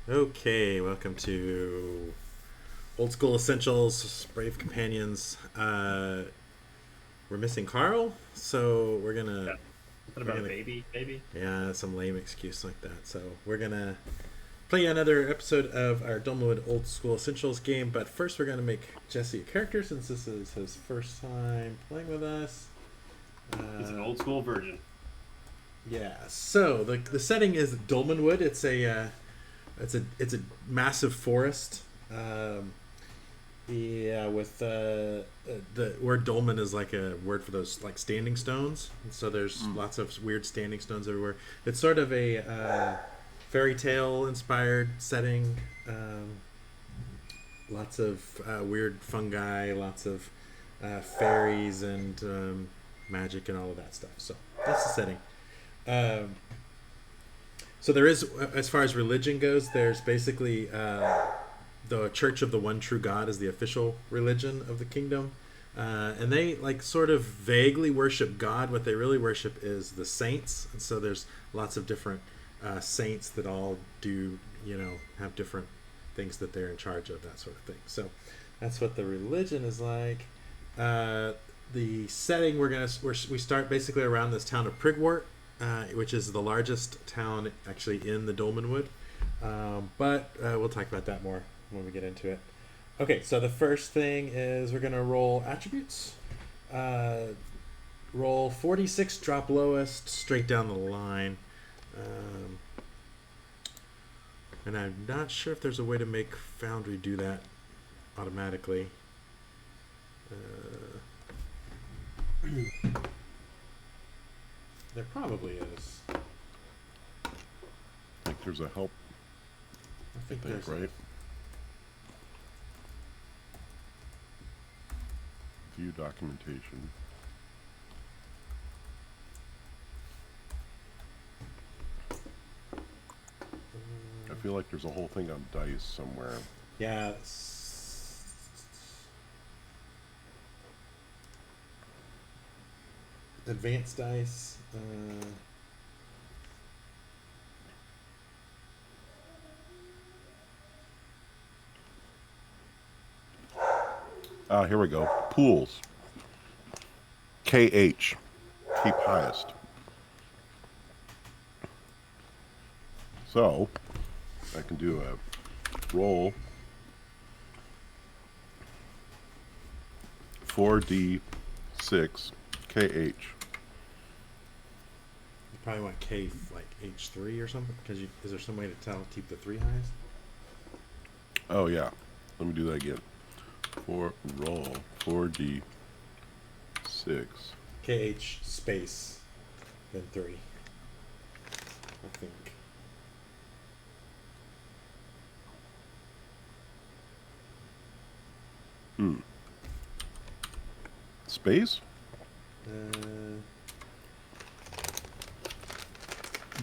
Okay, welcome to Old School Essentials, Brave Companions. We're missing Carl, so Yeah. Something we're about a gonna baby, maybe? yeah, some lame excuse like that. So we're gonna play another episode of our Dolmenwood Old School Essentials game. But first, we're gonna make Jesse a character since this is his first time playing with us. He's an Uh, old school virgin. yeah. So the setting is Dolmenwood. It's a massive forest. Yeah, with the word dolmen is like a word for those like standing stones. And so there's Mm. lots of weird standing stones everywhere. It's sort of a fairy tale inspired setting. Lots of weird fungi, lots of fairies and magic and all of that stuff. So that's the setting. Um, so there is, as far as religion goes, there's basically the Church of the One True God is the official religion of the kingdom, and they like sort of vaguely worship God. What they really worship is the saints, and so there's lots of different saints that all do have different things that they're in charge of, that sort of thing. So that's what the religion is like. Uh, the setting we start basically around this town of Prigwort, which is the largest town actually in the Dolmenwood. But we'll talk about that more when we get into it. Okay, so the first thing is we're gonna roll attributes. Uh, Roll 46, drop lowest, straight down the line. Um, and I'm not sure if there's a way to make Foundry do that automatically. There probably is. I think there's a help. I think I think, there's right? View documentation. I feel like there's a whole thing on dice somewhere. Yeah. Advanced dice. Ah, here we go. Pools. KH. Keep highest. So, I can do a roll 4D6 KH. You probably want K like H3 or something, because is there some way to keep the three highest? Oh, yeah. Let me do that again. Roll 4D6. KH space, then 3. I think. Space? Uh,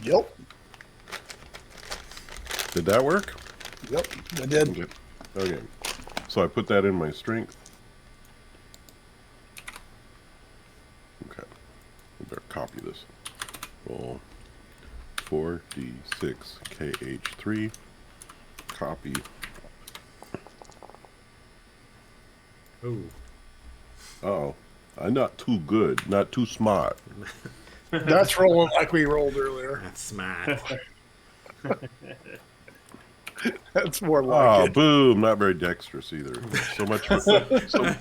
Yep. Did that work? Yep. I did. Okay. Okay. So I put that in my strength. Okay. I better copy this. Roll 4D6 KH3. Copy. oh. Uh-oh. I'm not too good. Not too smart. That's rolling like we rolled earlier. That's smart. That's more Oh, like it. boom. Not very dexterous either. So much for,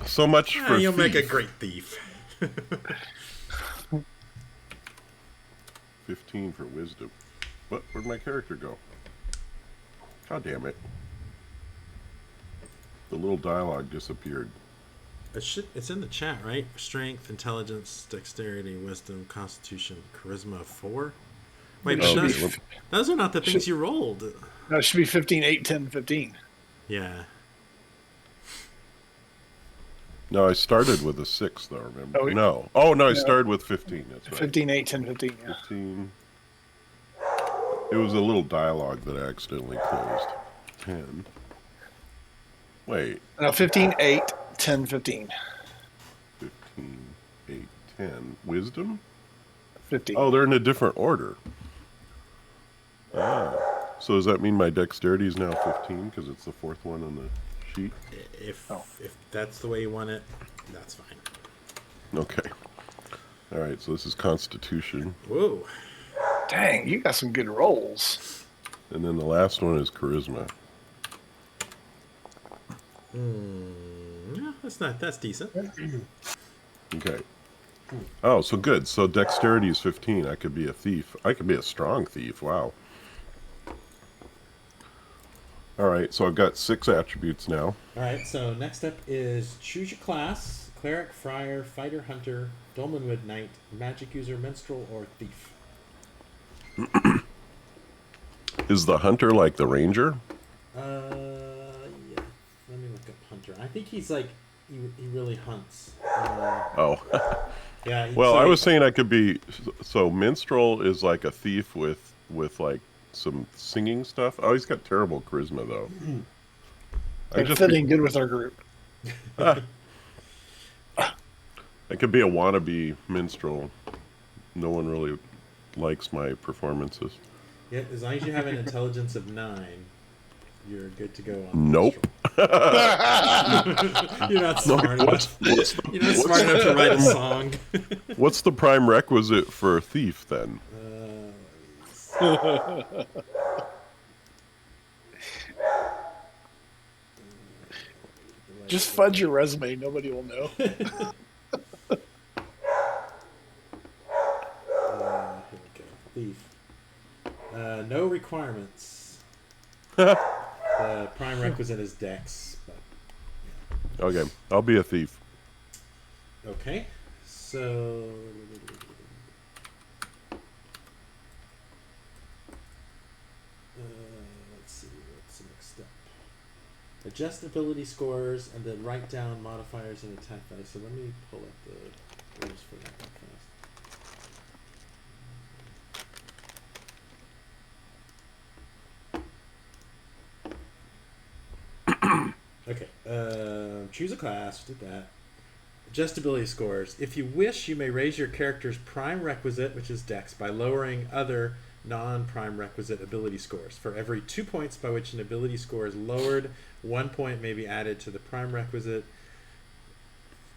so much for You'll make a thief. great thief. 15 for wisdom. What? Where'd my character go? God damn it. The little dialogue disappeared. It's in the chat, right? Strength, intelligence, dexterity, wisdom, constitution, charisma 4. Wait, It but should be those are not the things you rolled. No, it should be 15, 8, 10, 15. Yeah. No, I started with a 6, though, remember? Oh, no. Oh, no, I yeah. started with 15. That's right. 15, 8, 10, 15, yeah. 15. It was a little dialogue that I accidentally closed. 10. Wait. No, 15, 8, 10, 15. 15, 8, 10. Wisdom? 15. Oh, they're in a different order. Ah. So does that mean my dexterity is now 15 because it's the fourth one on the sheet? If Oh. if that's the way you want it, that's fine. Okay. All right, so this is Constitution. Whoa. Dang, you got some good rolls. And then the last one is Charisma. Yeah, that's decent. Okay. Oh, so good. So dexterity is 15. I could be a thief. I could be a strong thief. Wow. All right, so I've got 6 attributes now. All right, so next up is choose your class: cleric, friar, fighter, hunter, Dolmenwood knight, magic user, minstrel, or thief. Is the hunter like the ranger? Yeah. Let me look up hunter. I think he's like he really hunts. Oh. Yeah. Well, so I was saying I could be. So minstrel is like a thief with like some singing stuff. Oh, he's got terrible charisma though. I And just fitting good with our group. I could be a wannabe minstrel. No one really likes my performances. Yeah, as long as you have an intelligence of 9, you're good to go on. Nope. Minstrel. You're not smart enough. You're not smart enough to write a song. What's the prime requisite for a thief then? Just fudge your resume. Nobody will know. Here we go. Thief. No requirements. The prime requisite is Dex. But, Okay, I'll be a thief. okay, so let's see what's the next step. Adjust ability scores and then write down modifiers and attack dice. So let me pull up the rules for that one fast. Okay, choose a class. Did that. Adjust ability scores. If you wish, you may raise your character's prime requisite, which is Dex, by lowering other non-prime requisite ability scores. For every 2 points by which an ability score is lowered, 1 point may be added to the prime requisite.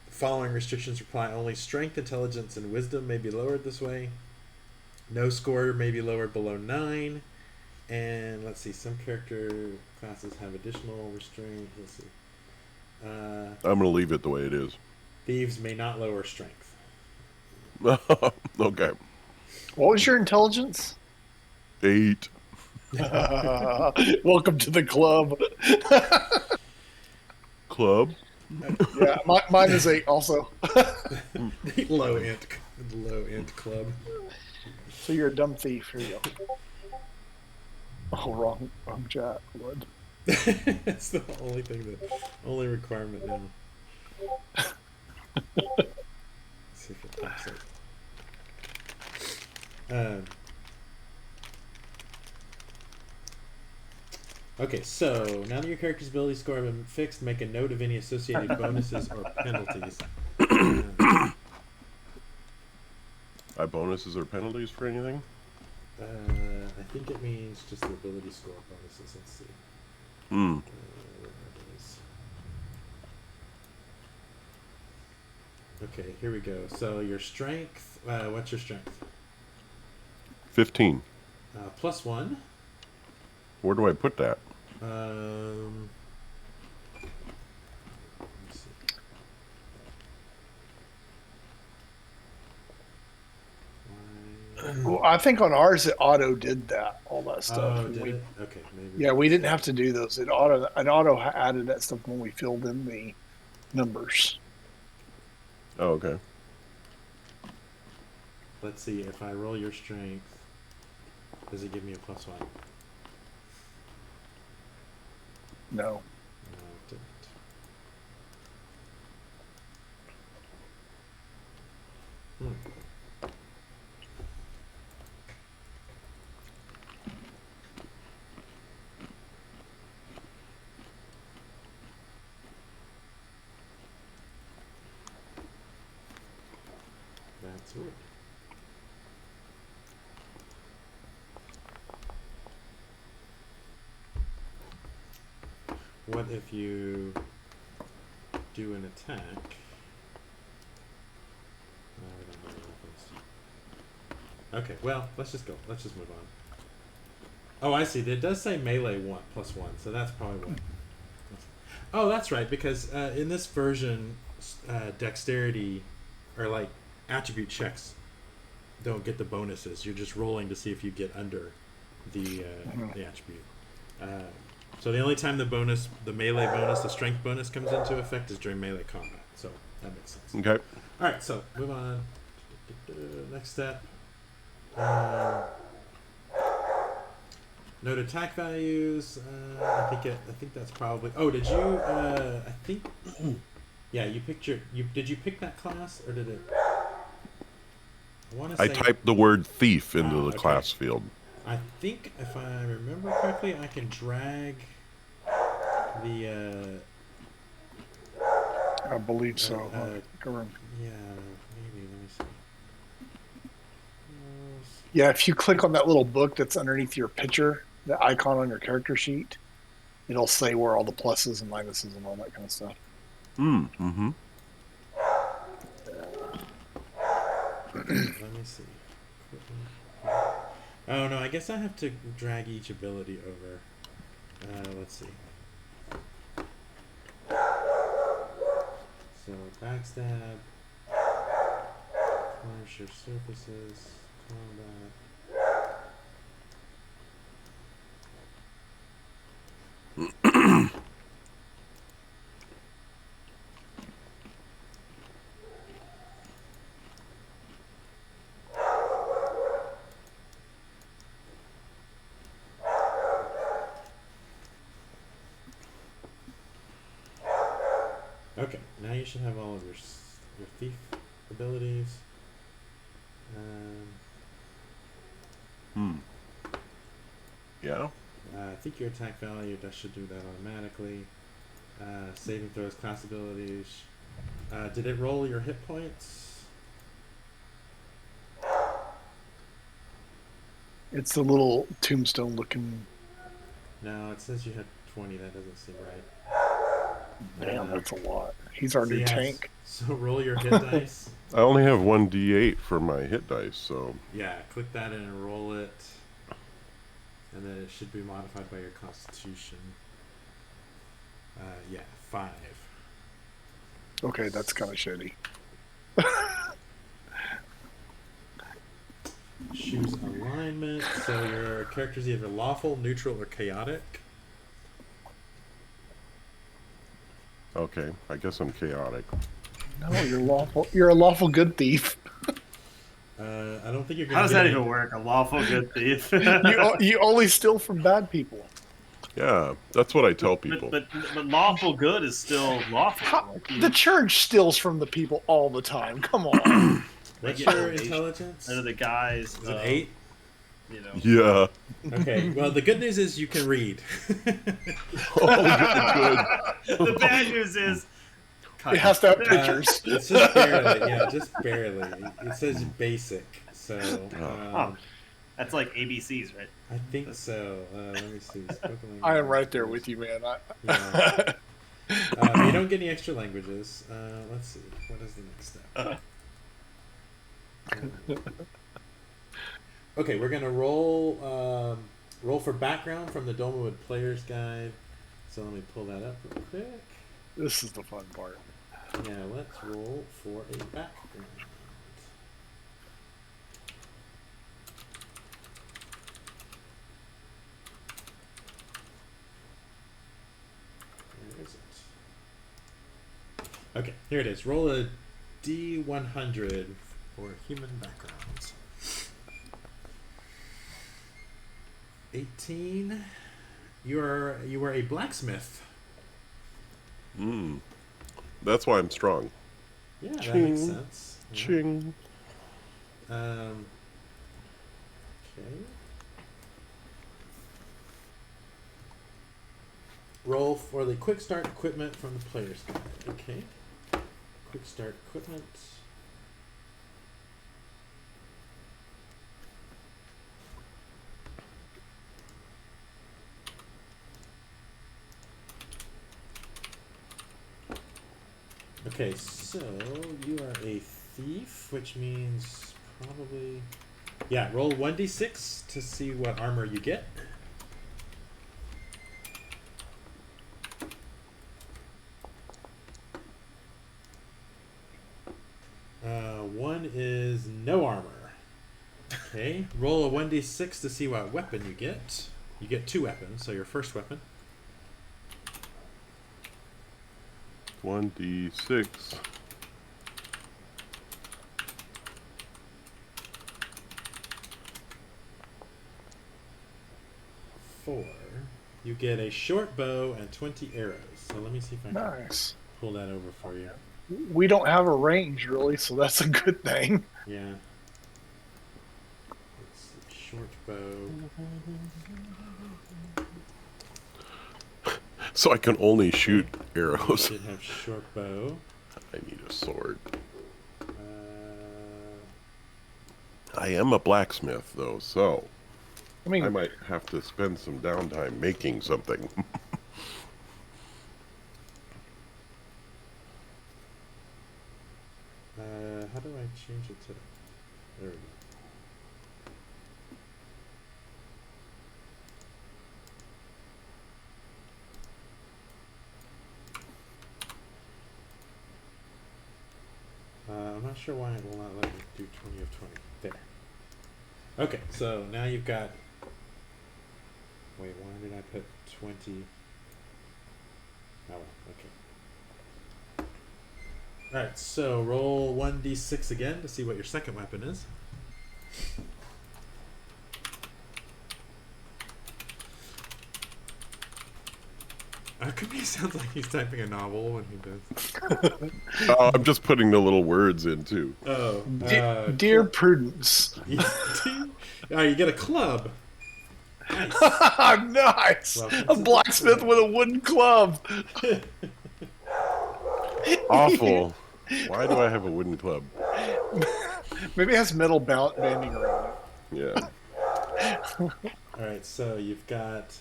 Following restrictions apply only: strength, intelligence, and wisdom may be lowered this way. No score may be lowered below 9. And let's see, some character classes have additional restraint. Let's see. I'm going to leave it the way it is. Thieves may not lower strength. Okay. What was your intelligence? 8. Welcome to the club. Club? Yeah, mine is 8 also. low int club. So you're a dumb thief. Here you go. Oh, wrong chat. What? That's the only requirement now. Let's see if it pops up. Okay, so now that your character's ability score has been fixed, make a note of any associated bonuses or penalties. Are bonuses or penalties for anything? I think it means just the ability score bonuses. Let's see. Hmm. Where it is. Okay, here we go. So your strength. What's your strength? 15. +1. Where do I put that? Let me see. Well, I think on ours it auto did that, all that stuff. Oh, did it? Okay, maybe. Yeah, we didn't have to do those. It auto added that stuff when we filled in the numbers. Oh, okay. Let's see. If I roll your strength, does it give me a +1? No. No, it didn't. That's weird. what if you do an attack? We don't have any weapons. Okay, well, let's just go. Let's just move on. Oh, I see. It does say melee +1, so that's probably what. Oh, that's right, because in this version, dexterity or like attribute checks don't get the bonuses. You're just rolling to see if you get under the attribute. So the only time the melee bonus, the strength bonus comes into effect is during melee combat. So that makes sense. Okay. All right, so move on. Next step. Note attack values. I think that's probably. Oh, did you? I think. Yeah, you picked did you pick that class or did it? I typed the word thief into the okay. class field. I think if I remember correctly, I can drag the. I believe so. Yeah, maybe. Let me see. Yeah, if you click on that little book that's underneath your picture, the icon on your character sheet, it'll say where all the pluses and minuses and all that kind of stuff. Mm-hmm. Let me see. Oh no, I guess I have to drag each ability over. Let's see. So backstab, harsher surfaces, combat. Okay, now you should have all of your thief abilities. Yeah. I think your attack value should do that automatically. Saving throws, class abilities. Did it roll your hit points? It's the little tombstone looking. No, it says you had 20. That doesn't seem right. Damn, that's a lot. He's our new tank. So roll your hit dice. I only have 1d8 for my hit dice, so. Yeah, click that in and roll it. And then it should be modified by your constitution. Yeah, 5. Okay, that's kind of shitty. Choose alignment. So your character's either lawful, neutral, or chaotic. Okay, I guess I'm chaotic. No, you're lawful. You're a lawful good thief. I don't think you're. How does that even work? A lawful good thief. You only steal from bad people. Yeah, that's what I tell people. But lawful good is still lawful. The church steals from the people all the time. Come on. What's your intelligence? They're the guys. Is it 8? You know. Yeah. Okay. Well, the good news is you can read. Oh, good. The bad news is it has to have pictures. It's just barely. Yeah, just barely. It says basic. So. That's like ABCs, right? I think so. Let me see. I am right there with you, man. Yeah. You don't get any extra languages. Let's see. What is the next step? Okay, we're gonna roll for background from the Dolmenwood Player's Guide. So let me pull that up real quick. This is the fun part. Yeah, let's roll for a background. Where is it? Okay, here it is. Roll a D100 for human backgrounds. 18. You are a blacksmith. That's why I'm strong. Yeah, that Ching. makes sense. Yeah. Ching. Okay. Roll for the quick start equipment from the player's guide. Okay. Quick start equipment. Okay, so you are a thief, which means probably... Yeah, roll 1d6 to see what armor you get. One is no armor. Okay, roll a 1d6 to see what weapon you get. You get 2 weapons, so your first weapon. 1d6. 4. You get a short bow and 20 arrows. So let me see if I can Nice. pull that over for you. We don't have a range really, so that's a good thing. Yeah. Let's see, short bow. So I can only shoot arrows. Did have short bow. I need a sword. Uh, I am a blacksmith, though, so I mean, I might have to spend some downtime making something. how do I change it to? There we go. I'm not sure why it will not let me do 20 of 20. There. Okay, so now you've got... Wait, why did I put 20? Oh, well, okay. Alright, so roll 1d6 again to see what your second weapon is. Akami sounds like he's typing a novel when he does. Oh, I'm just putting the little words in, too. Oh. Dear Prudence. Oh, you get a club. Nice. Nice. Welcome A to blacksmith the with a wooden club. Awful. Why do I have a wooden club? Maybe it has metal banding around Yeah. Alright, so you've got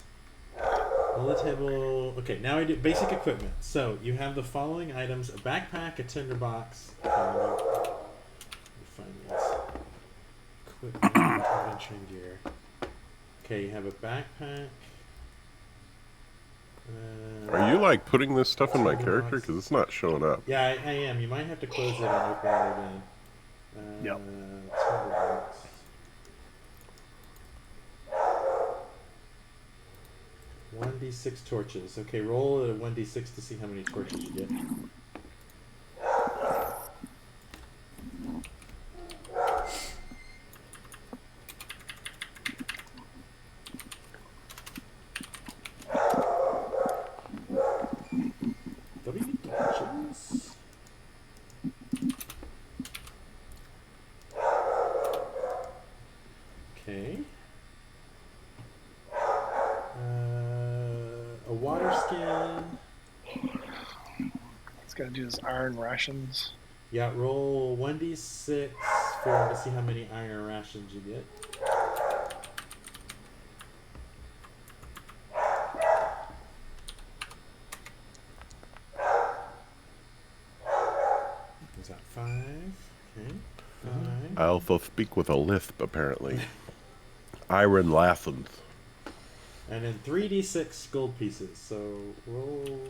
bullet table. Okay, now I do basic equipment. So you have the following items: a backpack, a tinderbox. Let me find these. Equipment, adventuring gear. Okay, you have a backpack. Are you, like, putting this stuff in my character? Because it's not showing up. Yeah, I am. You might have to close it and open it again. Yep. Tinderbox. One d6 torches. Okay, roll a 1d6 to see how many torches you get. Torches. Okay. A water skin. It's got to do his iron rations. Yeah, roll 1d6 for to see how many iron rations you get. Is that 5? Okay, 5. I also speak with a lisp, apparently. Iron Lathans. And then 3d6 gold pieces. So roll.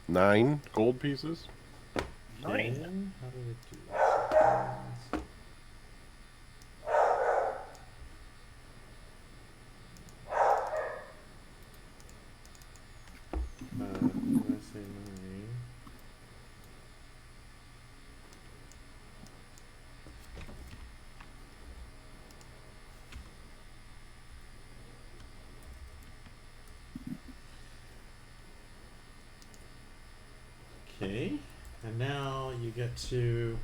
Nine gold pieces? Nine. Then, how did it do this? Did I say 9? Okay, and now you get to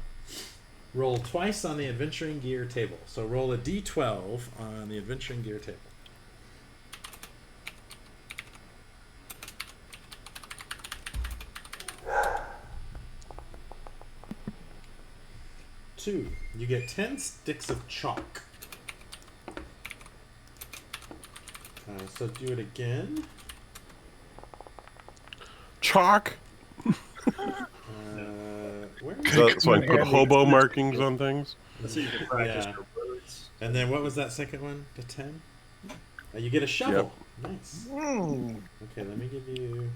roll twice on the adventuring gear table. So roll a d12 on the adventuring gear table. Two. You get 10 sticks of chalk. So do it again. Chalk. Where is So, it? so I put Handy. hobo markings on things. That's so you can practice Yeah. your words. And then what was that second one? The 10? You get a shovel. Nice. Mm. Okay, let me give you.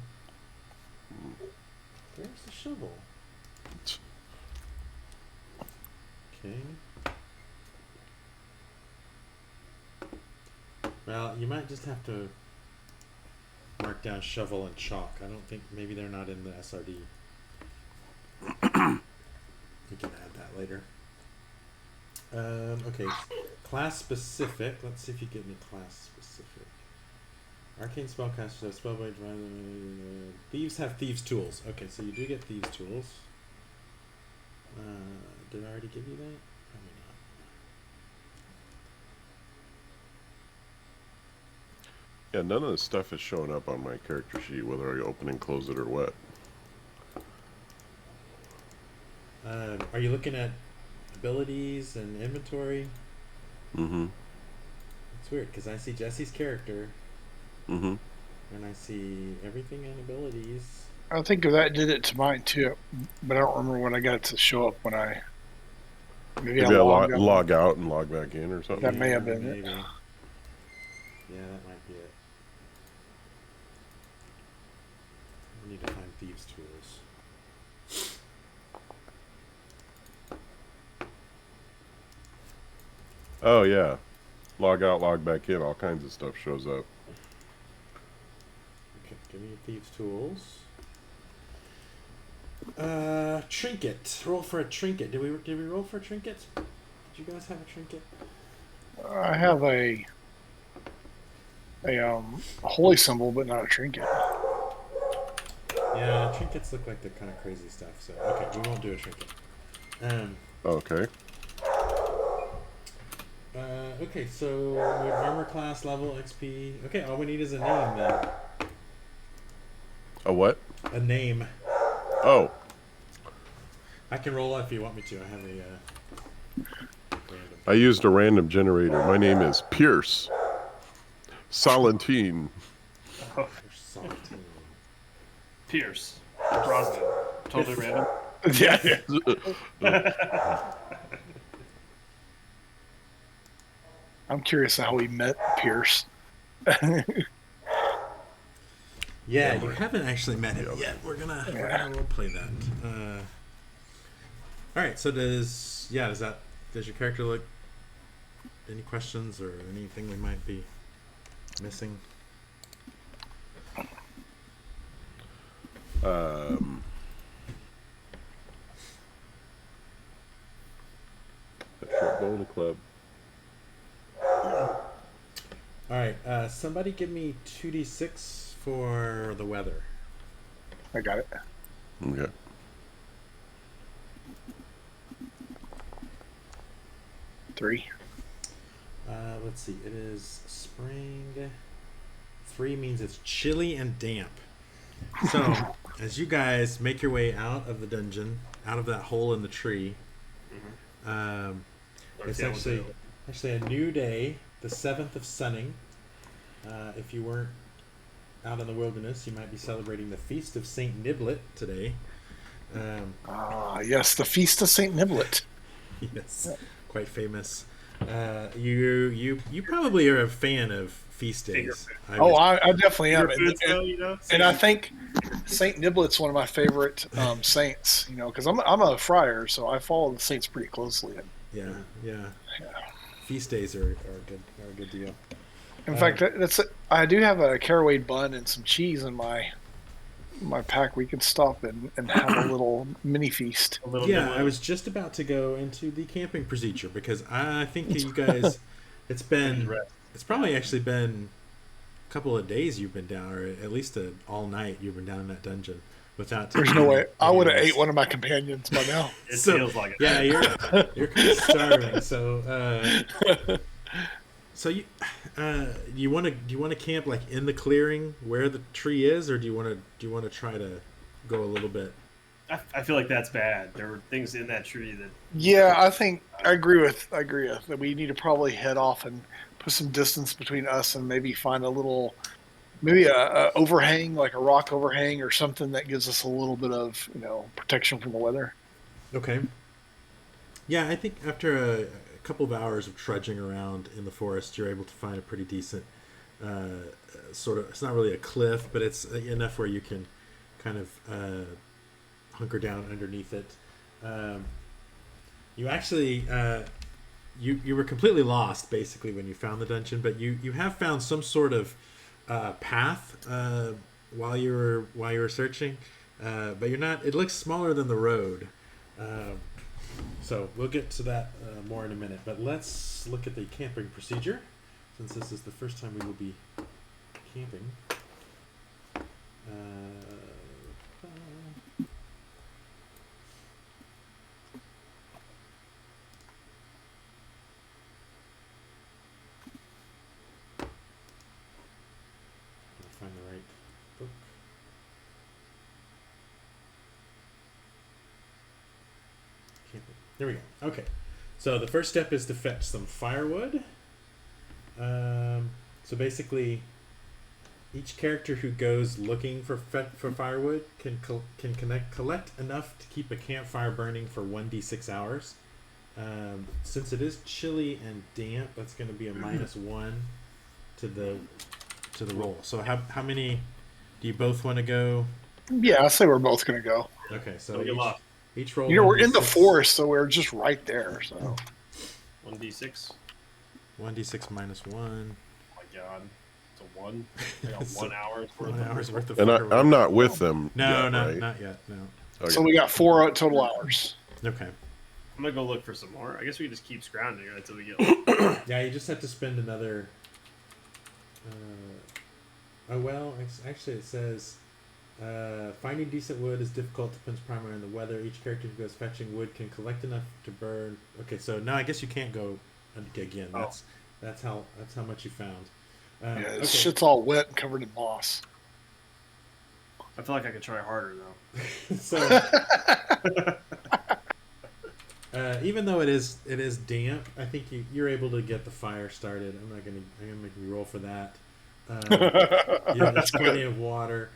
Where's the shovel? Okay. Well, you might just have to mark down shovel and chalk. I don't think maybe they're not in the SRD. You can add that later. Okay, class specific. Let's see if you get me class specific. Arcane spellcasters have spellblade. Thieves have thieves tools. Okay, so you do get thieves tools. Did I already give you that? Probably not. Yeah, none of this stuff is showing up on my character sheet, whether I open and close it or what. Are you looking at abilities and inventory? Mm-hmm. It's weird because I see Jesse's character Mm-hmm. and I see everything in abilities. I think that did it to mine too, but I don't remember when I got it to show up when I. Maybe Maybe I logged out. log out and log back in or something. That may have been it. maybe. Yeah, that might be it. We need to find thieves' tools. Oh yeah, log out, log back in. All kinds of stuff shows up. Okay, give me your thieves' tools. Trinket. Roll for a trinket. Did we roll for a trinket? Did you guys have a trinket? I have a holy symbol, but not a trinket. Yeah, trinkets look like they're kind of crazy stuff. So okay, we won't do a trinket. Okay. Okay, so we have armor class, level, XP. Okay, all we need is a name then. A what? A name. Oh, I can roll if you want me to. I have a random. I used a random generator. My name is Pierce Salentine. Or Saltine. Pierce. Brosnan. Totally random. Yeah. I'm curious how we met Pierce. Yeah, you haven't actually met him Yep. yet. We're gonna role play that. All right. So does your character look? Any questions or anything we might be missing? A short bow and a club. All right. Somebody give me 2d6 for the weather. I got it. Okay. Three. Let's see. It is spring. 3 means it's chilly and damp. So, as you guys make your way out of the dungeon, out of that hole in the tree, it's actually a new day, the 7th of sunning. If you weren't out in the wilderness, you might be celebrating the feast of Saint Niblet today. Yes, the Feast of Saint Niblet. Yes, quite famous. You probably are a fan of feast days. I definitely am. And I And think Saint Niblet's one of my favorite saints, because I'm a friar, so I follow the saints pretty closely. Yeah. Feast days are a good deal. In fact, I do have a caraway bun and some cheese in my pack. We can stop and have a little mini feast. I was just about to go into the camping procedure because I think that you guys, it's probably actually been a couple of days you've been down, or at least all night you've been down in that dungeon without. There's no way I would have ate one of my companions by now. It feels like it. Yeah, you're kind of starving. So you want to camp like in the clearing where the tree is, or do you want to try to go a little bit? I feel like that's bad. There were things in that tree that. Yeah, I think I agree with that. We need to probably head off and put some distance between us and maybe find maybe a overhang, like a rock overhang or something that gives us a little bit of protection from the weather. Okay. Yeah, I think after a couple of hours of trudging around in the forest, you're able to find a pretty decent sort of. It's not really a cliff, but it's enough where you can kind of hunker down underneath it. You actually you were completely lost basically when you found the dungeon, but you have found some sort of path while you were searching, but you're not. It looks smaller than the road. So we'll get to that more in a minute. But let's look at the camping procedure, since this is the first time we will be camping. Find the right book. There we go. Okay. So the first step is to fetch some firewood. So basically, each character who goes looking for firewood can collect enough to keep a campfire burning for 1d6 hours. Since it is chilly and damp, that's going to be a -1 to the roll. So how many do you both want to go? Yeah, I say we're both going to go. Okay, so Don't each roll. We're in the 1d6. forest, so we're just right there. So 1d6. 1d6 -1. Oh my god. It's a 1. I got So 1 hour's worth 1 of hour's worth of And firewood. I'm not with them. No, yet, no, right? not yet. No. Okay. So we got 4 total hours. Okay. I'm gonna go look for some more. I guess we can just keep scrounging until we get. Yeah, you just have to spend another. Actually, it says finding decent wood is difficult. Depends primarily on the weather. Each character who goes fetching wood can collect enough to burn. Okay, so now I guess you can't go again. Oh. That's how much you found. Yeah, Okay. this shit's all wet and covered in moss. I feel like I could try harder though. So even though it is damp, I think you're able to get the fire started. I'm gonna make you roll for that. Yeah, there's plenty of water.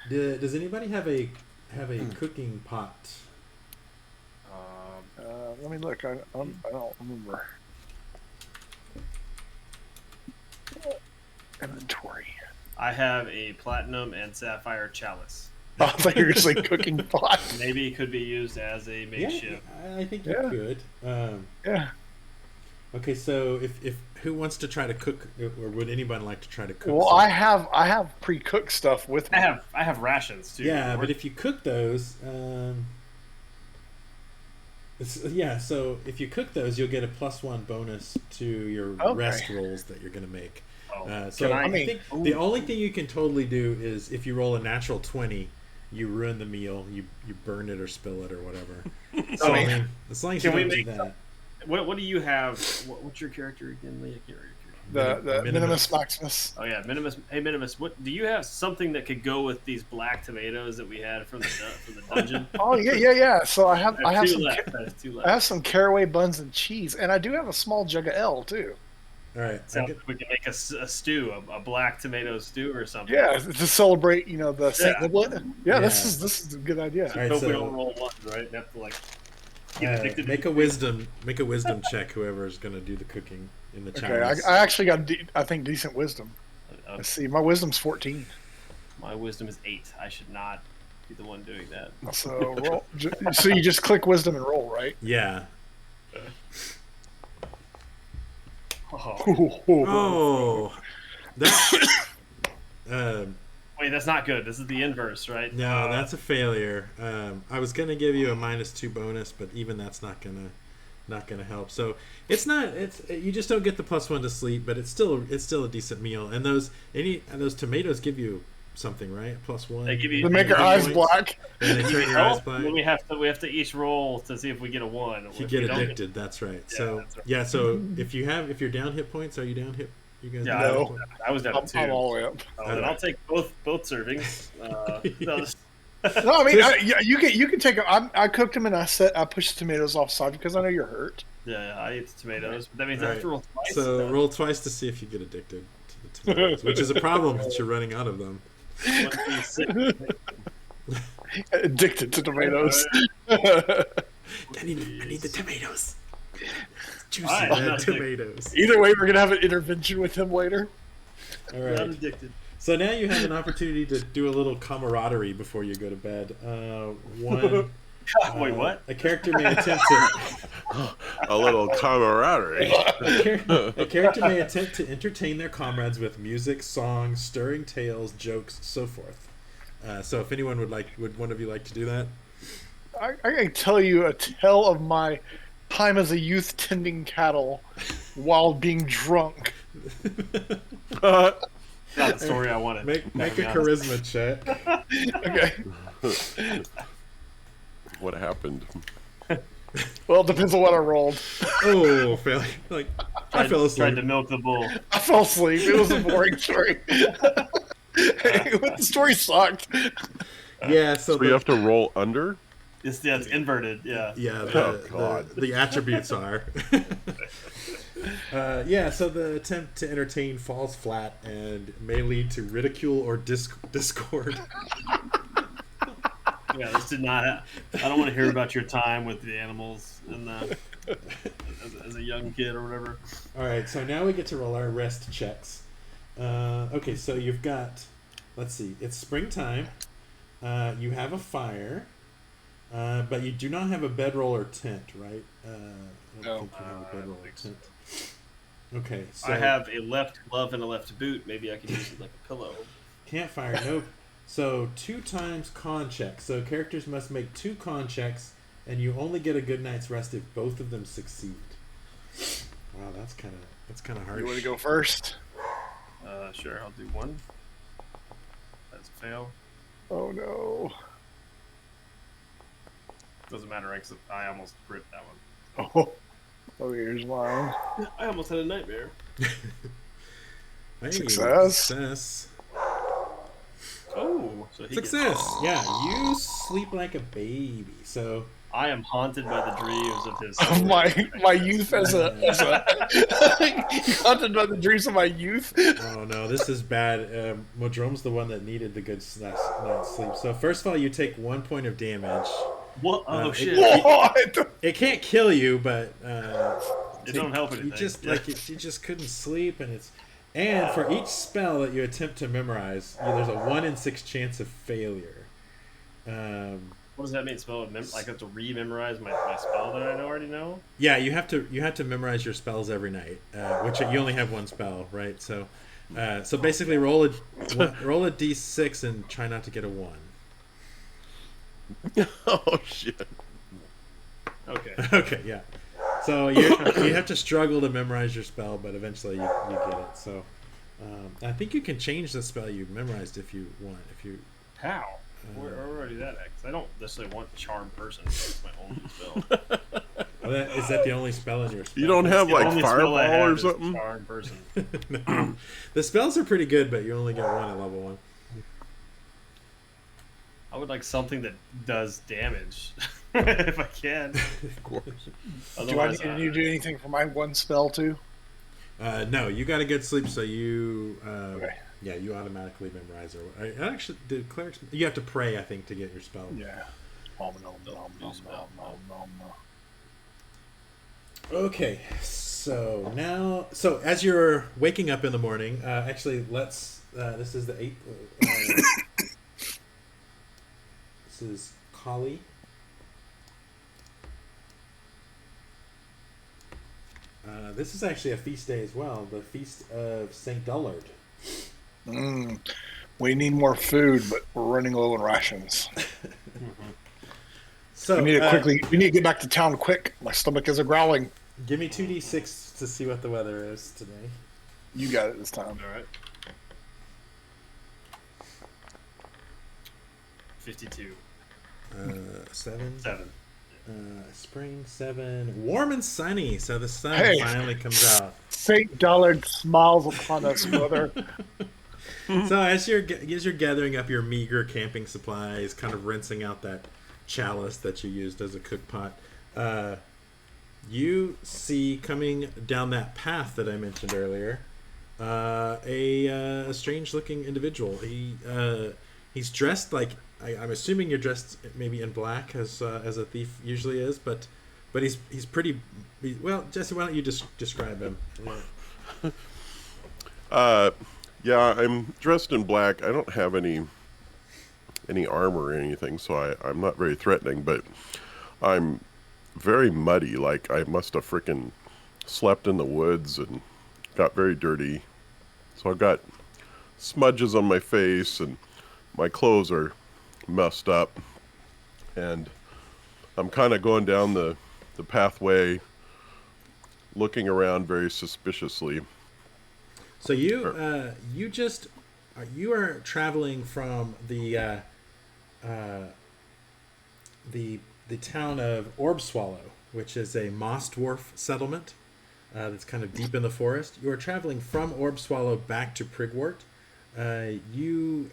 Does anybody have a cooking pot? Let me look. I don't remember. Inventory. I have a platinum and sapphire chalice. I thought you were going to say cooking pot. Maybe it could be used as a makeshift. Yeah, I think you Yeah. could. Yeah. Okay, so if who wants to try to cook, or would anybody like to try to cook? Well, some? I have pre-cooked stuff with me. I have rations too. Yeah, but if you cook those, so if you cook those, you'll get a +1 bonus to your rest rolls that you're going to make. So Can I I- think the only thing you can totally do is if you roll a natural 20, you ruin the meal, you burn it or spill it or whatever. So I mean, as long as you Can we don't do make that. What do you have? What's your character again, Lee? I can't remember your character. The Minimus Maximus. Oh yeah, Minimus. Hey Minimus, what do you have? Something that could go with these black tomatoes that we had from the dungeon? Oh yeah. So I have I have two some left. I have two left. I have some caraway buns and cheese, and I do have a small jug of L too. All right. Sounds like we can make a stew, a black tomato stew or something. Yeah, to celebrate, the Saint Niblet. Yeah, Yeah. This is a good idea. All right, Hope so- we don't roll one, right? We have to get addicted. make a wisdom check. Whoever is going to do the cooking in the Okay, challenge. I actually got I think decent wisdom. Let's see, my wisdom's 14. My wisdom is 8. I should not be the one doing that. So roll. So you just click wisdom and roll, right? Yeah. Oh. Oh, that. Wait, that's not good. This is the inverse, right? No, that's a failure. I was gonna give you a -2 bonus, but even that's not gonna help. So it's not. You just don't get the +1 to sleep, but it's still a decent meal. And those tomatoes give you something, right? +1. They give you To make your eyes points. black. And they turn your eyes black. Then we have to each roll to see if we get a 1. You If get we don't addicted. That's right. Yeah, So that's right. yeah. So if you're down hit points, are you down hit? You guys Yeah, down No. hit points? I was down I'm to 2. all the way up. Then I'll take both servings. No, No, I mean, you can take. I cooked them and I pushed the tomatoes off side because I know you're hurt. Yeah, I ate the tomatoes, but that means I All have to roll twice. So roll twice to see if you get addicted to the tomatoes, which is a problem since you're running out of them. 1d6. Addicted to tomatoes. I need the tomatoes. Juicy All right, red I'm tomatoes. Either way, we're gonna have an intervention with him later. All Not right. addicted. So now you have an opportunity to do a little camaraderie before you go to bed. One. Wait, what? A character may attempt to. A little camaraderie. A character may attempt to entertain their comrades with music, songs, stirring tales, jokes, so forth. So if anyone would one of you like to do that? I can tell you a tale of my time as a youth tending cattle while being drunk. Not the story I wanted. Make a to be honest. charisma check. Okay. What happened? Well, it depends on what I rolled. Oh, failure! Like I fell Tried to asleep. milk the bull. I fell asleep. It was a boring story. The story sucked. Yeah, so So you have to roll under? It's inverted. Yeah. yeah, Oh, God. the attributes are. So the attempt to entertain falls flat and may lead to ridicule or discord. Yeah, this did not. I don't want to hear about your time with the animals and as a young kid or whatever. All right, so now we get to roll our rest checks. Okay, so you've got, let's see, it's springtime. You have a fire, but you do not have a bedroll or tent, right? I don't think you have a bedroll or tent. Okay, so I have a left glove and a left boot. Maybe I can use it like a pillow. campfire, no. So 2 times con check. So characters must make 2 con checks, and you only get a good night's rest if both of them succeed. Wow, that's kind of harsh. You want to go first? Sure, I'll do one. That's a fail. Oh no. Doesn't matter, except I almost crit that one. Oh, here's mine. I almost had a nightmare. Hey, Success. Oh, so he Success. Gets... Yeah, you sleep like a baby. So I am haunted by the dreams of his. Of my youth as a you haunted by the dreams of my youth. oh no, this is bad. Modrome's the one that needed the good night's sleep. So first of all, you take 1 point of damage. What? Oh shit! What? It can't kill you, but It don't help anything. You just Yeah. you just couldn't sleep, and for each spell that you attempt to memorize, there's a 1 in 6 chance of failure. What does that mean? Spell? Like I have to re-memorize my spell that I already know? Yeah, you have to memorize your spells every night, which you only have 1 spell, right? So basically, roll a d6 and try not to get a 1. Oh shit! Okay. Okay, yeah. So you have to struggle to memorize your spell, but eventually you get it. So I think you can change the spell you memorized if you want. If you How? Where already that at? 'Cause I don't necessarily want Charm Person. It's my only spell. is that the only spell in your spell? You don't have The like only spell I fireball have or is something? Charm Person. No. The spells are pretty good, but you only get 1 at level 1. I would like something that does damage, if I can. Of course. Do I Otherwise, need you to do anything for my 1 spell too? No, you got a good sleep, so you Okay. yeah, you automatically memorize. Actually, did clerics? You have to pray, I think, to get your spell. Yeah. Okay, so as you're waking up in the morning, actually, let's. This is the 8th. This is Kali. This is actually a feast day as well, the Feast of St. Dullard. We need more food, but we're running low on rations. So We need to get back to town quick. My stomach is growling. give me 2d6 to see what the weather is today. You got it this time. All right. 52. 7. 7. Spring 7. Warm and sunny, so the sun Hey. finally comes out. St. Dullard smiles upon us, brother. So as you're gathering up your meager camping supplies, kind of rinsing out that chalice that you used as a cook pot, you see coming down that path that I mentioned earlier, a strange-looking individual. He's dressed like I'm assuming you're dressed maybe in black as a thief usually is, but he's pretty well. Jesse, why don't you just describe him? Yeah, I'm dressed in black. I don't have any armor or anything, so I'm not very threatening, but I'm very muddy. Like I must have frickin' slept in the woods and got very dirty. So I've got smudges on my face and my clothes are messed up. And I'm kind of going down the pathway looking around very suspiciously. So you are traveling from the town of Orbswallow, which is a moss dwarf settlement that's kind of deep in the forest. You are traveling from Orbswallow back to Prigwort. You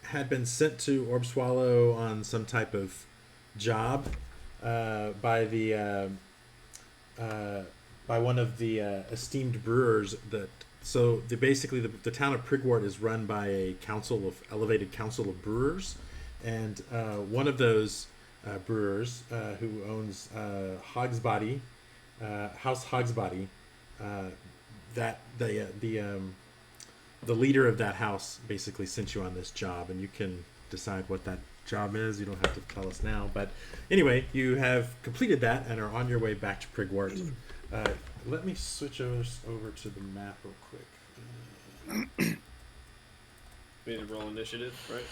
had been sent to Orbswallow on some type of job by one of the esteemed brewers that. So basically the town of Prigwort is run by a elevated council of brewers, and one of those brewers who owns Hogsbody, House Hogsbody, that the leader of that house basically sent you on this job, and you can decide what that job is. You don't have to tell us now, but anyway, you have completed that and are on your way back to Prigwort. Let me switch over to the map real quick. We need to roll initiative, right?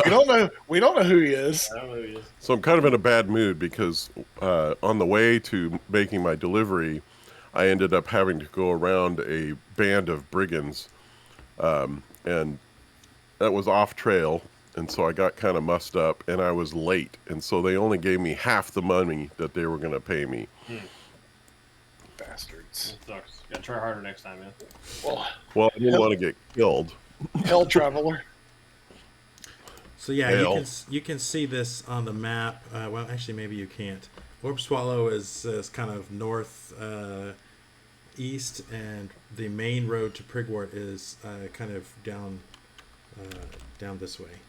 We don't know who he is. I don't know who he is. So I'm kind of in a bad mood because on the way to making my delivery, I ended up having to go around a band of brigands, and that was off trail, and so I got kind of mussed up, and I was late, and so they only gave me half the money that they were going to pay me. Bastards. That sucks. Gotta try harder next time, man. Well, I didn't want to get killed. Hell traveler. So yeah, Hail. you can see this on the map. Well, actually, maybe you can't. Orbswallow is kind of north east, and the main road to Prigwort is kind of down this way.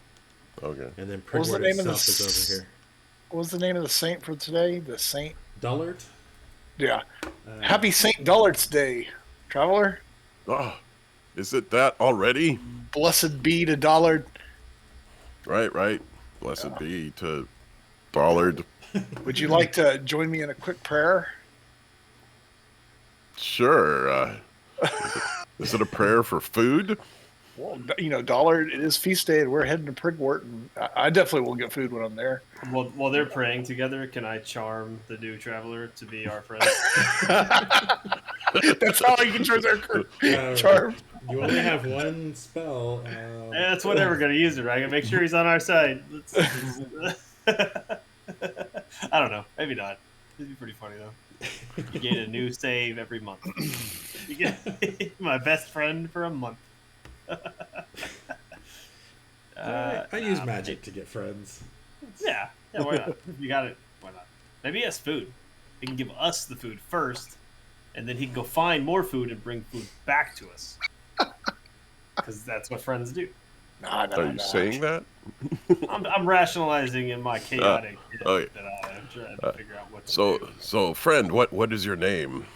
Okay. And then What was the Prigwort name of itself is the over here. What was the name of the saint for today? The saint. Dullard. Yeah. Happy Saint Dullard's Day, traveler. Oh, is it that already? Blessed be to Dollard. Right. Blessed be to Dollard. Would you like to join me in a quick prayer? Sure. Is it a prayer for food? Well, Dollard, it is feast day, and we're heading to Prigwort, and I definitely will get food when I'm there. While they're praying together, can I charm the new traveler to be our friend? That's how I can charm. You only have one spell. That's when we're gonna use it, right? Gotta make sure he's on our side. I don't know. Maybe not. It'd be pretty funny though. You get a new save every month. You get my best friend for a month. I use magic to get friends. Yeah, why not? If you got it, why not? Maybe he has food. He can give us the food first, and then he can go find more food and bring food back to us. Because that's what friends do. Are you saying that? I'm rationalizing in my chaotic okay. that I'm trying to figure out what to do. So friend, what is your name?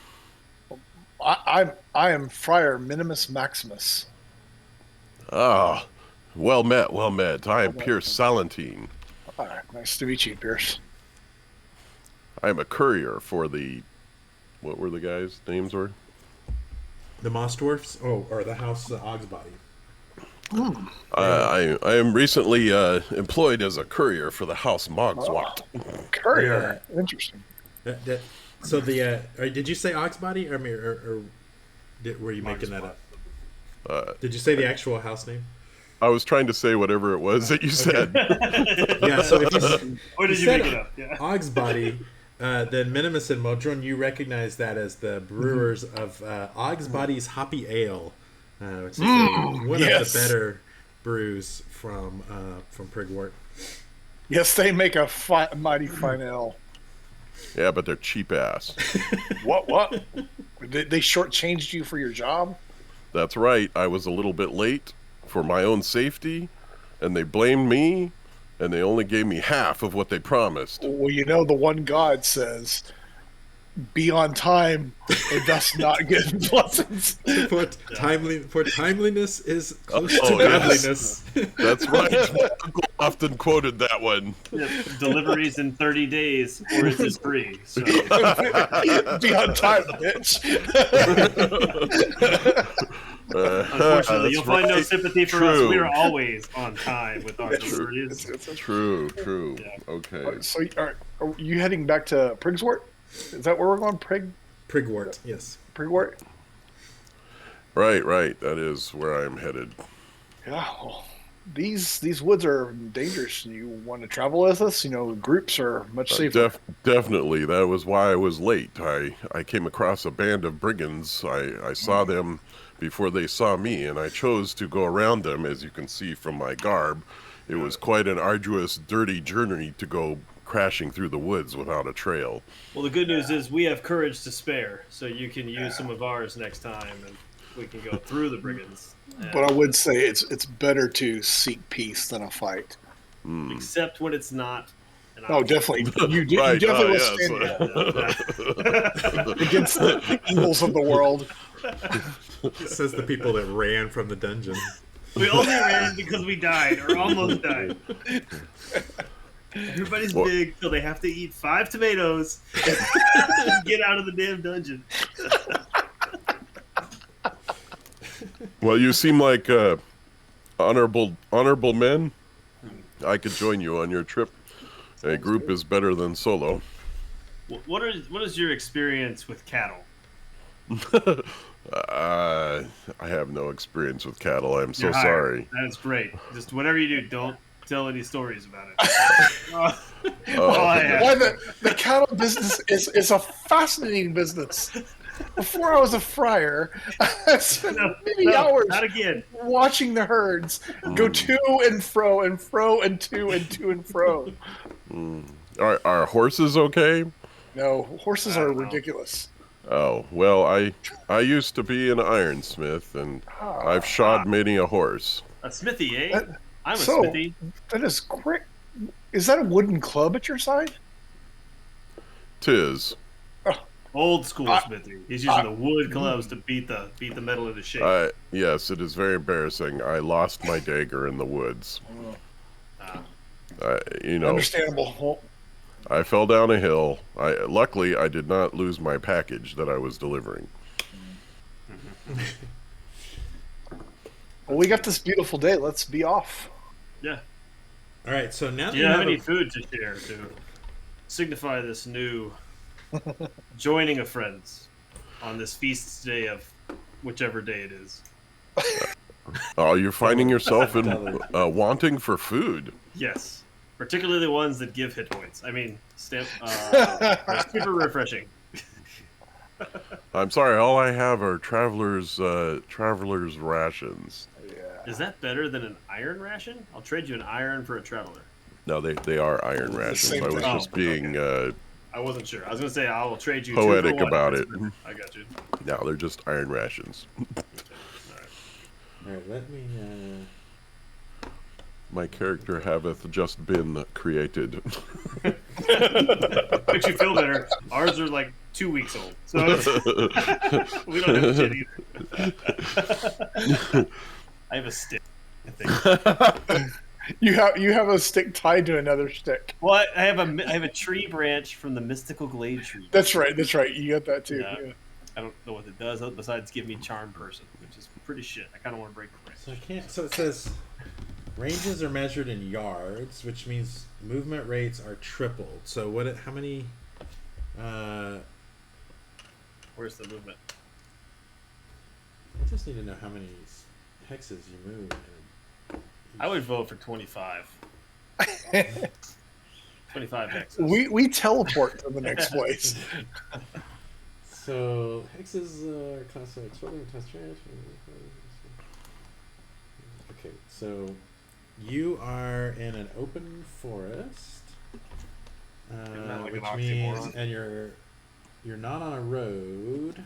I am Friar Minimus Maximus. Ah, well met. I am Pierce Salentine. All right, nice to meet you, Pierce. I am a courier for the... What were the guys' names were? The Moss Dwarfs? Oh, or the House Ogsbody. I am recently employed as a courier for the House Mogswat. Courier. Interesting. So did you say Ogsbody, or were you making that up? Did you say the actual house name? I was trying to say whatever it was that you said. Yeah, so if you, Or did you make it up? Yeah. Ogsbody, then Minimus and Modron, you recognize that as the brewers of Ogsbody's Hoppy Ale, which is one of yes. the better brews from Prigwort. Yes, they make a mighty fine ale. Yeah, but they're cheap ass. What? They shortchanged you for your job? That's right. I was a little bit late for my own safety, and they blamed me, and they only gave me half of what they promised. Well, you know, the one God says, be on time and thus not get blessings. For timeliness is close to Yes. godliness. That's right. My uncle often quoted that one. Yeah, deliveries in 30 days, or is this free? So. Be on time, bitch. Unfortunately, you'll find no sympathy for us. True. We are always on time with our deliveries. True. Yeah. Okay. So, are you heading back to Prigwort? Is that where we're going? Prigwort, yes. Prigwort? Right. That is where I'm headed. Yeah. Well, these woods are dangerous. You want to travel with us? You know, groups are much safer. Definitely. That was why I was late. I came across a band of brigands. I saw them before they saw me, and I chose to go around them, as you can see from my garb. It was quite an arduous, dirty journey to go crashing through the woods without a trail. Well, the good news is we have courage to spare, so you can use some of ours next time, and we can go through the brigands. But I would say it's better to seek peace than a fight. Except when it's not. Oh, definitely. You Right, definitely yes. will stand against the evils of the world. It says the people that ran from the dungeon. We only ran because we died, or almost died. Everybody's big, so they have to eat 5 tomatoes and get out of the damn dungeon. Well, you seem like honorable men. I could join you on your trip. A group is better than solo. What is your experience with cattle? I have no experience with cattle. I'm so You're hired. sorry. That's great. Just whatever you do, don't tell any stories about it. Why the cattle business is a fascinating business. Before I was a friar, I spent many hours not again. watching the herds go to and fro and fro and to and fro. Are horses okay? No, horses are ridiculous. Oh, well, I used to be an ironsmith, and I've shod many a horse. A smithy, eh? I'm a So, smithy. that is great. Is that a wooden club at your side? 'Tis. Old school smithy. He's using the wood clubs to beat the metal into shape. Yes, it is very embarrassing. I lost my dagger in the woods. Understandable. Well, I fell down a hill. Luckily, I did not lose my package that I was delivering. well, we got this beautiful day. Let's be off. Yeah. All right, so now Do you have any food to share to signify this new joining of friends on this feast day of whichever day it is? Oh, you're finding yourself in wanting for food. Yes. Particularly the ones that give hit points. I mean, super refreshing. I'm sorry, all I have are travelers' rations. Is that better than an iron ration? I'll trade you an iron for a traveler. No, they are iron rations. same I was thing. just being I wasn't sure. I was going to say I will trade you poetic 2 for 1. about it. I got you. No, they're just iron rations. All right, let me. My character haveth just been created. Makes you feel better. Ours are like 2 weeks old, so we don't have shit either. I have a stick, I think. You have a stick tied to another stick. Well, I have a tree branch from the mystical glade tree. That's right. You got that too. Yeah. Yeah. I don't know what it does besides give me charm person, which is pretty shit. I kind of want to break the branch. So I can't. So it says ranges are measured in yards, which means movement rates are tripled. So what? How many? Where's the movement? I just need to know how many hexes you move. I would vote for 25. 25 hexes. We teleport to the next place. So hexes are classified. So you are in an open forest, Isn't that like which an means, oxymoron? and you're not on a road.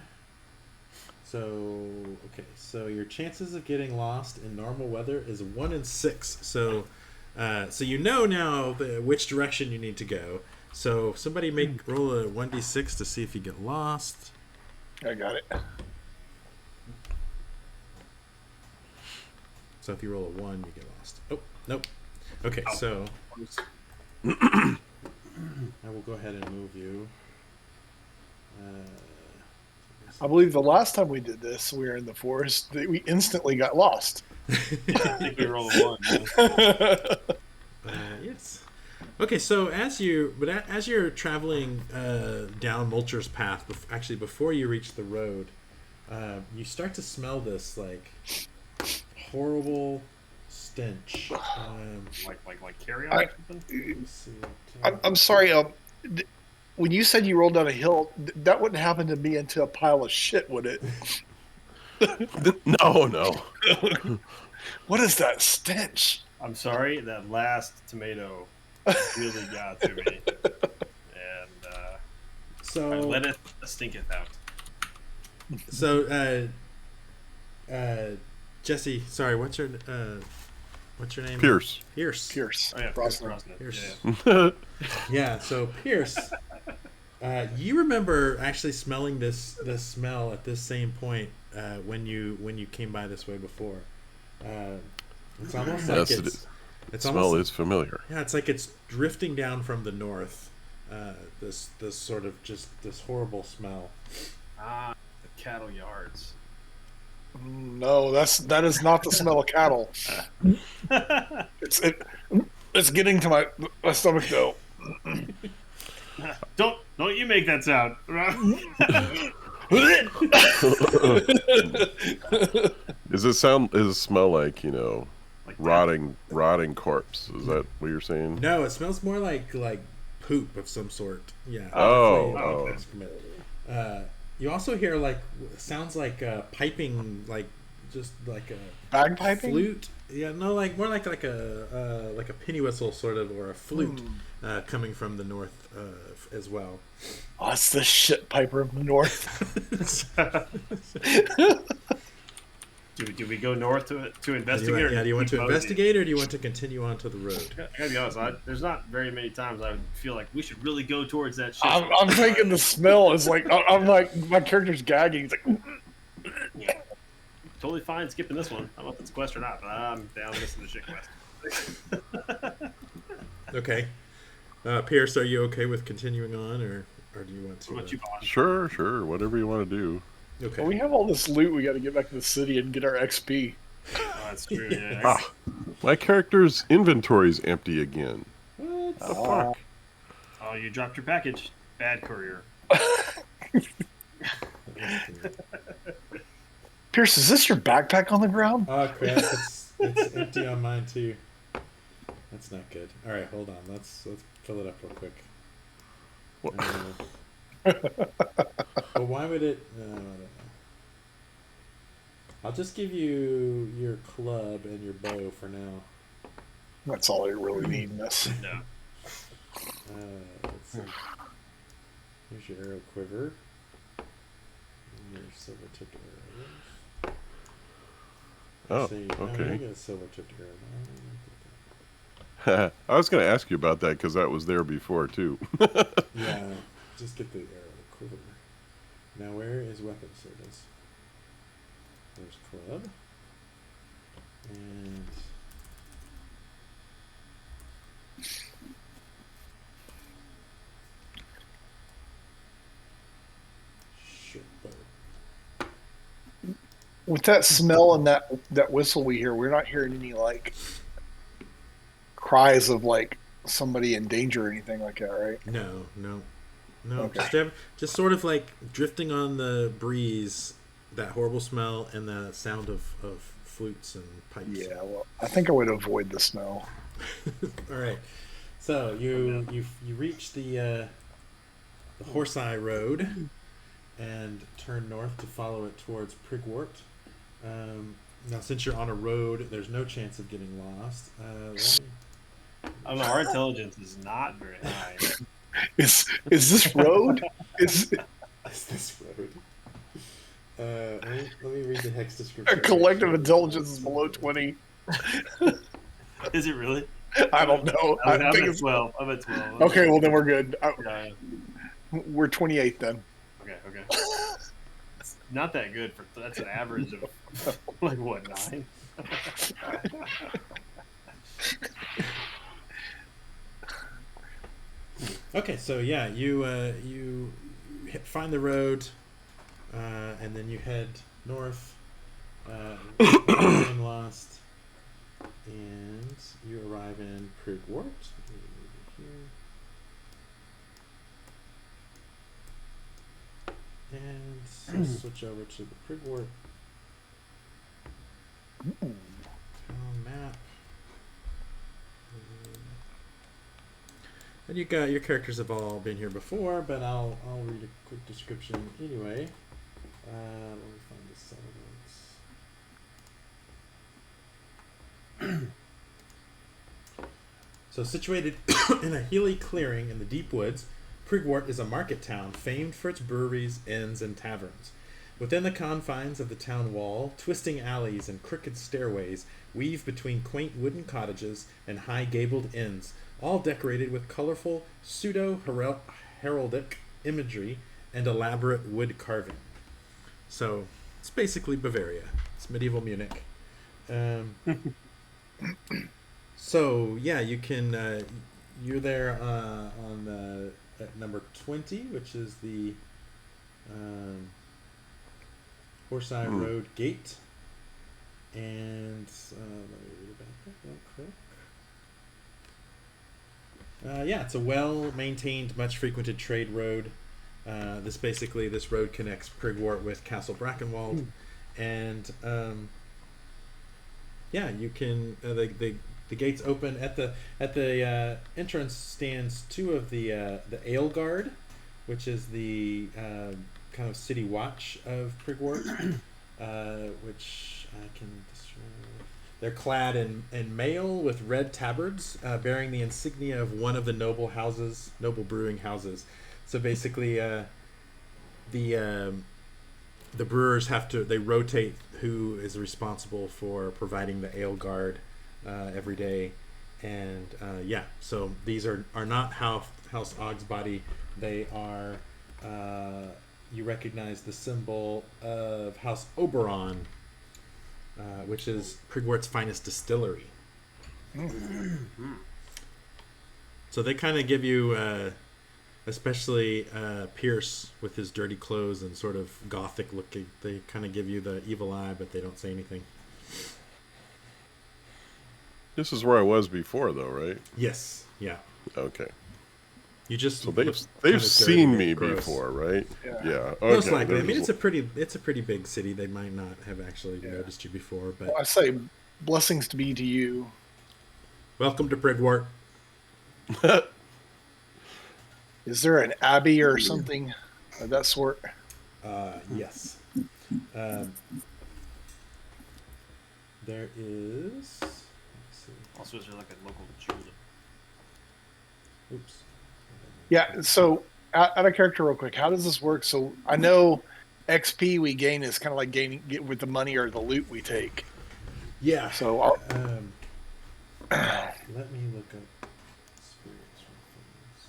So okay, so your chances of getting lost in normal weather is 1 in 6. So, so you know now which direction you need to go. So somebody roll a 1d6 to see if you get lost. I got it. So if you roll a 1, you get lost. Oh, nope. Okay, so I will go ahead and move you. I believe the last time we did this, we were in the forest. We instantly got lost. I think we rolled a 1. Yeah. Yes. Okay, so as you're traveling down Mulcher's path, actually before you reach the road, you start to smell this like horrible stench. Like carry on or something? Let's see. I'm sorry. When you said you rolled down a hill, that wouldn't happen to me into a pile of shit, would it? No. What is that stench? I'm sorry, that last tomato really got to me. And I So let it stinketh out. so Jesse, sorry, what's your name? Pierce. Pierce. Oh, yeah, Brosnan. Pierce. Yeah. Yeah, so Pierce, you remember actually smelling this smell at this same point when you came by this way before. It's almost like Yes, it's smell almost, is familiar. yeah, it's like it's drifting down from the north. This sort of just this horrible smell. Ah, the cattle yards. No, that is not the smell of cattle. It's getting to my stomach though. Don't you make that sound. Does it smell like, Like rotting corpse? Is that what you're saying? No, it smells more like poop of some sort. Yeah. Oh. Excrement. You also hear sounds like piping, like just like a Bagpiping? flute. Yeah, no, like more like a penny whistle sort of, or a flute coming from the north as well. Oh, it's the shit piper of the north. Do we go north to investigate? Do you want to investigate, or do you want to continue on to the road? I gotta be honest. There's not very many times I would feel like we should really go towards that shit. I'm thinking the smell is like I'm like my character's gagging. He's like, Yeah. Totally fine skipping this one. I don't know if it's a quest or not, but I'm down missing the shit quest. Okay, Pierce, are you okay with continuing on, or do you want to? What about you, Boss? Sure. Whatever you want to do. Okay. well, we have all this loot. We got to get back to the city and get our XP. Oh, that's true. Yeah. My character's inventory's empty again. What? The fuck? Oh, you dropped your package. Bad courier. Pierce, is this your backpack on the ground? Oh crap! It's empty on mine too. That's not good. All right, hold on. Let's fill it up real quick. But why would it? I don't know. I'll just give you your club and your bow for now. That's all I really need in this. No. Let's see. Here's your arrow quiver. And your silver tipped arrows. Oh, See, okay. I got a silver tipped arrow. I was going to ask you about that because that was there before too. Yeah, just get the arrow quiver. Now where is weapons? There it is. There's club. And short bow. With that smell and that whistle we hear, we're not hearing any cries of somebody in danger or anything like that, right? No. Okay. Just sort of like drifting on the breeze, that horrible smell and the sound of flutes and pipes. Yeah, well, I think I would avoid the smell. All right. So you reach the Horseye Road and turn north to follow it towards Prigwort. Now, since you're on a road, there's no chance of getting lost. I don't know. Our intelligence is not very high. Is this road? Is this road? Let me read the hex a description. collective intelligence is below 20? Is it really? I don't know. I I'm think at it's 12. I'm at 12. okay. Well, then we're good. Yeah. We're 28 then. Okay. It's not that good for. That's an average of like what 9. Okay, so yeah, you find the road, and then you head north, getting lost, and you arrive in Prigwort. And switch over to the Prigwort town map. And you got your characters have all been here before, but I'll read a quick description anyway. Let me find the settlements. So situated in a hilly clearing in the deep woods, Prigwort is a market town famed for its breweries, inns, and taverns. Within the confines of the town wall, twisting alleys and crooked stairways weave between quaint wooden cottages and high gabled inns, all decorated with colorful pseudo-heraldic imagery and elaborate wood carving. So it's basically Bavaria. It's medieval Munich. So yeah, you can. You're there on at number 20, which is the Horseye Road Gate. And let me read it back up real quick. Yeah, it's a well-maintained, much-frequented trade road. This road connects Prigwort with Castle Brackenwald, and yeah, you can the gates open at the entrance stands 2 of the Ale Guard, which is the kind of city watch of Prigwort, which I can describe. They're clad in mail with red tabards, bearing the insignia of one of the noble brewing houses. So basically, the brewers they rotate who is responsible for providing the ale guard every day, and yeah. So these are not House Ogsbody. They are. You recognize the symbol of House Oberon, which is Prigwort's finest distillery. So they kind of give you, especially Pierce with his dirty clothes and sort of gothic looking, they kind of give you the evil eye, but they don't say anything. This is where I was before, though, right? Yes. Yeah. Okay. You just so they've seen me before, right? Yeah. Okay. Most likely. I mean, it's a pretty big city. They might not have actually noticed you before, but well, I say blessings to be to you. Welcome to Prigwort. Is there an abbey or something of that sort? Yes. There is. Let's see. Also, is there like a local julep? Oops. Yeah, so out of character real quick, how does this work? So I know XP we gain is kind of like get with the money or the loot we take. Yeah. So let me look up experience reference.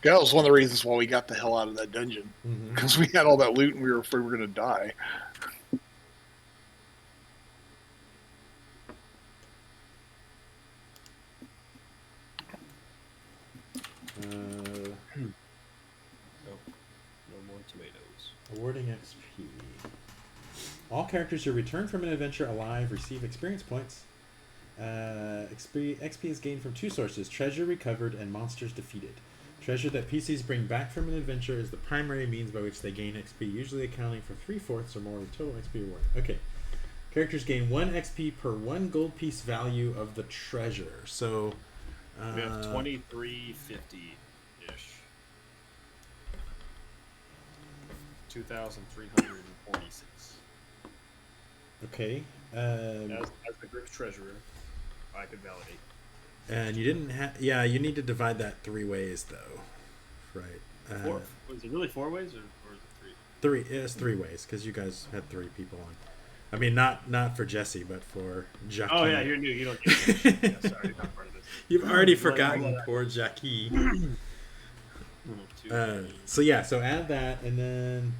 that was one of the reasons why we got the hell out of that dungeon, because we had all that loot and we were afraid we were going to die. No more tomatoes. Awarding XP. All characters who return from an adventure alive receive experience points. XP is gained from 2 sources: treasure recovered and monsters defeated. Treasure that PCs bring back from an adventure is the primary means by which they gain XP, usually accounting for 3/4 or more of the total XP reward. Okay. Characters gain 1 XP per 1 gold piece value of the treasure. So we have 2350-ish. 2,346. Okay. As the group's treasurer, I could validate. And you didn't have. Yeah, you need to divide that 3 ways, though. Right. Was it really 4 ways or is it 3? It's 3 ways because you guys had 3 people on. I mean, not for Jesse, but for Jackie. Oh yeah, you're new. You don't get it. Yeah, sorry, not part of this. You've already forgotten poor Jackie. So add that, and then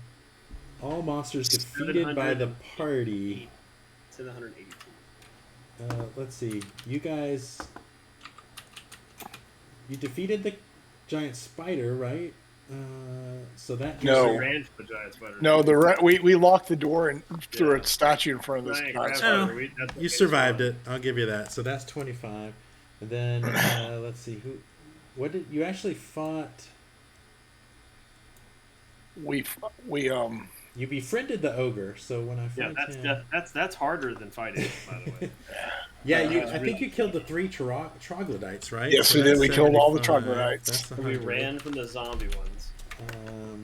all monsters defeated by the party. 782. Let's see. You guys, you defeated the giant spider, right? So that No. We ran for the giant spider. No, we locked the door and threw a statue in front of this giant spider. You survived it. I'll give you that. So that's 25. And then let's see what did you actually fought? You befriended the ogre. So when I fought him, that's harder than fighting, by the way. Yeah, I think you killed the 3 troglodytes, right? Yes, so we did. We killed all the 75. troglodytes. That's We 100. ran from the zombie ones.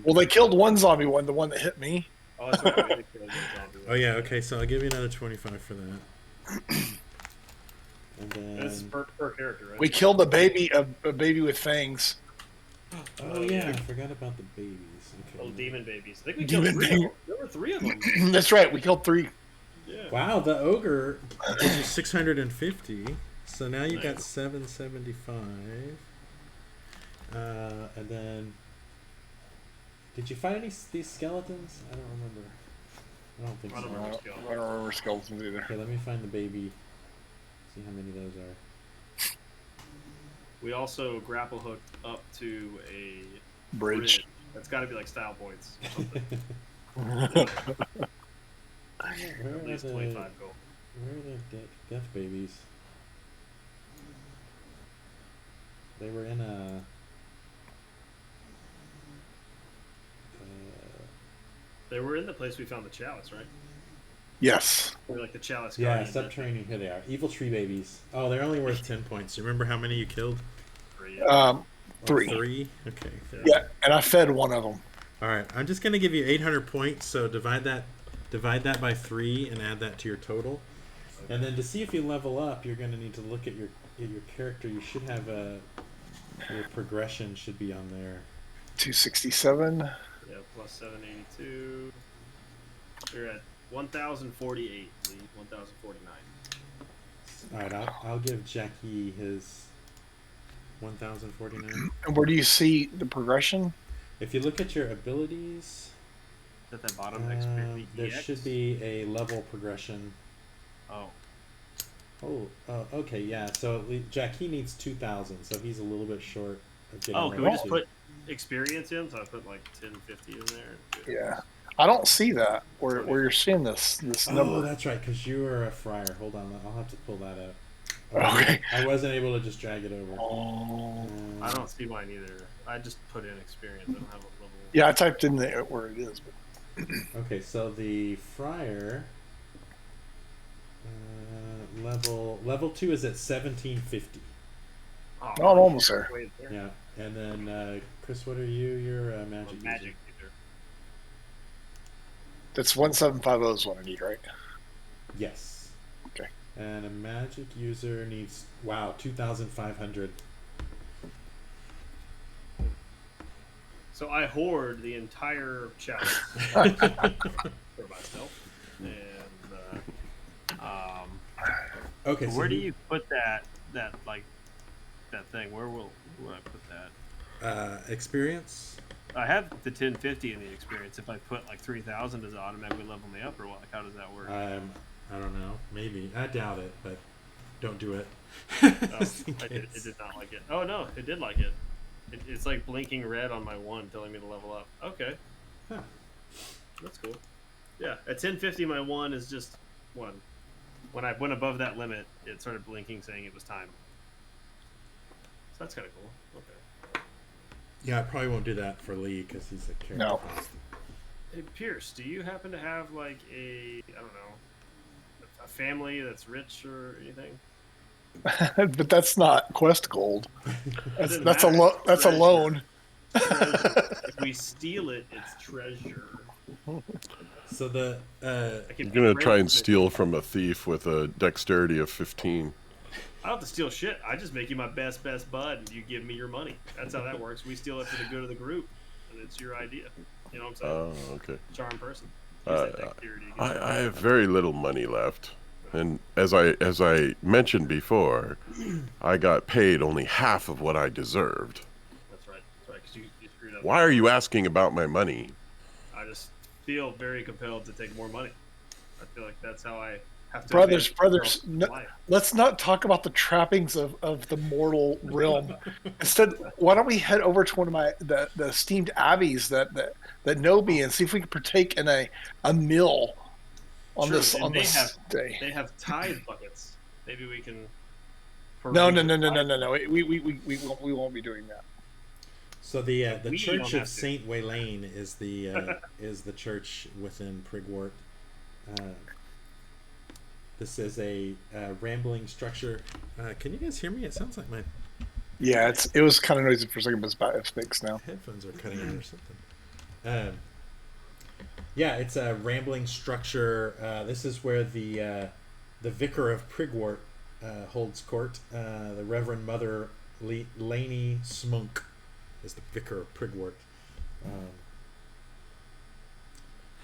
Well, they killed one zombie one, the one that hit me. Oh, that's right. We did kill the zombie ones. Oh yeah, okay. So I'll give you another 25 for that. And then, This is per character, right? We killed a baby with fangs. oh yeah, I forgot about the babies. Okay. Little demon babies. I think we killed 3 of them. There were 3 of them. That's right. We killed 3. Yeah. Wow, the ogre gives you 650. So now you got Nice. 775. And then, did you fight any these skeletons? I don't remember. I don't think I don't so. remember. I don't remember skeletons either. Okay, let me find the baby. See how many of those are. We also grapple hooked up to a Bridge. That's got to be like style points. Where At are least the 25 gold. Where are the death babies? They were in a. They were in the place we found the chalice, right? Yes. They were like the chalice. Yeah, guardian. subterranean. Here they are. Evil tree babies. Oh, they're only worth 10 points. You remember how many you killed? 3. 3. Oh, 3? Okay. Yeah, and I fed one of them. All right. I'm just going to give you 800 points. So divide that by 3 and add that to your total. Okay. And then to see if you level up, you're going to need to look at your character. You should have your progression should be on there. 267. Yeah, plus 782. You're at 1,048. 1,049. All right. I'll give Jackie his 1,049. And where do you see the progression? If you look at your abilities, At that bottom experience, there should be a level progression. Oh, okay, yeah. So Jackie needs 2,000, so he's a little bit short of getting. Oh, can we just put experience in? So I put like 1050 in there. Yeah, I don't see that where you're seeing this number. Oh, that's right, because you are a friar. Hold on, I'll have to pull that up. Okay. I wasn't able to just drag it over. Oh. I don't see mine either. I just put in experience. I don't have a level. Yeah, I typed in there where it is. But... Okay, so the friar level 2 is at 1750. Oh, I'm almost there. Yeah, and then Chris, what are you? You're a magic user. That's 1750 is what I need, right? Yes. Okay. And a magic user needs 2,500. So I hoard the entire chalice for myself. And okay. So where do you put that thing? Where would I put that? Experience. I have the 1050 in the experience. If I put like 3,000, does it automatically level me up, or what? Like, how does that work? I don't know. Maybe. I doubt it, but don't do it. It did not like it. Oh no, it did like it. It's like blinking red on my 1, telling me to level up. Okay. Huh. That's cool. Yeah, at 1050, my 1 is just 1. When I went above that limit, it started blinking, saying it was time. So that's kind of cool. Okay. Yeah, I probably won't do that for Lee because he's a character. No. Hey, Pierce, do you happen to have like a family that's rich or anything? But that's not quest gold. That's a loan. If we steal it, it's treasure. So the You're gonna try and steal from a thief with a dexterity of 15. I don't have to steal shit. I just make you my best bud, and you give me your money. That's how that works. We steal it for the good of the group, and it's your idea. You know what I'm saying? Oh, okay. Charm person. Use that dexterity. I have very little money left, and as I mentioned before, I got paid only half of what I deserved. That's right. 'Cause you screwed up. Why are you asking about my money? I just feel very compelled to take more money. I feel like that's how I have to. Brothers, let's not talk about the trappings of the mortal realm. Instead, why don't we head over to one of the esteemed abbeys that know me and see if we can partake in a meal on this day. They have tithe buckets. Maybe we can. No. We won't be doing that. So the Church of Saint Waylain is the church within Prigwort. This is a rambling structure. Can you guys hear me? It sounds like my it was kind of noisy for a second, but it's fixed now. Headphones are cutting out or something. It's a rambling structure. This is where the vicar of Prigwort holds court. The Reverend Mother Laney Smunk is the vicar of Prigwort.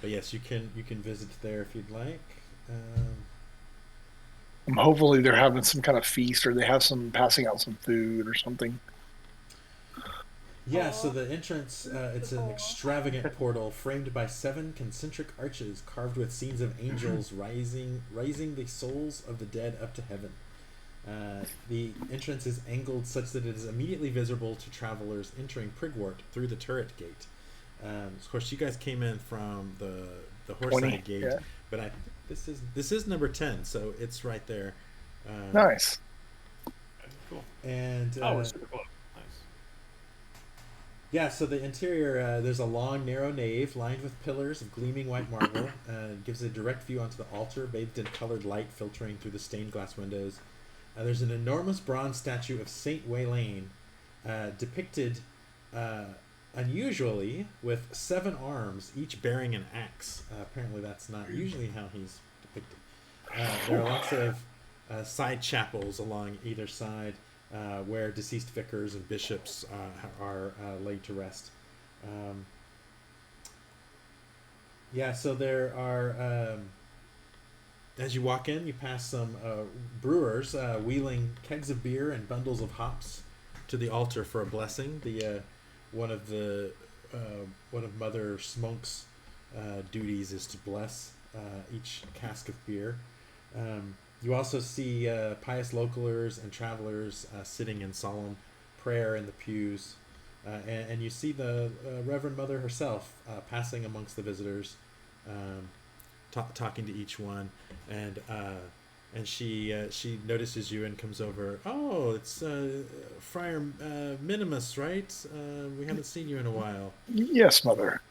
But yes, you can visit there if you'd like. Hopefully they're having some kind of feast, or they have some passing out some food or something. Yeah, so the entrance, it's an extravagant portal framed by 7 concentric arches carved with scenes of angels raising the souls of the dead up to heaven. The entrance is angled such that it is immediately visible to travelers entering Prigwort through the turret gate. Of course, you guys came in from the Horse-Eye Gate, but this is number 10, so it's right there. Nice. Cool. And it's super cool. Nice. Yeah, so the interior, there's a long, narrow nave lined with pillars of gleaming white marble. It gives a direct view onto the altar, bathed in colored light filtering through the stained glass windows. There's an enormous bronze statue of Saint Waylain, depicted unusually with 7 arms, each bearing an axe. Apparently that's not usually how he's depicted. There are lots of side chapels along either side where deceased vicars and bishops are laid to rest. So there are... as you walk in, you pass some brewers wheeling kegs of beer and bundles of hops to the altar for a blessing. One of Mother Smoke's duties is to bless each cask of beer. You also see pious localers and travelers sitting in solemn prayer in the pews, and you see the Reverend Mother herself passing amongst the visitors, talking to each one, and she notices you and comes over. Oh, it's Friar Minimus, right? We haven't seen you in a while. Yes, Mother.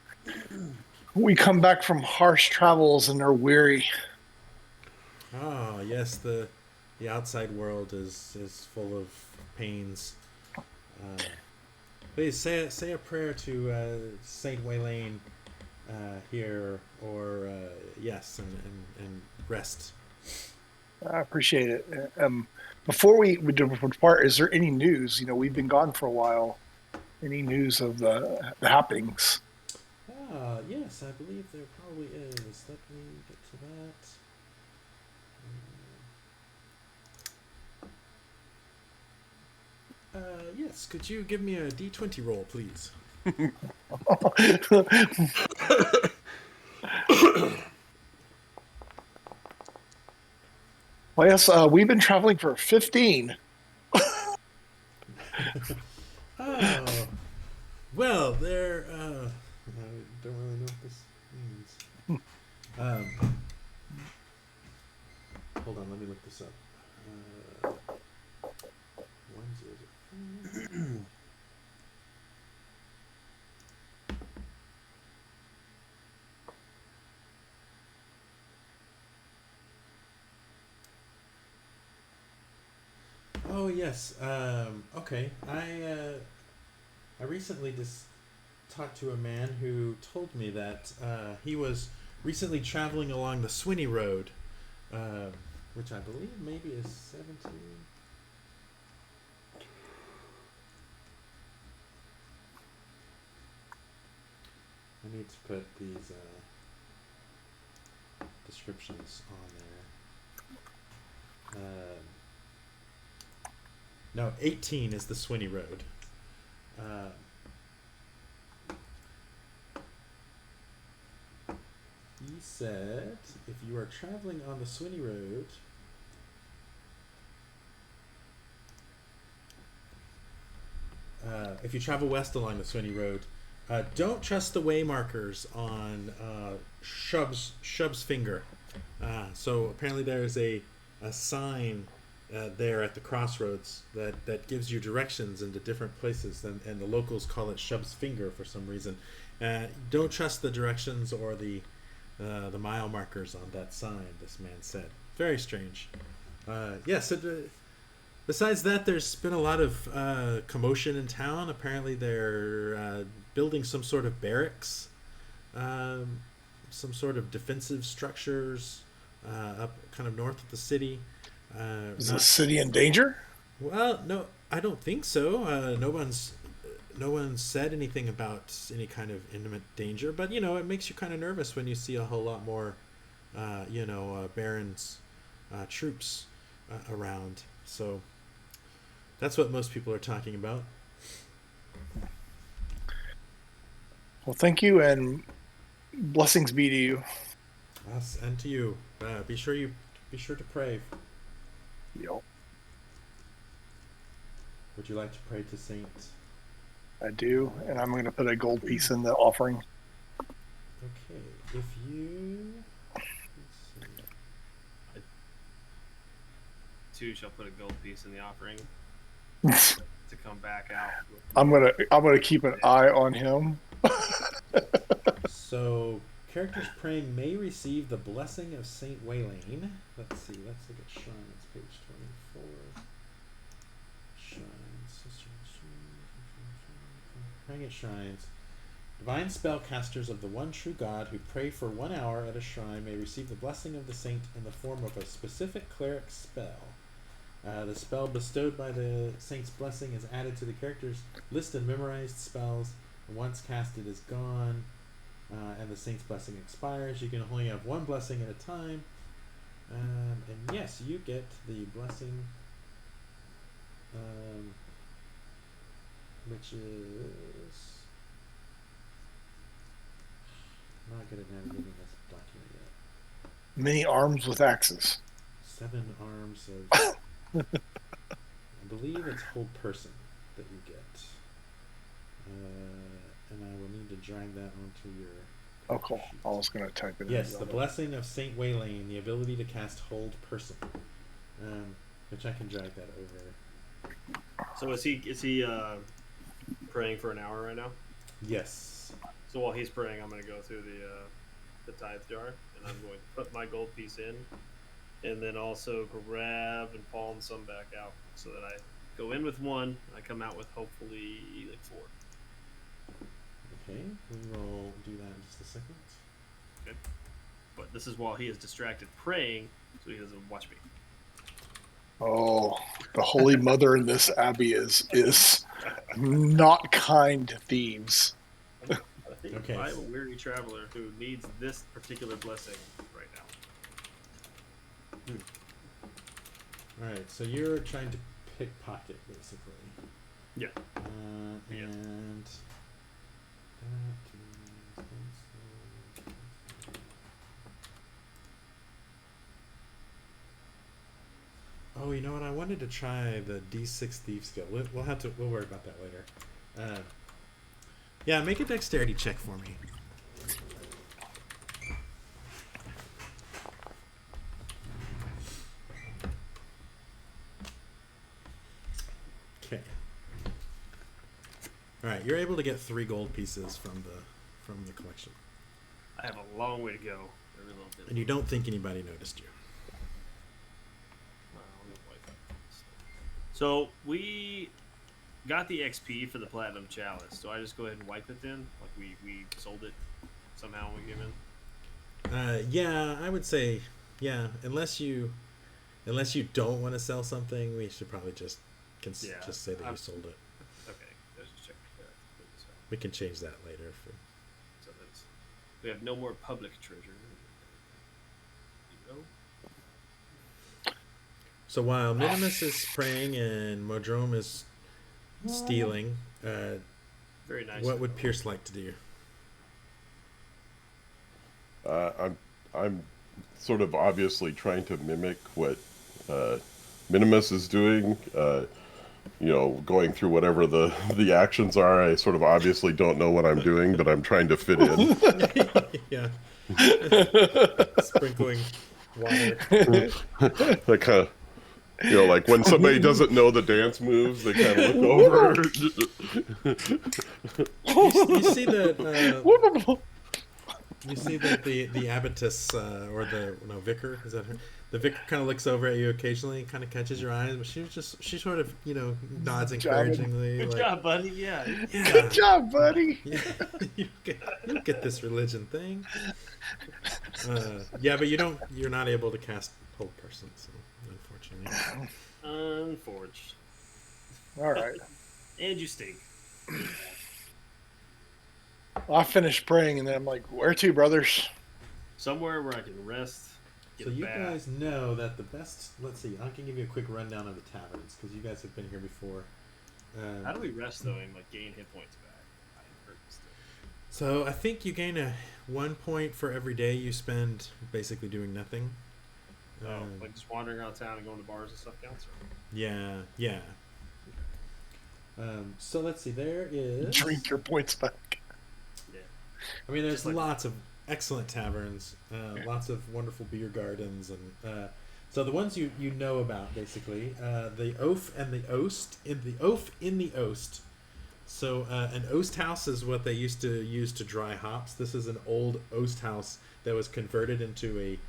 We come back from harsh travels and are weary. Oh, yes, the outside world is full of pains. Please say a prayer to Saint Waylain here, or yes, and rest. I appreciate it. Before we depart, is there any news? We've been gone for a while. Any news of the happenings? Yes, I believe there probably is. Let me get to that. Yes, could you give me a D20 roll, please? Well, yes, we've been traveling for 15. Oh, well, there. I don't really know what this means. Hold on, let me look this up. 100. Oh yes. Okay. I recently just talked to a man who told me that he was recently traveling along the Swinney Road, which I believe maybe is 17. I need to put these descriptions on there. No, 18 is the Swinney Road. He said, if you are traveling on the Swinney Road, if you travel west along the Swinney Road, don't trust the way markers on Shub's finger. So apparently there's a sign there at the crossroads that gives you directions into different places, and the locals call it Shub's finger for some reason. Don't trust the directions or the mile markers on that sign, this man said. Very strange. Yes, besides that, there's been a lot of commotion in town. Apparently they're building some sort of barracks, some sort of defensive structures up kind of north of the city. Is the city in danger? Well, no, I don't think so. No one's said anything about any kind of imminent danger, but it makes you kind of nervous when you see a whole lot more, Baron's troops around. So that's what most people are talking about. Well, thank you, and blessings be to you. Yes, and to you. Be sure to pray. Yo, Would you like to pray to Saint? I do, and I'm going to put a gold piece in the offering. Okay, if you... Let's see. I too shall put a gold piece in the offering to come back out. I'm gonna keep an eye on him. So, characters praying may receive the blessing of Saint Waylain. Let's see, let's look at shrines, page 24. Praying at shrines. Divine spellcasters of the one true God who pray for 1 hour at a shrine may receive the blessing of the saint in the form of a specific cleric spell. The spell bestowed by the saint's blessing is added to the character's list of memorized spells. Once cast, it is gone, and the saint's blessing expires. You can only have one blessing at a time. And yes, you get the blessing, which is... I'm not good at navigating this document yet. Many arms with axes. 7 arms of... I believe it's whole person that you get. And I will need to drag that onto your... Oh, cool. I was going to type it in. Yes, the blessing of Saint Waylain, the ability to cast hold person. Which I can drag that over. So is he praying for an hour right now? Yes. So while he's praying, I'm going to go through the tithe jar, and I'm going to put my gold piece in, and then also grab and palm some back out, so that I go in with 1, I come out with hopefully like 4. Okay, we will do that in just a second. Okay. But this is while he is distracted praying, so he doesn't watch me. Oh, the Holy Mother in this abbey is not kind to thieves. I think Okay. I'm a weary traveler who needs this particular blessing right now. Alright, so you're trying to pickpocket, basically. Yeah. And... Oh, you know what? I wanted to try the D6 thief skill. We'll worry about that later. Yeah, make a dexterity check for me. Okay. All right, you're able to get 3 gold pieces from the collection, I have a long way to go. Every little bit. and you don't think anybody noticed you. So we got the XP for the Platinum Chalice. So I just go ahead and wipe it then? Like we sold it somehow when we came in? Yeah, I would say, yeah. Unless you don't want to sell something, we should probably just just say that you sold it. Okay, let's just check that. We can change that later. If So that's, we have no more public treasure. You know? So while Minimus is spraying and Modrome is stealing, Very nice. what would Pierce like to do? I'm sort of obviously trying to mimic what Minimus is doing. Going through whatever the actions are. I sort of obviously don't know what I'm doing, but I'm trying to fit in. Yeah. Sprinkling water. Like kind of, like when somebody doesn't know the dance moves, they kind of look over. You see that. You see that the abbotess or the vicar, is that her? The vicar kind of looks over at you occasionally and kind of catches your eyes, but she sort of nods encouragingly. Good job, buddy. Yeah. Good job, buddy. Yeah. you get this religion thing. Yeah, but you're not able to cast Hold Person, so unfortunately. Unforged. All right. And you stink. Well, I finished praying, and then I'm like, where to, brothers? Somewhere where I can rest. So you guys know that the best... Let's see, I can give you a quick rundown of the taverns, because you guys have been here before. How do we rest, though, and gain hit points back? I haven't heard this thing. So I think you gain 1 point for every day you spend basically doing nothing. Just wandering around town and going to bars and stuff counts? Yeah. So let's see, there is... Drink your points back. Yeah. I mean, there's lots of excellent taverns, lots of wonderful beer gardens, and so the ones you know about basically, the Oaf and the Oast. In the Oaf in the Oast. So an Oast house is what they used to use to dry hops. This is an old Oast house that was converted into a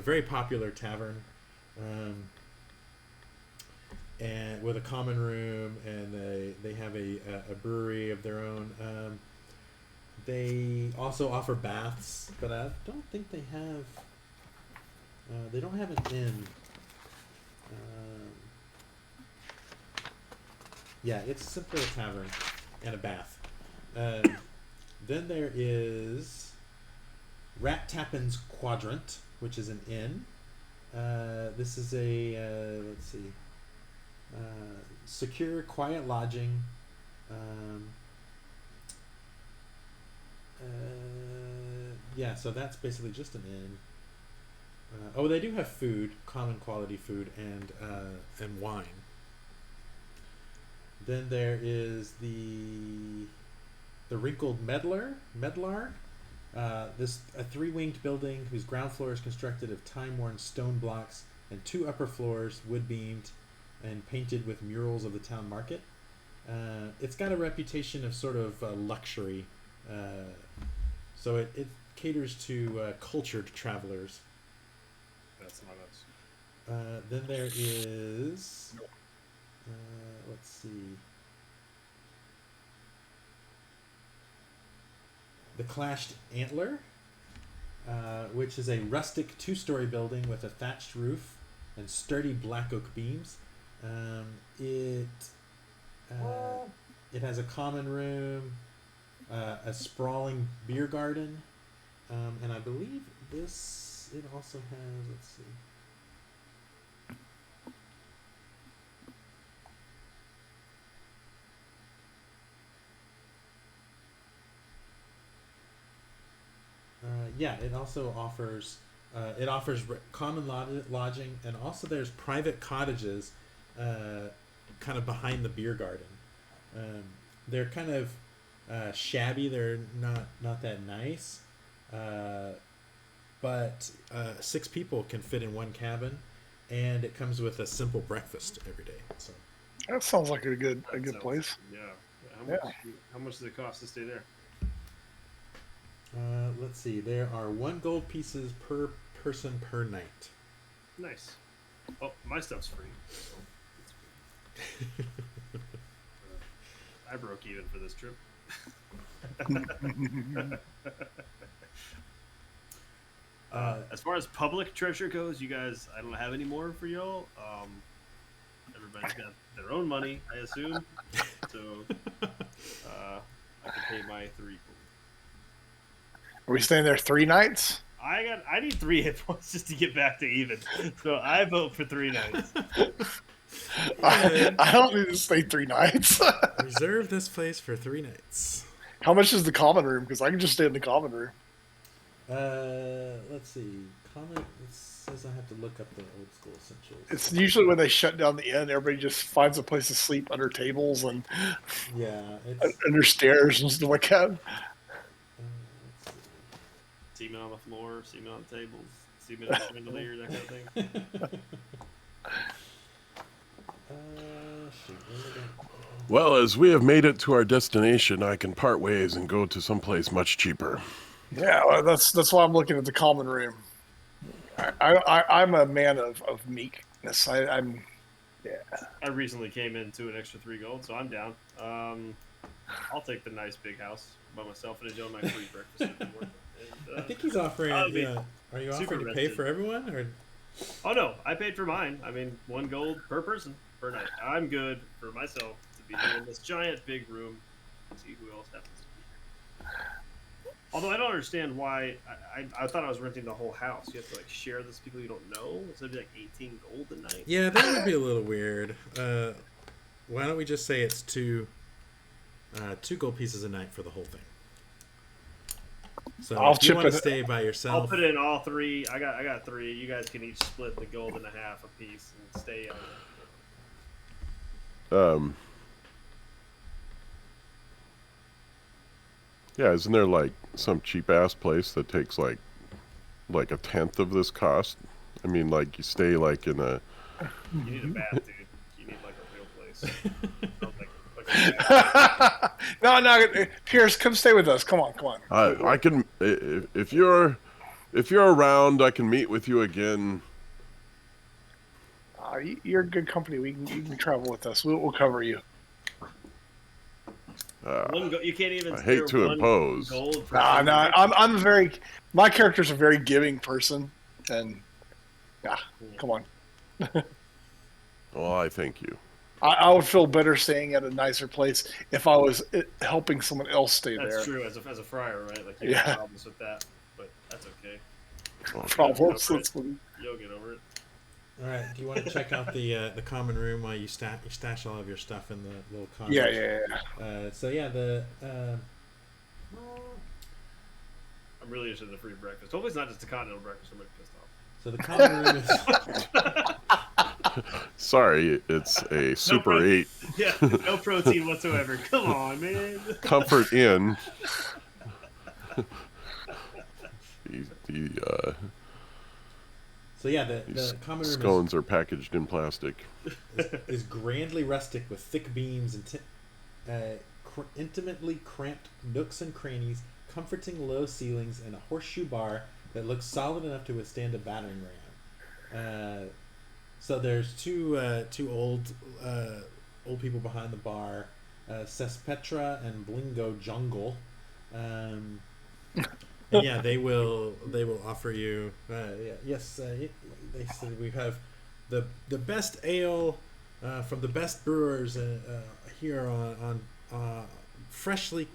very popular tavern, and with a common room, and they have a brewery of their own. They also offer baths, but I don't think they have. They don't have an inn. Yeah, it's simply a tavern and a bath. Then there is Rat Tappin's Quadrant, which is an inn. This is a let's see, secure, quiet lodging. Yeah, so that's basically just an inn. They do have food, common quality food, and wine. Then there is the Wrinkled Medlar. This a 3-winged building whose ground floor is constructed of time-worn stone blocks and 2 upper floors wood-beamed and painted with murals of the town market. It's got a reputation of sort of luxury. So it caters to cultured travelers. That's not us. Then there is, let's see, the Clashed Antler, which is a rustic 2-story building with a thatched roof and sturdy black oak beams. It has a common room, a sprawling beer garden, and I believe it also has, let's see, it also offers common lodging, and also there's private cottages kind of behind the beer garden. They're kind of shabby. They're not that nice, but 6 people can fit in one cabin, and it comes with a simple breakfast every day. So that sounds like a good place. Yeah. How much does it cost to stay there? Let's see. There are 1 gold pieces per person per night. Nice. Oh, my stuff's free. So it's free. I broke even for this trip. As far as public treasure goes, you guys, I don't have any more for y'all. Everybody's got their own money, I assume. So I can pay my 3 gold. Are we staying there 3 nights? I need 3 hit points just to get back to even. So I vote for 3 nights. I don't need to stay 3 nights. Reserve this place for 3 nights. How much is the common room? Because I can just stay in the common room. Let's see. It says I have to look up the old school essentials. It's usually when they shut down the inn, everybody just finds a place to sleep under tables and under stairs and stuff like that. Semen on the floor, semen on the tables, semen in the chandelier, that kind of thing. Well, as we have made it to our destination, I can part ways and go to someplace much cheaper. Yeah, well, that's why I'm looking at the common room. I'm a man of meekness. I recently came into an extra 3 gold, so I'm down. I'll take the nice big house by myself and enjoy my free breakfast. I think he's offering. Are you offering to pay for everyone, or? Oh no, I paid for mine. I mean, 1 gold per person per night. I'm good for myself to be in this giant big room. See who else happens to be here. Although I don't understand why. I thought I was renting the whole house. You have to like share this with people you don't know. So it'd be like 18 gold a night. Yeah, that would be a little weird. Why don't we just say it's 2 gold pieces a night for the whole thing? So if you want to stay by yourself, I'll put in all 3. I got 3. You guys can each split the gold in half a piece and stay on. Yeah, isn't there like some cheap ass place that takes like 1/10 of this cost? I mean, like you stay like in a. You need a bath, dude. You need like a real place. No, Pierce, come stay with us. Come on. I can if you're around, I can meet with you again. You're good company. You can travel with us. We'll cover you. You can't even. I hate to impose. No, my character's a very giving person, and come on. Well, I thank you. I would feel better staying at a nicer place if I was helping someone else stay there. That's true. As a friar, right? Like you have problems with that, but that's okay. Problems. You'll get over it. All right. Do you want to check out the common room while you stash all of your stuff in the little cottage? I'm really interested in the free breakfast. Hopefully, it's not just a continental breakfast. I'm really pissed off. So the common room is. Sorry, it's a Super 8. Yeah, no protein whatsoever. Come on, man. Comfort Inn. So yeah, the common room scones are packaged in plastic. is grandly rustic with thick beams and intimately cramped nooks and crannies, comforting low ceilings, and a horseshoe bar that looks solid enough to withstand a battering ram. So there's two old people behind the bar, Sespetra and Blingo Jungle. And yeah, they will offer you. Yes, they said we have the best ale from the best brewers here on freshly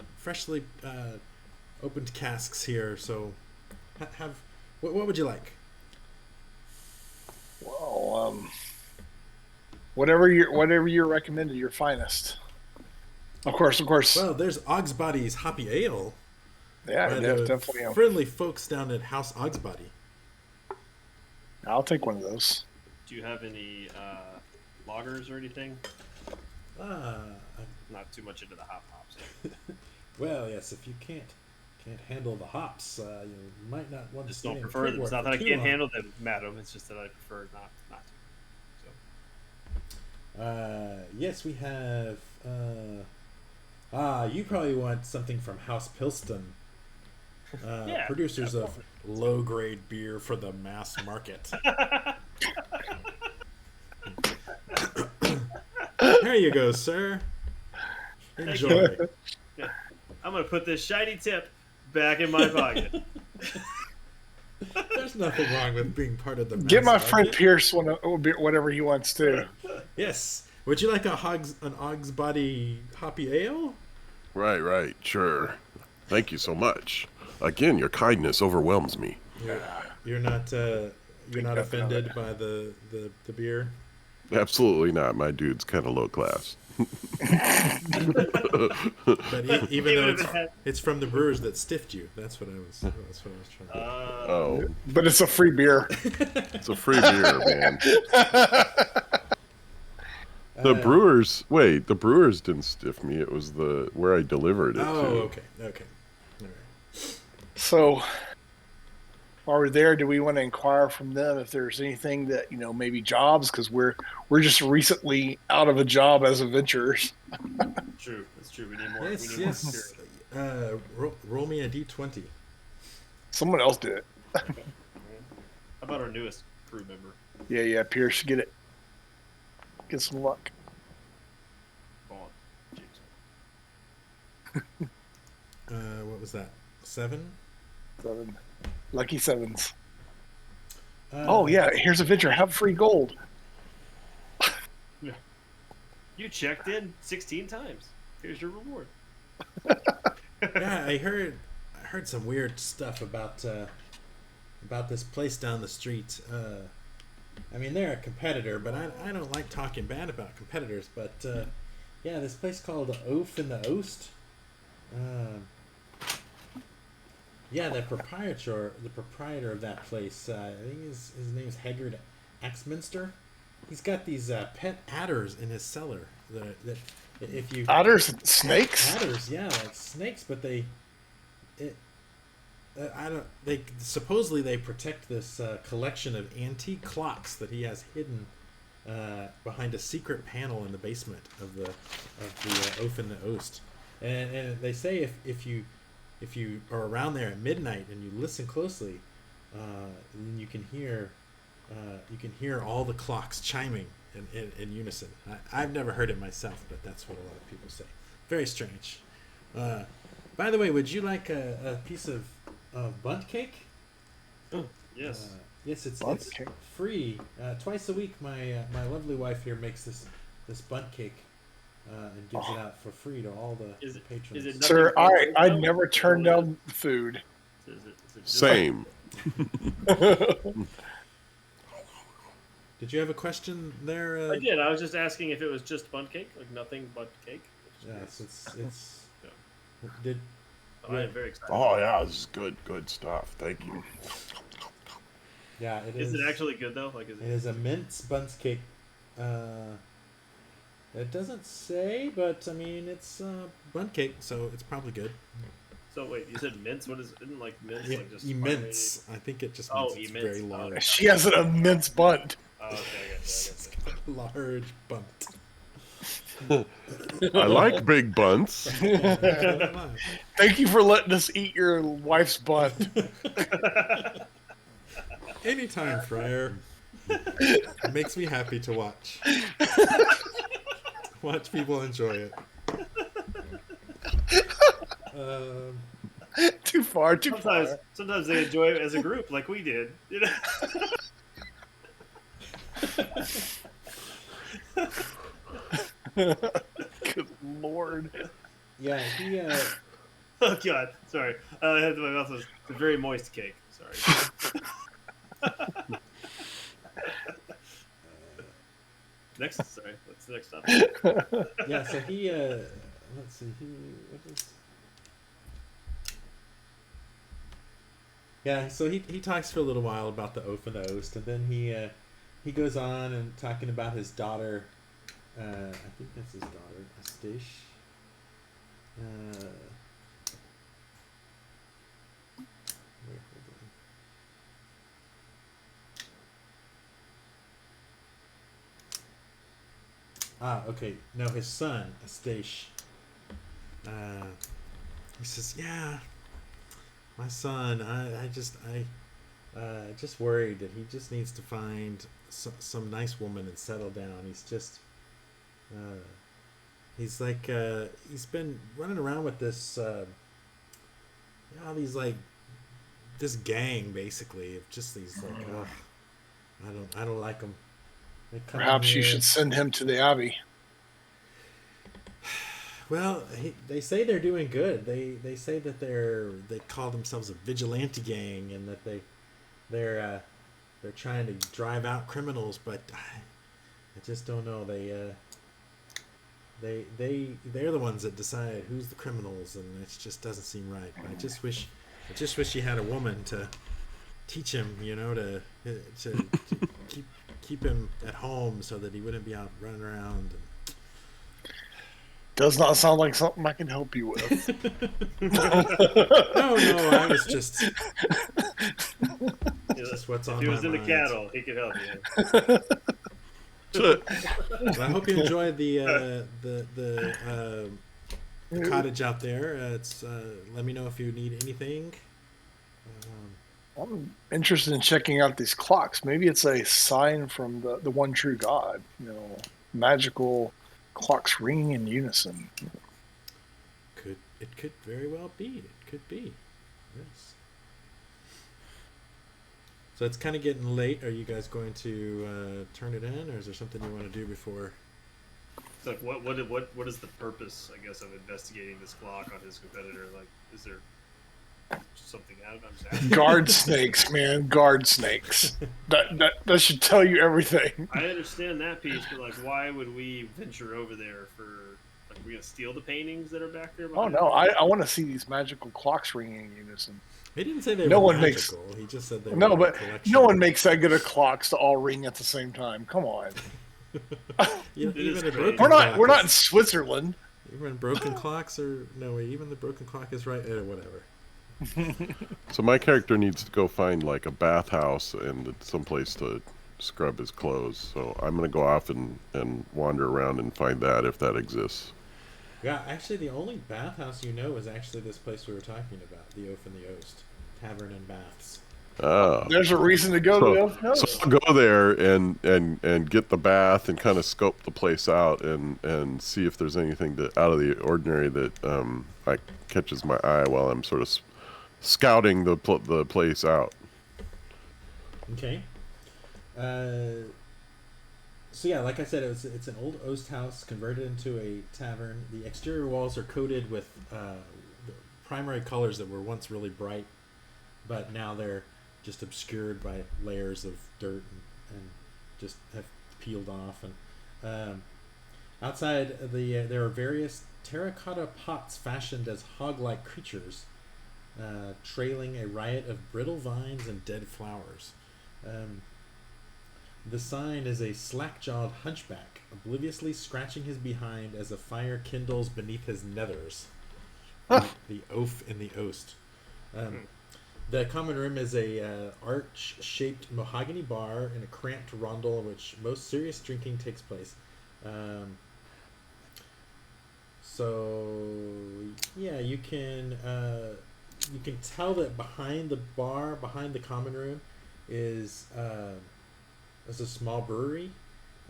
opened casks here. So, what would you like? Well, whatever you're recommended, your finest. Of course. Well, there's Ogsbody's Hoppy Ale. Yeah, definitely. Friendly folks down at House Ogsbody. I'll take one of those. Do you have any lagers or anything? Not too much into the hops. Well, yes. If you can't handle the hops, you might not want to stay in prefer them. Prigwort It's not that I too can't long. handle them, madam. It's just that I prefer not to. Yes, we have. You probably want something from House Pilston. Producers of low-grade beer for the mass market. There you go, sir. Enjoy. I'm gonna put this shiny tip back in my pocket. There's There's nothing wrong with being part of the Get my mass friend market. Pierce whatever he wants to. Yes. Would you like an Og's Body hoppy ale? Right, sure. Thank you so much. Again, your kindness overwhelms me. You're not offended by the beer? Absolutely not. My dude's kind of low class. But even though if it had- it's from the brewers that stiffed you, that's what I was trying to. Oh, But it's a free beer. it's a free beer, man. The brewers didn't stiff me. It was where I delivered it to. Okay. All right. So, while we're there, do we want to inquire from them if there's anything that maybe jobs? Because we're just recently out of a job as adventurers. True. That's true. We need more. Yes, we need yes. Roll me a d20. Someone else did it. How about our newest crew member? Yeah. Pierce, get it. Get some luck. Vaughn. James. What was that? 7? 7. Lucky 7s. Oh yeah, here's a adventure. Have free gold. You checked in 16 times. Here's your reward. Yeah, I heard some weird stuff about this place down the street. I mean, they're a competitor, but I don't like talking bad about competitors. But yeah, this place called Oaf in the Oast. Yeah, the proprietor of that place, I think his name's Haggard Axminster. He's got these pet adders in his cellar. That if you Otters, snakes. adders, yeah, like snakes, but supposedly they protect this collection of antique clocks that he has hidden behind a secret panel in the basement of the Oaf in the Oast. And they say if you are around there at midnight and you listen closely, you can hear all the clocks chiming in unison. I've never heard it myself, but that's what a lot of people say. Very strange. By the way, would you like a piece of bundt cake? Yes. Yes, it's Cake. free. Twice a week, my lovely wife here makes this bundt cake and gives it out for free to all the patrons. Is it Sir, nothing I though? never turn down food. Is it just Same. Did you have a question there? I did. I was just asking if it was just bundt cake, like nothing but cake. Yes, it's. Yeah. Did I am very excited. Oh yeah, this is good stuff. Thank you. yeah? It Is it actually good though? Like, is It it? is a mince bundt cake. It doesn't say, but I mean it's bundt cake, so it's probably good. So wait, you said mince? What is? Isn't like mince Yeah, like just immense. I think it just means it's immense. very large. She has an immense butt. Oh, okay, I guess. Large bundt. I like big bunts. Thank you for letting us eat your wife's butt. Anytime, Friar. It makes me happy to watch. Watch people enjoy it. Too far. Sometimes they enjoy it as a group, like we did. You know? Good Lord. Yeah, he. Oh God, sorry. I had my mouth was a very moist cake. Sorry. Sorry. What's the next topic? Yeah, so he. Let's see. What is? Yeah, so he talks for a little while about the Oaf and the Oast, and then he goes on and talking about his daughter. I think that's his daughter, Astish. Wait, hold on. Okay. No, his son, Astish. He says, "Yeah, my son. I just worried that he just needs to find some nice woman and settle down. He's like he's been running around with this all these like this gang basically of just these like, I don't like them. Perhaps you should send him to the Abbey. Well, they say they're doing good. They say that they call themselves a vigilante gang and that they're trying to drive out criminals, but I just don't know. They're the ones that decide who's the criminals, and it just doesn't seem right. I just wish you had a woman to teach him, to keep him at home so that he wouldn't be out running around. Does not sound like something I can help you with. No, I was just what's on my mind. If he was into cattle, he could help you. Well, I hope you enjoyed the cottage out there. Let me know if you need anything. I'm interested in checking out these clocks. Maybe it's a sign from the one true God. Magical clocks ringing in unison. It could very well be. It could be. Yes. So it's kind of getting late. Are you guys going to turn it in, or is there something you want to do before? It's like what is the purpose, I guess, of investigating this clock on his competitor? Like, is there something out? Guard snakes, man. Guard snakes. That should tell you everything. I understand that piece, but like, why would we venture over there for? Like, we're gonna steal the paintings that are back there? Oh no, I want to see these magical clocks ringing in unison. He didn't say they were magical. He just said they were but no one makes that good of clocks to all ring at the same time. Come on. We're not in Switzerland. Even broken clocks even the broken clock is right. Whatever. So my character needs to go find like a bathhouse and someplace to scrub his clothes. So I'm going to go off and wander around and find that if that exists. Yeah, actually the only bathhouse is actually this place we were talking about, the Oath and the Oast Tavern and Baths. Oh. There's a reason to go to the Oath and Oast. So I'll go there and get the bath and kind of scope the place out and see if there's anything out of the ordinary that catches my eye while I'm sort of scouting the place out. Okay. So yeah, like I said, it's an old Oast house converted into a tavern. The exterior walls are coated with the primary colors that were once really bright, but now they're just obscured by layers of dirt and just have peeled off. And outside, there are various terracotta pots fashioned as hog-like creatures, trailing a riot of brittle vines and dead flowers. The sign is a slack-jawed hunchback, obliviously scratching his behind as a fire kindles beneath his nethers. The Oath and the Oast. The common room is a arch-shaped mahogany bar in a cramped rondel in which most serious drinking takes place. So yeah, you can tell that behind the bar, behind the common room, is a small brewery,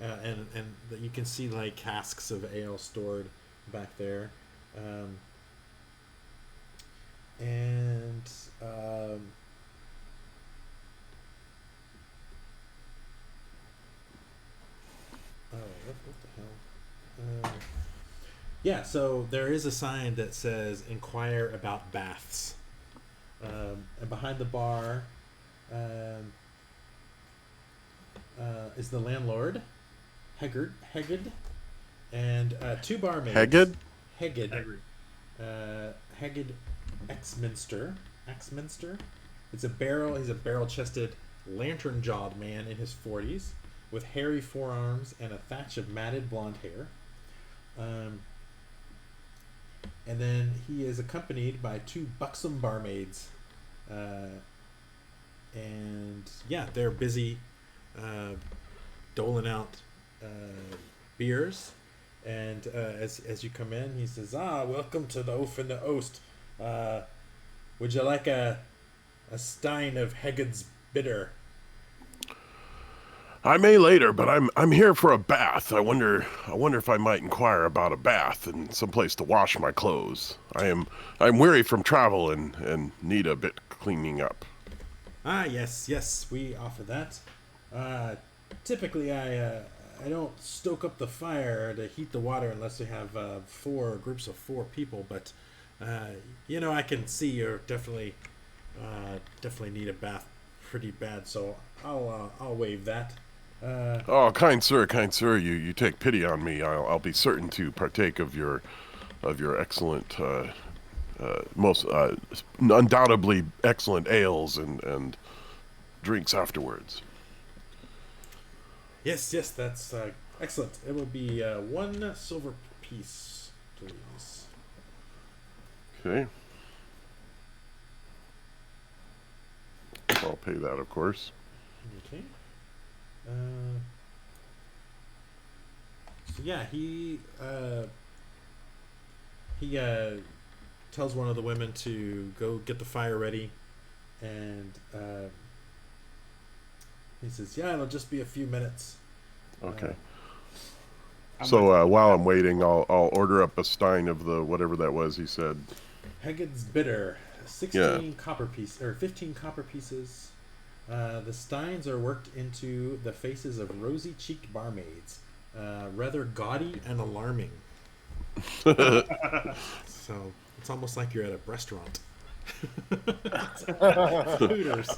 and that you can see like casks of ale stored back there, what the hell? Yeah, so there is a sign that says "Inquire about baths," and behind the bar is the landlord, Heged, and two barmaids. Heged? Heged Axminster. He's a barrel-chested, lantern-jawed man in his 40s, with hairy forearms and a thatch of matted blonde hair. And then he is accompanied by two buxom barmaids. And yeah, they're busy doling out beers, and as you come in, he says, welcome to the Oath and the Oast. Would you like a stein of Heged's bitter? I may later, but I'm here for a bath. I wonder if I might inquire about a bath and someplace to wash my clothes. I'm weary from travel and need a bit cleaning up. Yes, we offer that. Typically, I don't stoke up the fire to heat the water unless we have four groups of four people. But I can see you're definitely need a bath pretty bad. So I'll waive that. Oh, kind sir, you take pity on me. I'll be certain to partake of your excellent, most undoubtedly excellent ales and drinks afterwards. Yes, that's excellent. It will be 1 silver piece, please. Okay. I'll pay that, of course. Okay. So yeah, he tells one of the women to go get the fire ready, and he says, "Yeah, it'll just be a few minutes." Okay. So while I'm waiting, I'll order up a stein of the whatever that was he said. Haggard's bitter, 16 copper piece or 15 copper pieces. The steins are worked into the faces of rosy-cheeked barmaids, rather gaudy and alarming. So it's almost like you're at a restaurant. Hooters.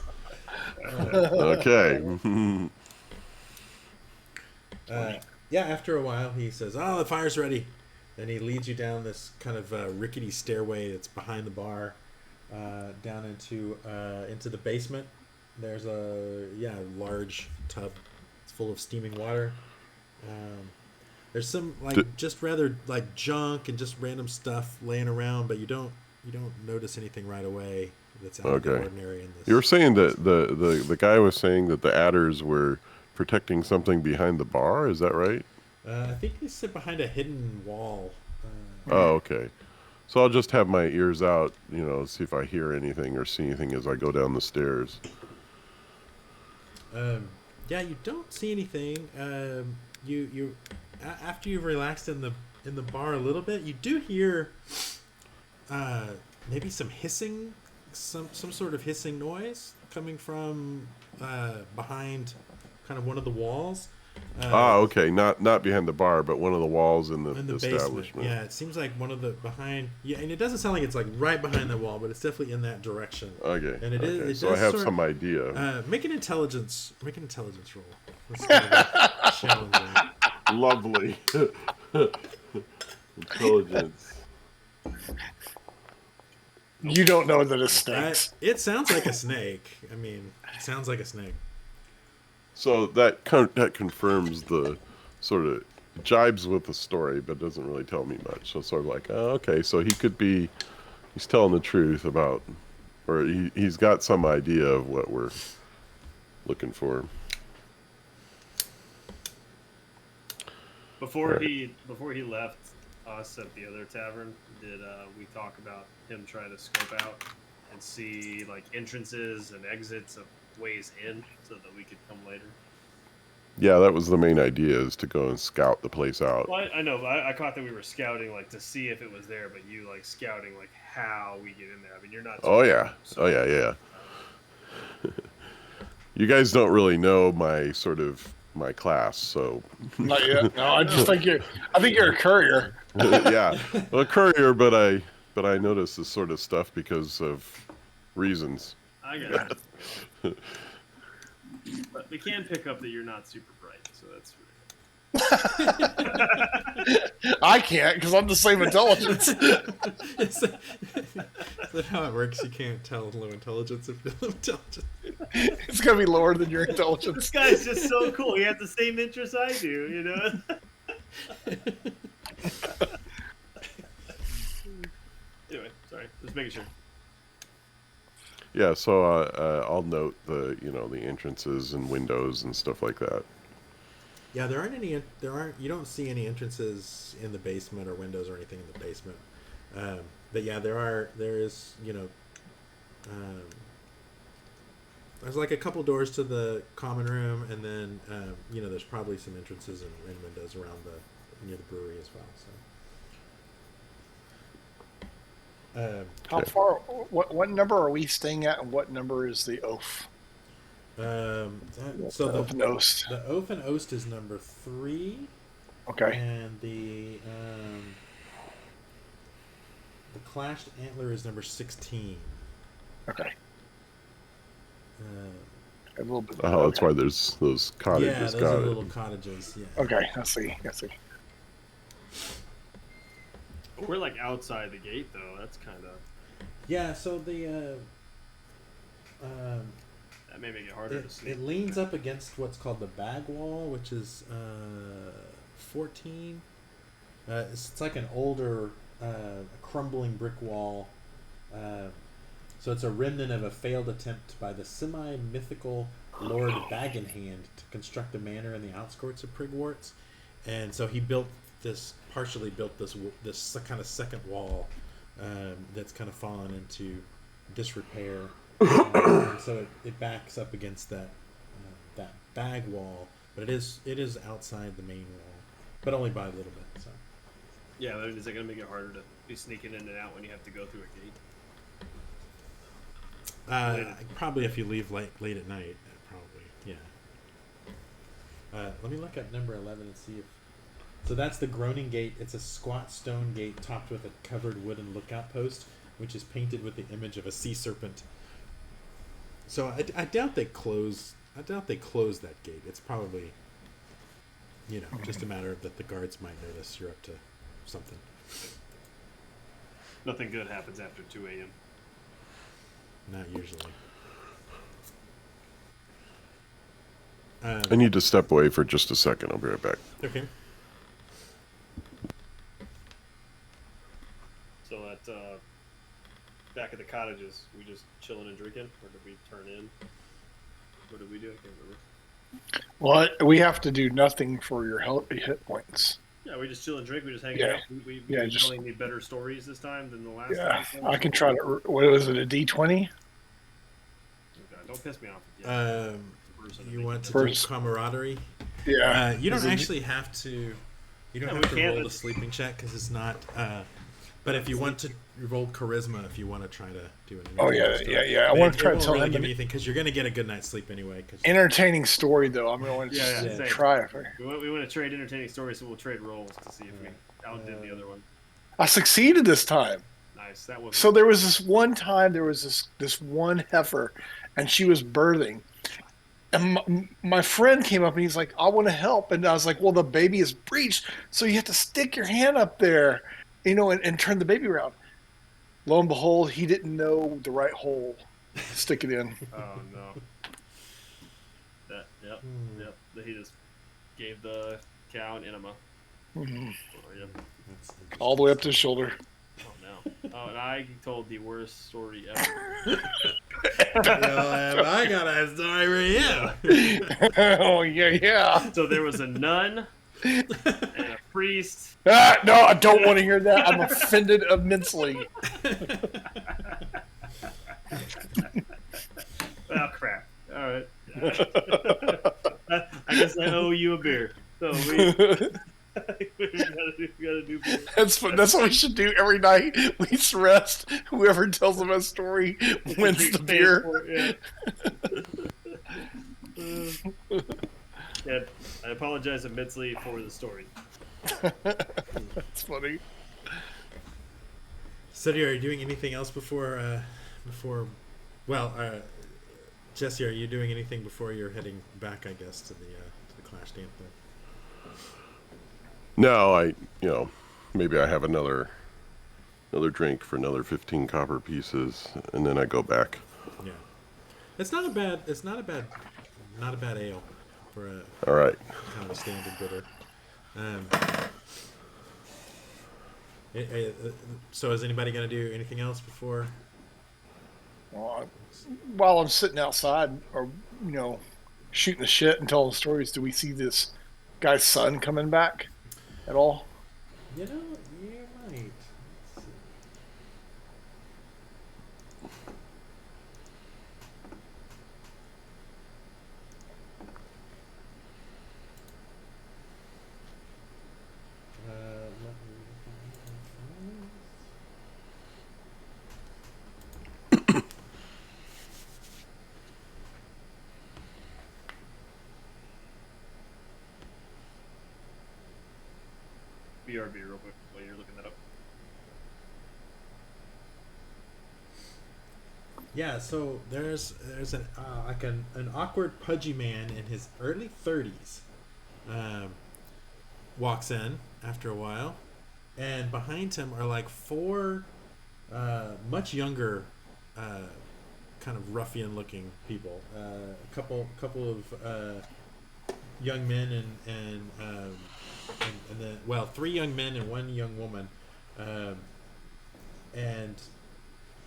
Okay. Yeah, after a while, he says, "Oh, the fire's ready." Then he leads you down this kind of rickety stairway that's behind the bar, down into the basement. There's a large tub. It's full of steaming water. There's some just rather like junk and just random stuff laying around, but you don't notice anything right away that's out of the ordinary in this. You were saying that the guy was saying that the adders were protecting something behind the bar. Is that right? I think they sit behind a hidden wall. Oh, okay. So I'll just have my ears out, see if I hear anything or see anything as I go down the stairs. Yeah, you don't see anything. You after you've relaxed in the bar a little bit, you do hear maybe some hissing, some sort of hissing noise coming from behind kind of one of the walls. Okay, not behind the bar, but one of the walls in the establishment. Basement. Yeah, it seems like one of the behind. Yeah, and it doesn't sound like it's like right behind the wall, but it's definitely in that direction. Okay, and it is. It so I have some idea. Make an intelligence roll. That's challenging. Lovely. Intelligence. You don't know that it's snakes. It sounds like a snake. I mean, it sounds like a snake. So that confirms the sort of jibes with the story, but doesn't really tell me much. So sort of like, okay, so he's telling the truth about, or he's got some idea of what we're looking for. Before he left us at the other tavern, did we talk about him trying to scope out and see like entrances and exits of ways in so that we could come later? Yeah, that was the main idea, is to go and scout the place out. Well, I know, but I caught that we were scouting like to see if it was there, but you like scouting like how we get in there. I mean, you're not. Oh yeah, yeah. You guys don't really know my class, so. Not yet. No, I think you're a courier. Yeah, well, a courier, but I notice this sort of stuff because of reasons. I got it. But we can pick up that you're not super bright, so that's really I can't because I'm the same intelligence. Is that how it works? You can't tell low intelligence if you're low intelligence. It's gonna be lower than your intelligence. This guy's just so cool. He has the same interests I do, Anyway, sorry, just making sure. Yeah, so I'll note the entrances and windows and stuff like that. Yeah, you don't see any entrances in the basement or windows or anything in the basement. But yeah, there is there's like a couple doors to the common room, and then there's probably some entrances and windows around near the brewery as well. So. How far? What number are we staying at, and what number is the oaf? So the Open Oast. The Open Oast is number 3. Okay. And the Clashed Antler is number 16. Okay. A little bit. Oh, that's why there's those cottages. Yeah, those are little cottages. Yeah. Okay, I see. We're like outside the gate, though. That's kind of. Yeah. So the that may make it harder to see. It leans up against what's called the bag wall, which is 14. It's like an older, crumbling brick wall. So it's a remnant of a failed attempt by the semi-mythical Lord Bagenhand to construct a manor in the outskirts of Prigwort. And so he partially built this kind of second wall that's kind of fallen into disrepair. And so it backs up against that bag wall, but it is outside the main wall, but only by a little bit. So. Yeah, is it going to make it harder to be sneaking in and out when you have to go through a gate? Probably if you leave late at night. Probably, yeah. Let me look up number 11 and see if. So that's the Groaning Gate. It's a squat stone gate topped with a covered wooden lookout post, which is painted with the image of a sea serpent. So I doubt they close. I doubt they close that gate. It's probably, just a matter of that the guards might notice you're up to something. Nothing good happens after 2 a.m. Not usually. I need to step away for just a second. I'll be right back. Okay. So at back at the cottages, we just chilling and drinking, or did we turn in? What did we do? I can't remember. Well, we have to do nothing for your hit points. Yeah, we just chill and drink. We just hang out. We just telling me better stories this time than the last time. I can try to. What was it? A D20? Don't piss me off again. You want to do camaraderie? Yeah. You don't actually have to. You don't have to roll the sleeping check because it's not. But if you want to roll charisma, if you want to try to do it. Oh yeah. I want to try to tell him anything because you're going to get a good night's sleep anyway. Entertaining story though. I'm going to try it. We want to trade entertaining stories, so we'll trade rolls to see if we outdid the other one. I succeeded this time. Nice. That was. So there was this one time. There was this one heifer, and she was birthing. And my friend came up and he's like, I want to help. And I was like, well, the baby is breached. So you have to stick your hand up there, and turn the baby around. Lo and behold, he didn't know the right hole to stick it in. Oh, no. Yep. He just gave the cow an enema. Mm-hmm. Oh, yep. All the way up to his shoulder. Oh, no. Oh, and I told the worst story ever. I got a story for you. Oh, yeah. So there was a nun and a priest. No, I don't want to hear that. I'm offended immensely. Oh, crap. All right. I guess I owe you a beer. So we gotta do beer. That's what we should do every night. We rest. Whoever tells the best story wins the beer. Yeah, I apologize immensely for the story. That's funny. Ceddy, are you doing anything else before? Jesse, are you doing anything before you're heading back? I guess to the Clash Antler. No, maybe I have another drink for another 15 copper pieces, and then I go back. Yeah, it's not a bad ale for a all right kind of a standard bitter. So is anybody going to do anything else before? Well, while I'm sitting outside, or shooting the shit and telling stories, do we see this guy's son coming back at all? You might. beer real quick while you're looking that up. Yeah, so there's an an awkward pudgy man in his early 30s walks in after a while, and behind him are like four much younger kind of ruffian-looking people. A couple of young men and then three young men and one young woman, and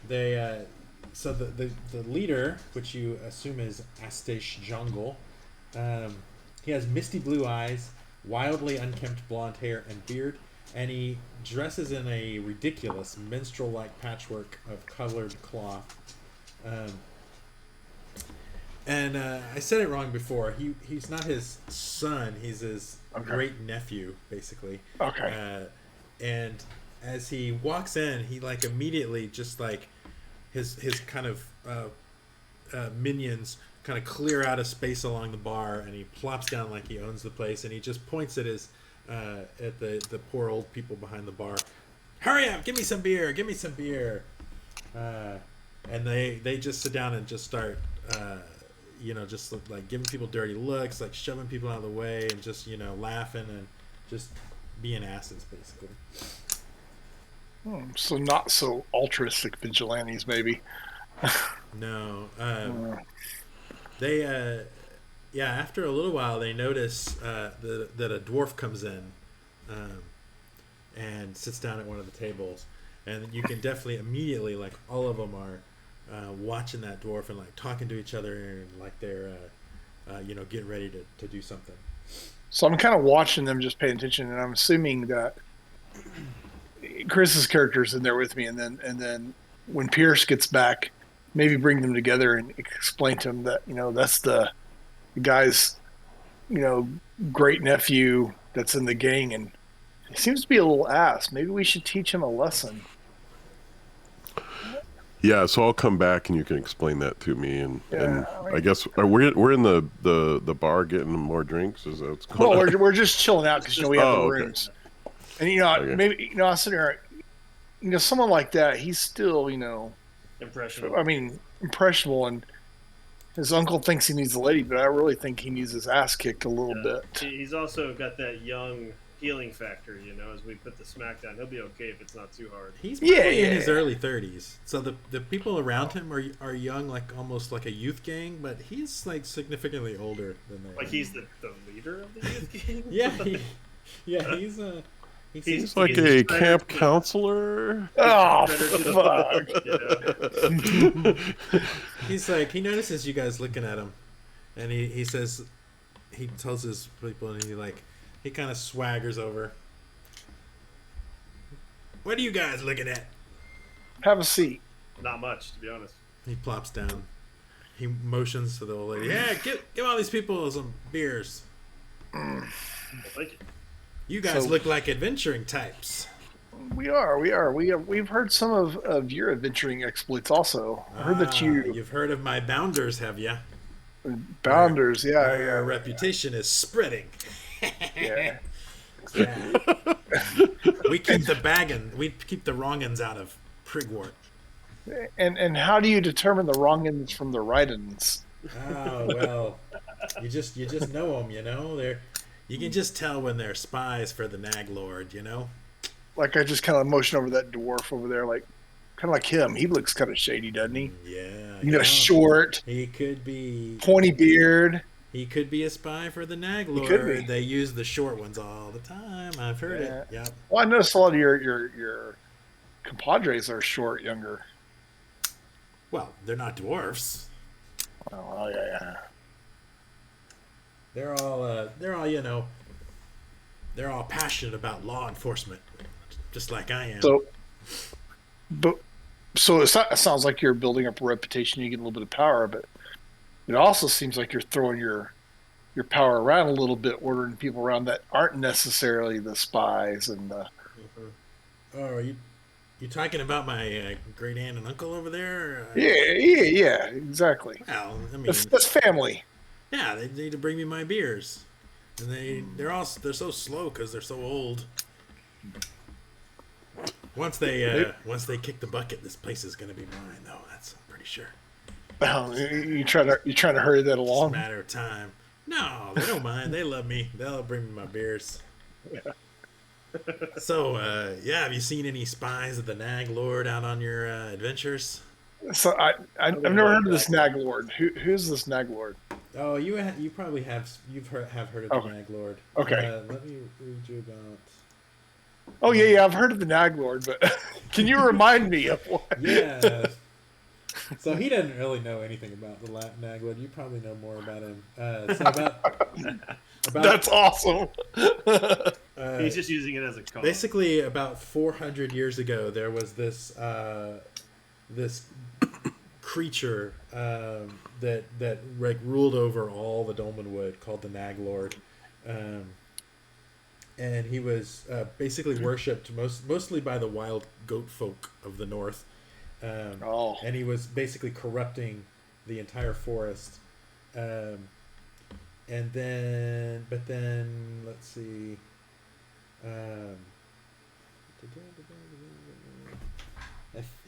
they. So the leader, which you assume is Astesh Jungle, he has misty blue eyes, wildly unkempt blonde hair and beard, and he dresses in a ridiculous minstrel-like patchwork of colored cloth. And I said it wrong before. He's not his son. He's his great nephew, basically. Okay. And as he walks in, he like immediately just like his kind of minions kind of clear out a space along the bar, and he plops down like he owns the place, and he just points at his at the poor old people behind the bar. Hurry up! Give me some beer! Give me some beer! And they just sit down and just start, just like giving people dirty looks, like shoving people out of the way, and just laughing and just being asses, basically. So not so altruistic vigilantes, maybe. No. They, after a little while, they notice that a dwarf comes in and sits down at one of the tables. And you can definitely immediately, like, all of them are watching that dwarf and, like, talking to each other and, like, they're, getting ready to do something. So I'm kind of watching them, just paying attention, and I'm assuming that Chris's character's in there with me, and then when Pierce gets back, maybe bring them together and explain to him that that's the guy's great nephew that's in the gang, and he seems to be a little ass. Maybe we should teach him a lesson. Yeah, so I'll come back and you can explain that to me, and I guess we're in the bar getting more drinks. Is that what's going on? Well, we're just chilling out because we have the rooms. And maybe I sit there, someone like that, he's still Impressionable. I mean, impressionable, and his uncle thinks he needs a lady, but I really think he needs his ass kicked a little bit. He's also got that young healing factor, as we put the smack down, he'll be okay if it's not too hard. He's probably in his early 30s. So the people around him are young, like almost like a youth gang, but he's like significantly older than they Like are. he's the leader of the youth gang? He's like a camp counselor. Oh, fuck. He's like, he notices you guys looking at him, and he says, he tells his people, and he kind of swaggers over. What are you guys looking at? Have a seat. Not much, to be honest. He plops down. He motions to the old lady. Yeah, give all these people some beers. Well, thank you. You guys look like adventuring types. We are. We've heard some of your adventuring exploits also. I heard that you've heard of my bounders, have you? Bounders, Our reputation is spreading. Yeah. We keep the wrong-uns out of Prigwort. And how do you determine the wrong-uns from the right-uns? Oh, well, you just know them, you can just tell when they're spies for the Nag Lord, Like I just kind of motion over that dwarf over there, like kind of like him. He looks kind of shady, doesn't he? Yeah. Short. He could be pointy beard. He could be a spy for the Nag Lord. He could be. They use the short ones all the time. I've heard it. Yep. Well, I noticed a lot of your compadres are short, younger. Well, they're not dwarfs. Oh yeah. They're all passionate about law enforcement, just like I am. So it sounds like you're building up a reputation. You get a little bit of power, but it also seems like you're throwing your power around a little bit, ordering people around that aren't necessarily the spies and the. Oh, are you talking about my great aunt and uncle over there? Yeah, exactly. Well, I mean, that's family. Yeah, they need to bring me my beers, and they're so slow because they're so old. Once they kick the bucket, this place is gonna be mine, though. That's I'm pretty sure. Well, you trying to hurry that Just a along? matter of time. No, they don't mind. They love me. They'll bring me my beers. So, have you seen any spies of the Nag Lord out on your adventures? So I've never heard of this Nag Lord. Who's this Nag Lord? Oh, you probably have heard of the Okay. Nag Lord. Okay. Let me read you about. Oh yeah, I've heard of the Nag Lord, but can you remind me of what? Yeah. So he doesn't really know anything about the Nag Lord. You probably know more about him. So about That's awesome. He's just using it as a code. basically about 400 years ago, there was this this creature that like ruled over all the Dolmenwood called the Nag Lord, and he was basically worshipped mostly by the wild goat folk of the north. And he was basically corrupting the entire forest. But then let's see.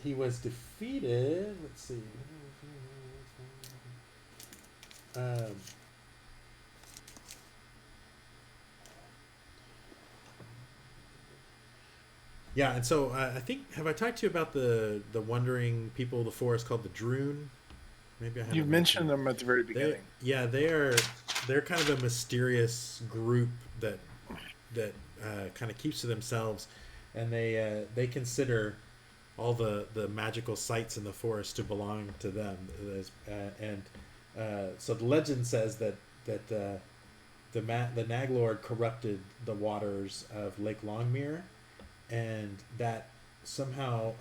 He was defeated. Let's see. Yeah, and so I think, have I talked to you about the wandering people of the forest called the Droon? Maybe I haven't. You mentioned them at the very beginning. They're kind of a mysterious group that kind of keeps to themselves, and they consider all the magical sites in the forest to belong to them. So the legend says that the Nag Lord corrupted the waters of Lake Longmere, and that somehow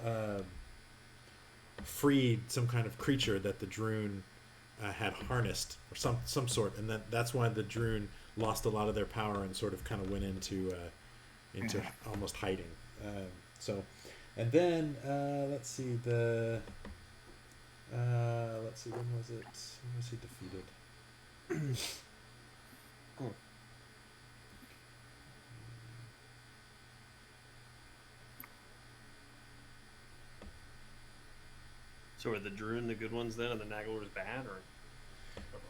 freed some kind of creature that the Droon had harnessed, or some sort, and that's why the Droon lost a lot of their power and sort of kind of went into almost hiding. And then let's see when was it? When was he defeated? So are the Droon the good ones then, and the Nag Lord is bad, or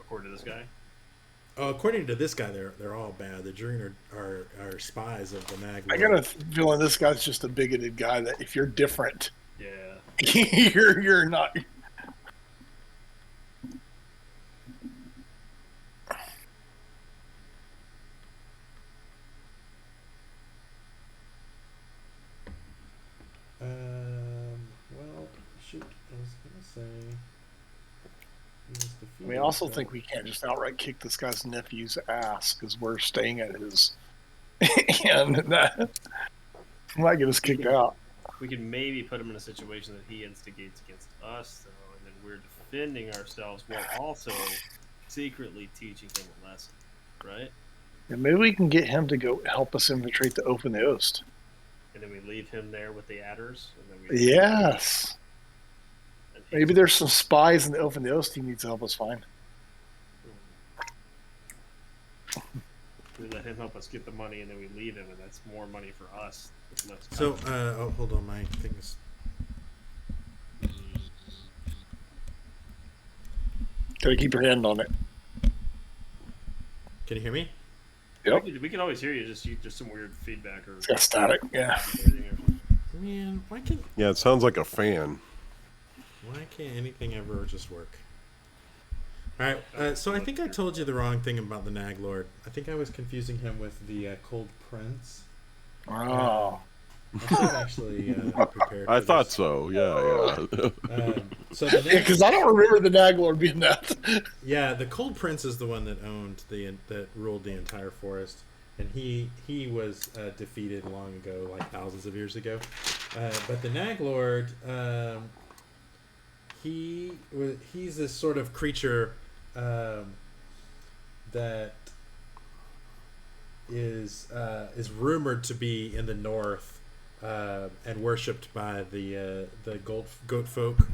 according to this guy? According to this guy, they're all bad. The Droon are spies of the Nag Lord. I got a feeling this guy's just a bigoted guy. That if you're different, Yeah. you're not. Well, shoot, I was gonna say. I also think we can't just outright kick this guy's nephew's ass because we're staying at his, and that might get us kicked out. We can maybe put him in a situation that he instigates against us, though, and then we're defending ourselves while also secretly teaching him a lesson, right? And maybe we can get him to go help us infiltrate the open Oost. And then we leave him there with the adders. And then Yes. Maybe there's some spies in the open Oost he needs to help us find. We let him help us get the money, and then we leave him, and that's more money for us. So, hold on, my thing is. Gotta keep your hand on it. Can you hear me? Yep. We can always hear you. Just some weird feedback or. It's got static. Yeah. Man, why can't? Yeah, it sounds like a fan. Why can't anything ever just work? All right, so I think I told you the wrong thing about the Nag Lord. I think I was confusing him with the Cold Prince. Oh. I should have actually prepared. I for thought this. so. Yeah. So the Yeah, because I don't remember the Nag Lord being that. Yeah, the Cold Prince is the one that that ruled the entire forest, and he was defeated long ago, like thousands of years ago. But the Nag Lord, he's this sort of creature that is rumored to be in the north and worshipped by the goat folk.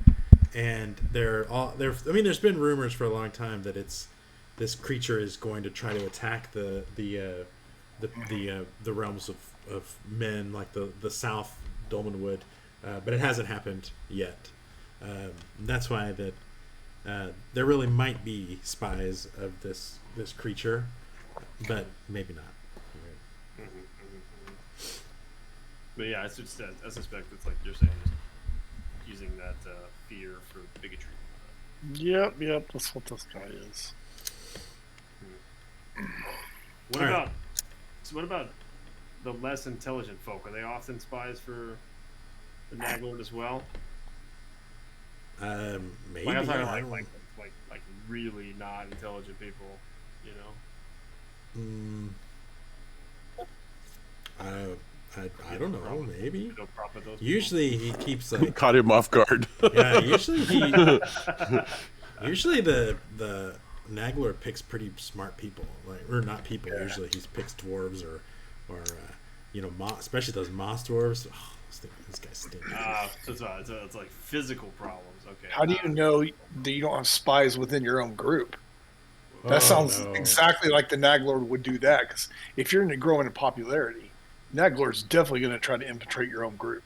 And there's been rumors for a long time that this creature is going to try to attack the realms of men like the South Dolmenwood, but it hasn't happened yet. That's why that there really might be spies of this creature, but maybe not. But yeah, it's just I suspect it's like you're saying, just using that fear for bigotry. Yep, that's what this guy is. What about the less intelligent folk? Are they often spies for the Naglord as well? Maybe. Like I'm talking like really not intelligent people, you know? I don't know. Maybe. Don't profit those Usually he keeps like. Caught him off guard. Yeah. Usually Usually the Naglor picks pretty smart people, or not people. Yeah. Usually he picks dwarves or especially those moss dwarves. Oh, this guy stinks. So it's like physical problems. Okay. How do you know that you don't have spies within your own group? That sounds exactly like the Naglord would do that. Because if you're growing in popularity, Naglord's definitely going to try to infiltrate your own group.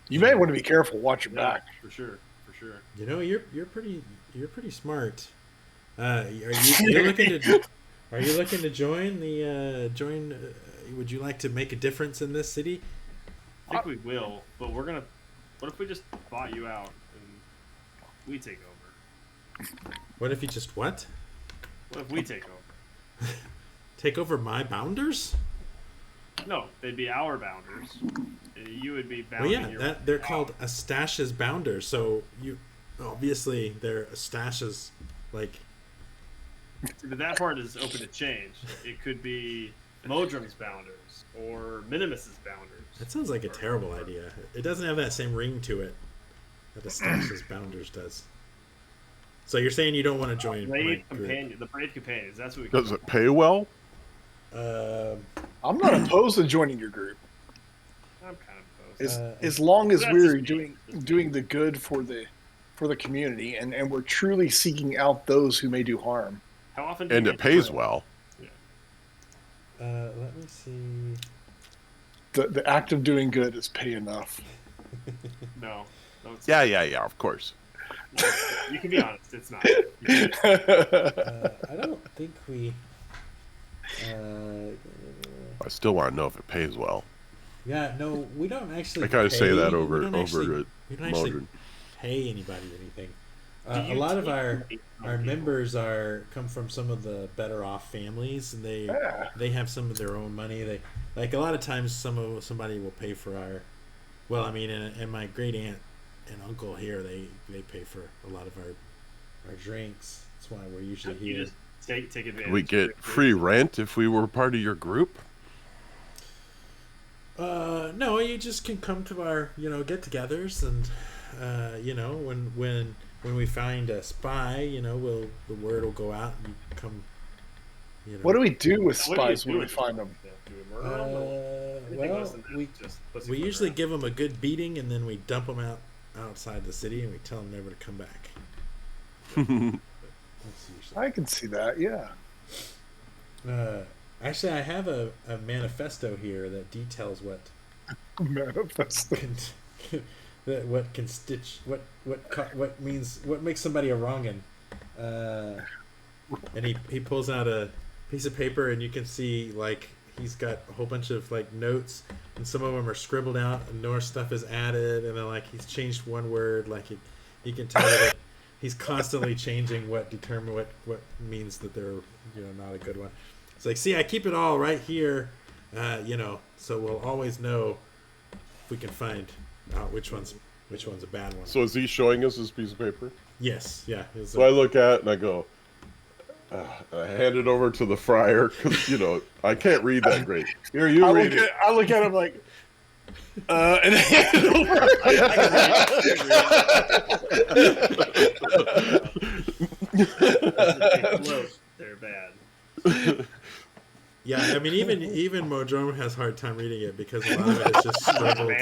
You may want to be careful. Watch your back. For sure. You know, you're pretty smart. Are you looking to join the would you like to make a difference in this city? I think we will, but what if we just bought you out and we take over? What if you just what? What if we take over? Take over my bounders? No, they'd be our bounders. You would be bounding. Well, yeah, they're called Astash's bounders. So you obviously they're Astash's like. But that part is open to change. It could be Modrum's bounders or Minimus's bounders. That sounds like a terrible idea. It doesn't have that same ring to it that Astash's bounders does. So you're saying you don't want to join the Brave Companions. That's what we does it pay well? I'm not opposed to joining your group. I'm kind of opposed. As long as we're doing the good for the community and we're truly seeking out those who may do harm. How often? And it pays well. Yeah. Let me see. The act of doing good is pay enough. No. Yeah. Of course. You can be honest. It's not. I don't think we. I still want to know if it pays well. Yeah, no, we don't actually. I gotta say that over we don't actually pay anybody anything. A lot of our members come from some of the better off families, and they have some of their own money. They like a lot of times somebody will pay for our. Well, I mean, and my great aunt and uncle here, they pay for a lot of our drinks. That's why we're usually here. You just take advantage. We get free rent if we were part of your group. No, you just can come to our get-togethers, and when we find a spy, the word will go out and you come. What do we do with spies when we find them? We usually give them a good beating, and then we dump them outside the city, and we tell them never to come back. I can see that, yeah. Actually, I have a manifesto here that details what manifesto what makes somebody a wrongin. And he pulls out a piece of paper, and you can see like he's got a whole bunch of like notes, and some of them are scribbled out, and more stuff is added, and then like he's changed one word, like you can tell that he's constantly changing what means that they're not a good one. It's like, see, I keep it all right here, so we'll always know if we can find out which one's a bad one. So is he showing us this piece of paper? Yes, yeah. So I look at it and I go, I hand it over to the friar because I can't read that great. Here, read it. I look at him like, and hand it over. They're bad. Yeah, I mean, even Modrome has a hard time reading it because a lot of it is just scribbled.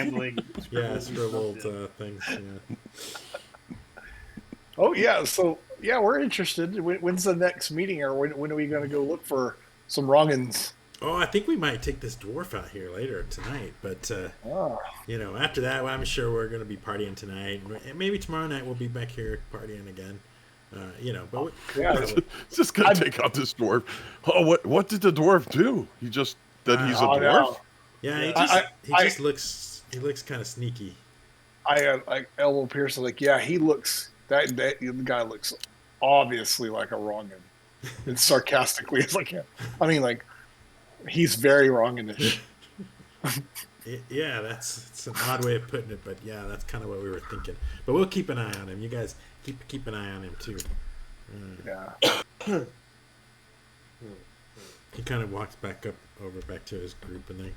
Scribbled things. Yeah. Oh yeah, so yeah, we're interested. When's the next meeting, or when are we going to go look for some wrongins? Oh, I think we might take this dwarf out here later tonight, but after that, well, I'm sure we're going to be partying tonight. And maybe tomorrow night we'll be back here partying again. But just gonna take out this dwarf. Oh, what did the dwarf do? He's a dwarf. No. Yeah, he just looks kind of sneaky. I elbow Pearson he looks that the guy looks obviously like a wrongin. And sarcastically, it's he's very wrong in this. Yeah, it's an odd way of putting it, but yeah, that's kind of what we were thinking. But we'll keep an eye on him. You guys keep an eye on him too. He kind of walks back to his group, and they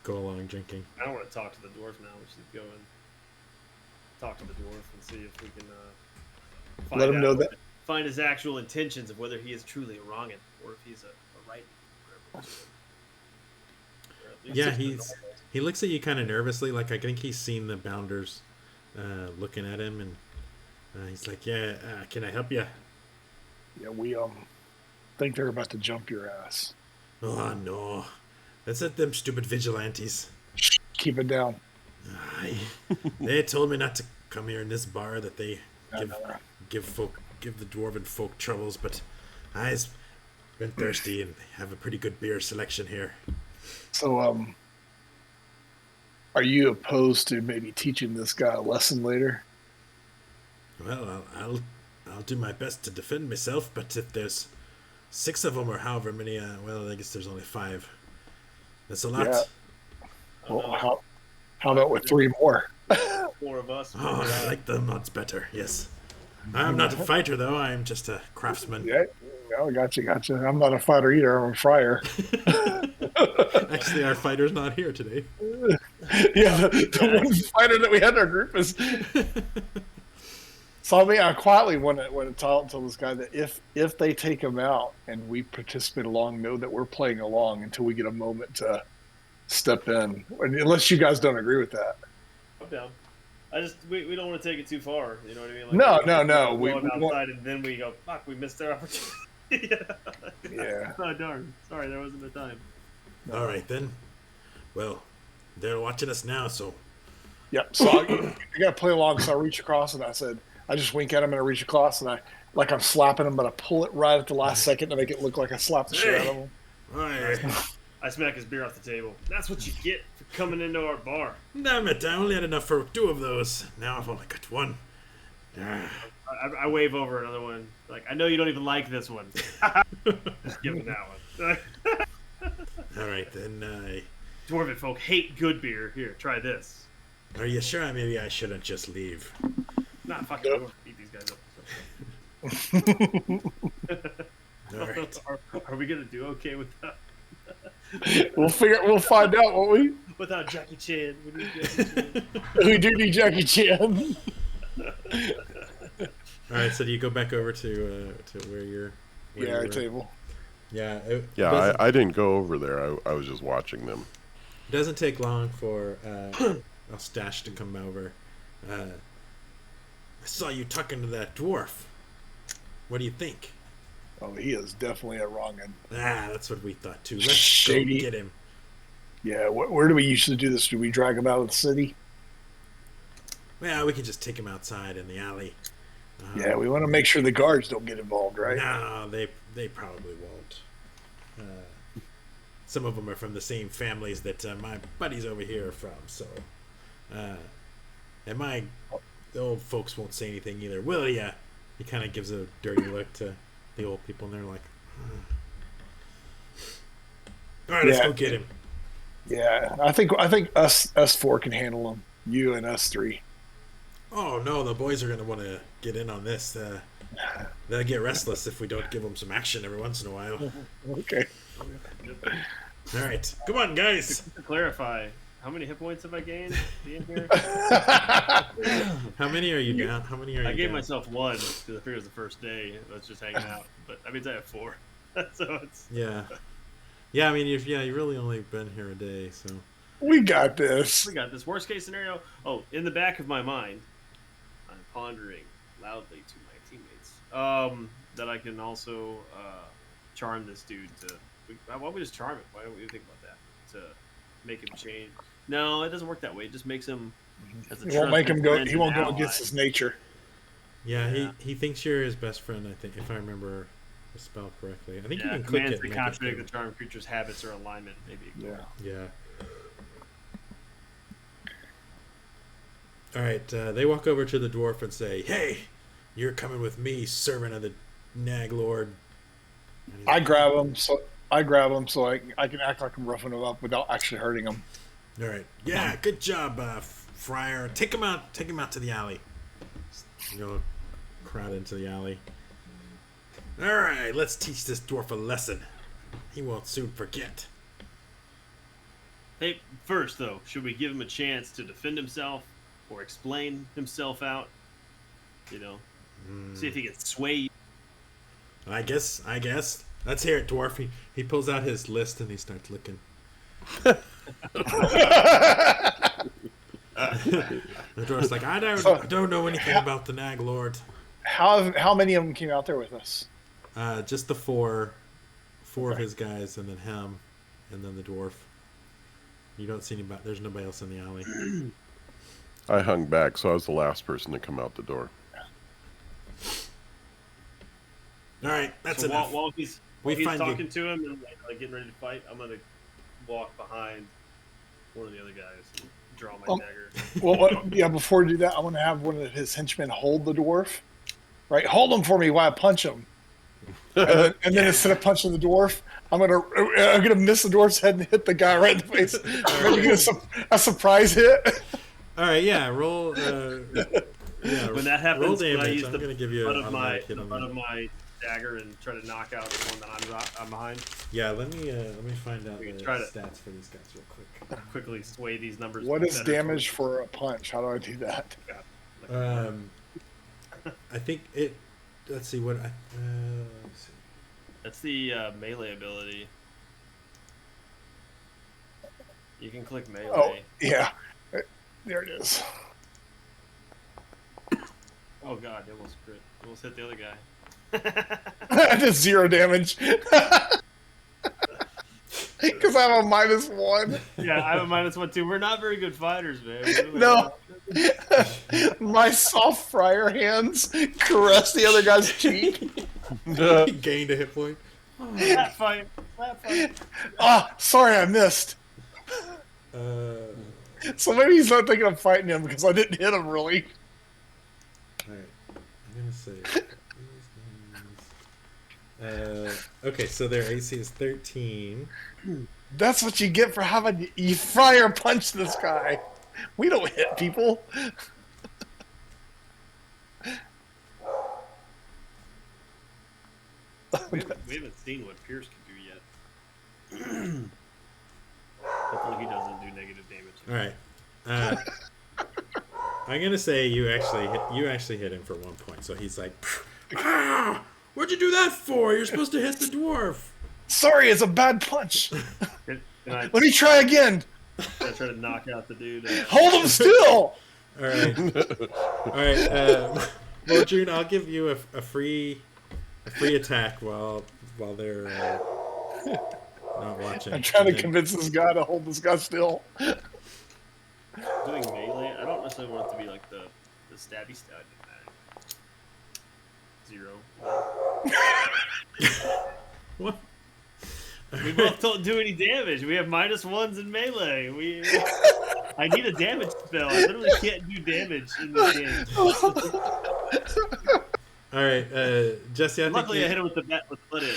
go along drinking. I don't want to talk to the dwarf now. We should go and talk to the dwarf and see if we can let him know that. Find his actual intentions of whether he is truly a wrongin or if he's a right. Yeah, he looks at you kind of nervously. Like I think he's seen the Bounders looking at him, and he's like, "Yeah, can I help you?" Yeah, we think they're about to jump your ass. Oh no, that's at them stupid vigilantes. Keep it down. They told me not to come here in this bar. That they give the dwarven folk troubles, but I've been thirsty and have a pretty good beer selection here. So, are you opposed to maybe teaching this guy a lesson later? Well, I'll do my best to defend myself, but if there's 6 of them or however many, I guess there's only 5. That's a lot. Yeah. Well, how about with 3 more? 4 of us. Oh, I like the odds better. Yes. I'm not a fighter, though. I'm just a craftsman. Yeah, gotcha. I'm not a fighter either. I'm a friar. Actually, our fighter's not here today. Yeah, the one fighter that we had in our group is. So I quietly want to tell this guy that if they take him out and we participate along, know that we're playing along until we get a moment to step in. Unless you guys don't agree with that. I'm down. We don't want to take it too far. You know what I mean? No. We go outside and then we go, fuck, we missed our opportunity. Yeah. Oh, darn. Sorry, there wasn't the time. No. All right, then. Well, they're watching us now, so. Yep. So I got to play along. So I reach across and I just wink at him and I reach across and I'm slapping him, but I pull it right at the last second to make it look like I slapped the shit out of him. I smack his beer off the table. That's what you get for coming into our bar. Damn it, I only had enough for 2 of those. Now I've only got 1. I wave over another one. Like, I know you don't even like this one. Just give him that one. All right, then. Dwarven folk hate good beer. Here, try this. Are you sure maybe I shouldn't just leave? Nah, fuck it. We'll beat these guys up. All right. Are we going to do okay with that? We'll find out, won't we? Without Jackie Chan. We need Jackie Chan. We do need Jackie Chan. All right, so do you go back over to where you're? Our table. Yeah. I didn't go over there. I was just watching them. It doesn't take long for Stash to come over. I saw you talking to that dwarf. What do you think? Oh, he is definitely a wrong'un. That's what we thought too. Let's Shady. go get him. Yeah, where do we usually do this? Do we drag him out of the city? Well, we can just take him outside in the alley. Yeah, we want to make sure the guards don't get involved, right? No, they probably won't. Some of them are from the same families that my buddies over here are from, so. And the old folks won't say anything either, will ya? He kind of gives a dirty look to the old people, and they're like, all right, let's go get him. Yeah, I think us 4 can handle him. You and us 3. Oh no, the boys are gonna want to get in on this. They'll get restless if we don't give them some action every once in a while. Okay. All right, come on, guys. To clarify, how many hit points have I gained being here? How many are you down? How many are you? I gave myself 1 because I figured it was the first day. I was just hanging out, but I mean I have 4, so it's yeah. I mean, you've really only been here a day, so we got this. We got this. Worst case scenario. Oh, in the back of my mind, I'm pondering loudly to my teammates that I can also charm this dude to Why don't we just charm him? Why don't we think about that to make him change? No, it doesn't work that way. It just makes him. He won't make him go. He won't go against his nature. Yeah, he thinks you're his best friend. I think, if I remember the spell correctly. I think you can click it. Commands that contradict the charm creature's habits or alignment. Maybe. Yeah. All right. They walk over to the dwarf and say, "Hey, you're coming with me, servant of the Nag Lord." I grab him so I can act like I'm roughing him up without actually hurting him. All right. Yeah. Good job, Friar. Take him out. Take him out to the alley. Go crowd into the alley. All right. Let's teach this dwarf a lesson. He won't soon forget. Hey, first though, should we give him a chance to defend himself or explain himself out? See if he can sway you. I guess. Let's hear it, dwarf. He pulls out his list and he starts looking. The dwarf's like, I don't know anything about the Nag Lord. How many of them came out there with us? Just the four of his guys, and then him, and then the dwarf. You don't see anybody. There's nobody else in the alley. I hung back, so I was the last person to come out the door. All right, that's so enough. While he's talking to him and like getting ready to fight, I'm gonna walk behind one of the other guys and draw my dagger. Before we do that, I want to have one of his henchmen hold the dwarf. Right, hold him for me while I punch him. And then instead of punching the dwarf, I'm gonna miss the dwarf's head and hit the guy right in the face. Maybe get a surprise hit. All right, yeah. Roll. When that happens, roll damage. I use I'm the gonna give you butt of my dagger and try to knock out the one that I'm behind. Yeah, let me find out the stats for these guys real quick. Quickly sway these numbers. What is damage for a punch? How do I do that? I think it. Let's see what I. Let's see. That's the melee ability. You can click melee. Oh yeah, there it is. Oh god, it almost crit. Almost hit the other guy. I did 0 damage. Because I'm a -1. Yeah, I'm a -1 too. We're not very good fighters, man. Really No. My soft friar hands caress the other guy's cheek. He gained a hit point. Flat fight. Sorry, I missed. So maybe he's not thinking of fighting him because I didn't hit him really. Alright, I'm gonna say okay, so their AC is 13. That's what you get for having you friar punch this guy. We don't hit people. We haven't seen what Pierce can do yet. Hopefully he doesn't do negative damage. Alright. I'm gonna say you actually hit him for 1 point, so he's like, ah! What'd you do that for? You're supposed to hit the dwarf. Sorry, it's a bad punch. Let me try again. I try to knock out the dude. Hold him still. All right. Well, June, I'll give you a free attack while they're not watching. I'm trying to convince this guy to hold this guy still. Doing melee, I don't necessarily want it to be like the stabby stab. 0. What? We both don't do any damage. We have -1s in melee. I need a damage spell. I literally can't do damage in this game. All right, Jesse. Luckily, I hit him with the butt in.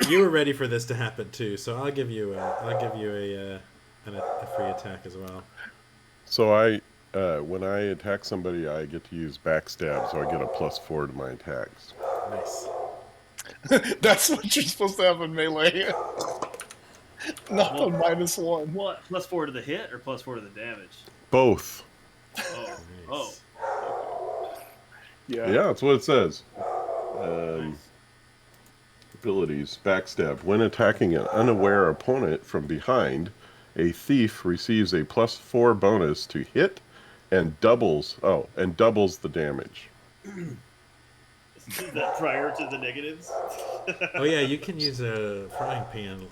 You were ready for this to happen too, so I'll give you a free attack as well. So when I attack somebody, I get to use backstab, so I get a +4 to my attacks. Nice. That's what you're supposed to have in melee. Not a -1. What? +4 to the hit or +4 to the damage? Both. Oh. Nice. Oh. Yeah, that's what it says. Abilities. Backstab. When attacking an unaware opponent from behind, a thief receives a +4 bonus to hit and doubles the damage. Is that prior to the negatives? Oh yeah, you can use a frying pan.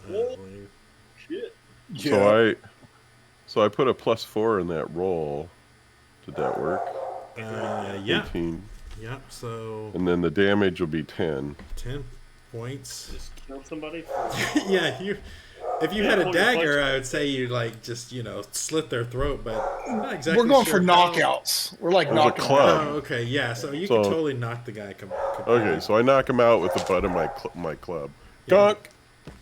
Shit. Yeah. So I put a +4 in that roll. Did that work? Yeah. 18. Yep. So And then the damage will be 10. 10 points. Just killed somebody. Yeah, if you had a dagger, I would say you like just slit their throat, but I'm not exactly We're going sure for how- knockouts. We're like There's a knocking them club. out. Oh, okay, yeah. So you So- can totally knock the guy. Okay, so I knock him out with the butt of my club. Yeah. Dunk!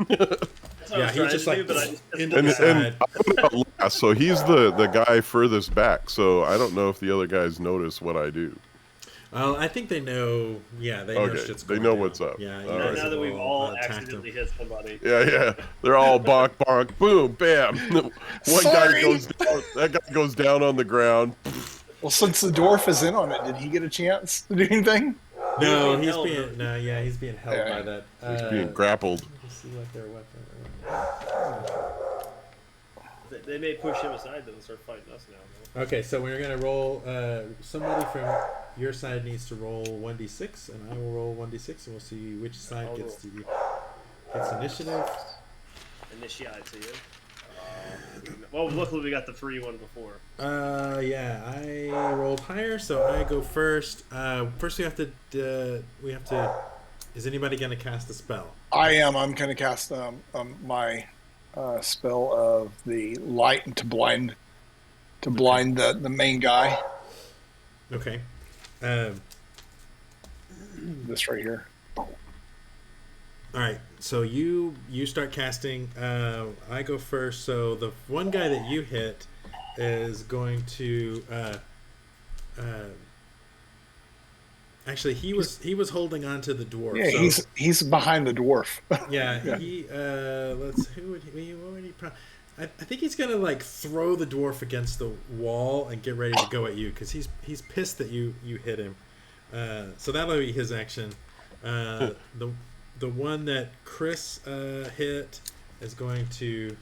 That's what I Yeah, was he trying just to like do, but I just into the And side. I put him out last, so he's the guy furthest back. So I don't know if the other guys notice what I do. Well, I think they know. Yeah, they know Okay, shit's they going know down. what's up. Yeah, you All guys right. now have that we've all attacked accidentally him. hit somebody. Yeah. They're all bonk, bonk, boom, bam. One guy Sorry. goes down. That guy goes down on the ground. Well, since the dwarf is in on it, did he get a chance to do anything? No, He's he's being being held. no, yeah, he's being held Yeah. by that. He's being grappled. Let me see what their weapon. They may push him aside though and start fighting us now. Though. Okay, so we're gonna roll. Somebody from your side needs to roll 1d6, and I will roll 1d6, and we'll see which side I'll gets roll. initiative. Initiate to you. Well, luckily we got the free one before. Yeah, I rolled higher, so I go first. First, we have to. Is anybody gonna cast a spell? I am. I'm going to cast my spell of the light to blind the main guy. Okay. This right here. All right, so you start casting. I go first. So the one guy that you hit is going to. Actually, he was holding on to the dwarf. Yeah, so, he's behind the dwarf. yeah. Yeah. He. Let's. Who would he? What would he? I think he's gonna like throw the dwarf against the wall and get ready to go at you because he's pissed that you hit him. So that'll be his action. The one that Chris hit is going to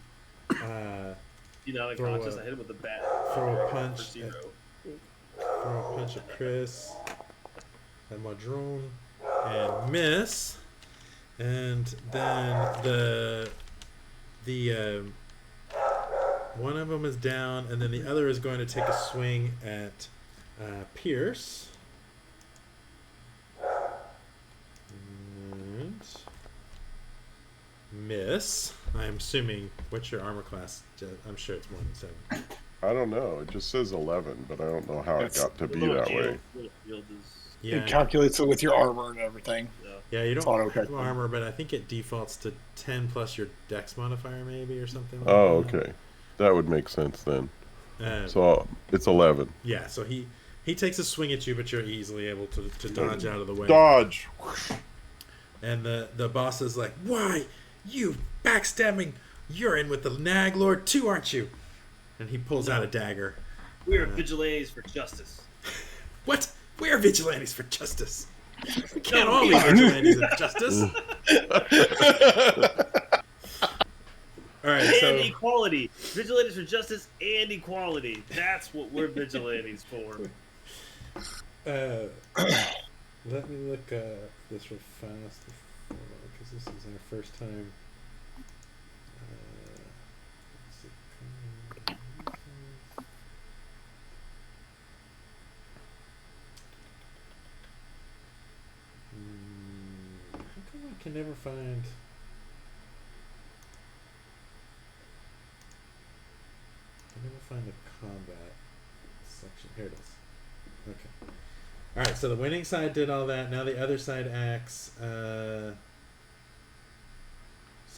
Unconscious. I hit him with a bat. throw a For punch. 0. Throw a punch at Chris and Madrone and miss. And then the one of them is down, and then the other is going to take a swing at Pierce. And miss. I'm assuming. What's your armor class? I'm sure it's more than 7. I don't know. It just says 11, but I don't know how it got to be that way. Little shield is. Yeah, It calculates it with your armor and everything. yeah. You It's don't auto have calculate. armor, but I think it defaults to 10 plus your Dex modifier, maybe, or something. Like Oh, that. okay. That would make sense then. Uh, So it's 11. yeah. So he takes a swing at you, but you're easily able to dodge out of the way. Dodge. And the boss is like, "Why, you backstabbing? You're in with the Nag Lord too, aren't you?" And he pulls out a dagger. We are vigilantes for justice. What? We are vigilantes for justice. We can't all be vigilantes of justice. All right, And so equality. Vigilantes for justice and equality. That's what we're vigilantes for. let me look this real fast because this is our first time. Let's see. How come I can never find? I never find the combat section. Here it is. Okay. All right. So the winning side did all that. Now the other side acts. So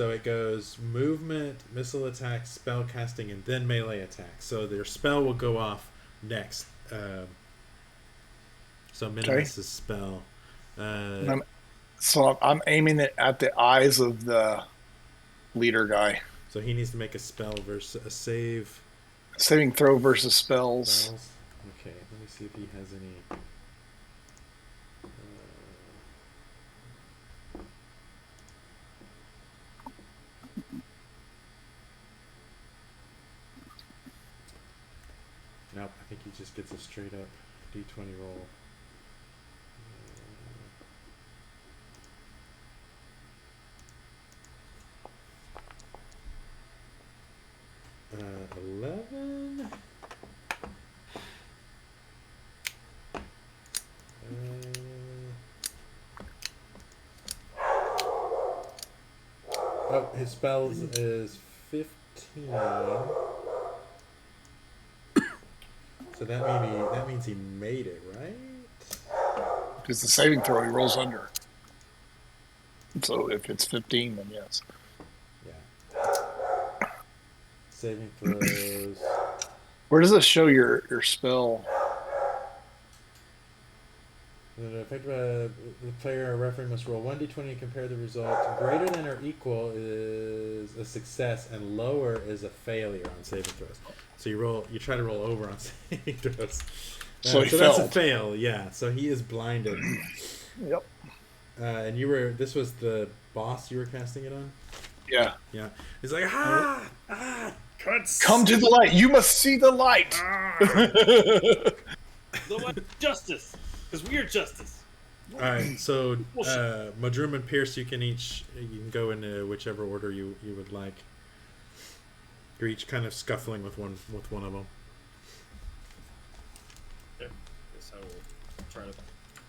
it goes movement, missile attack, spell casting, and then melee attack. So their spell will go off next. So Minimus's spell. So I'm aiming it at the eyes of the leader guy. So he needs to make a spell versus a save. Saving throw versus spells. Spells. Okay, let me see if he has any. Nope, I think he just gets a straight up d20 roll. Oh, his spells is 15. So that means he made it, right? Because the saving throw he rolls under. So if it's 15, then yes. Yeah. Saving throws. Where does it show your spell? The player or referee must roll 1d20 and compare the result. Greater than or equal is a success, and lower is a failure on saving throws. So you try to roll over on saving throws. So that's a fail, yeah. So he is blinded. Yep. And this was the boss you were casting it on? Yeah. Yeah. He's like, Come to the light. You must see the light. The light of justice. Because we are justice. All right, so Madrum and Pierce, you can go into whichever order you would like. You're each kind of scuffling with one of them. Okay. Guess I will try to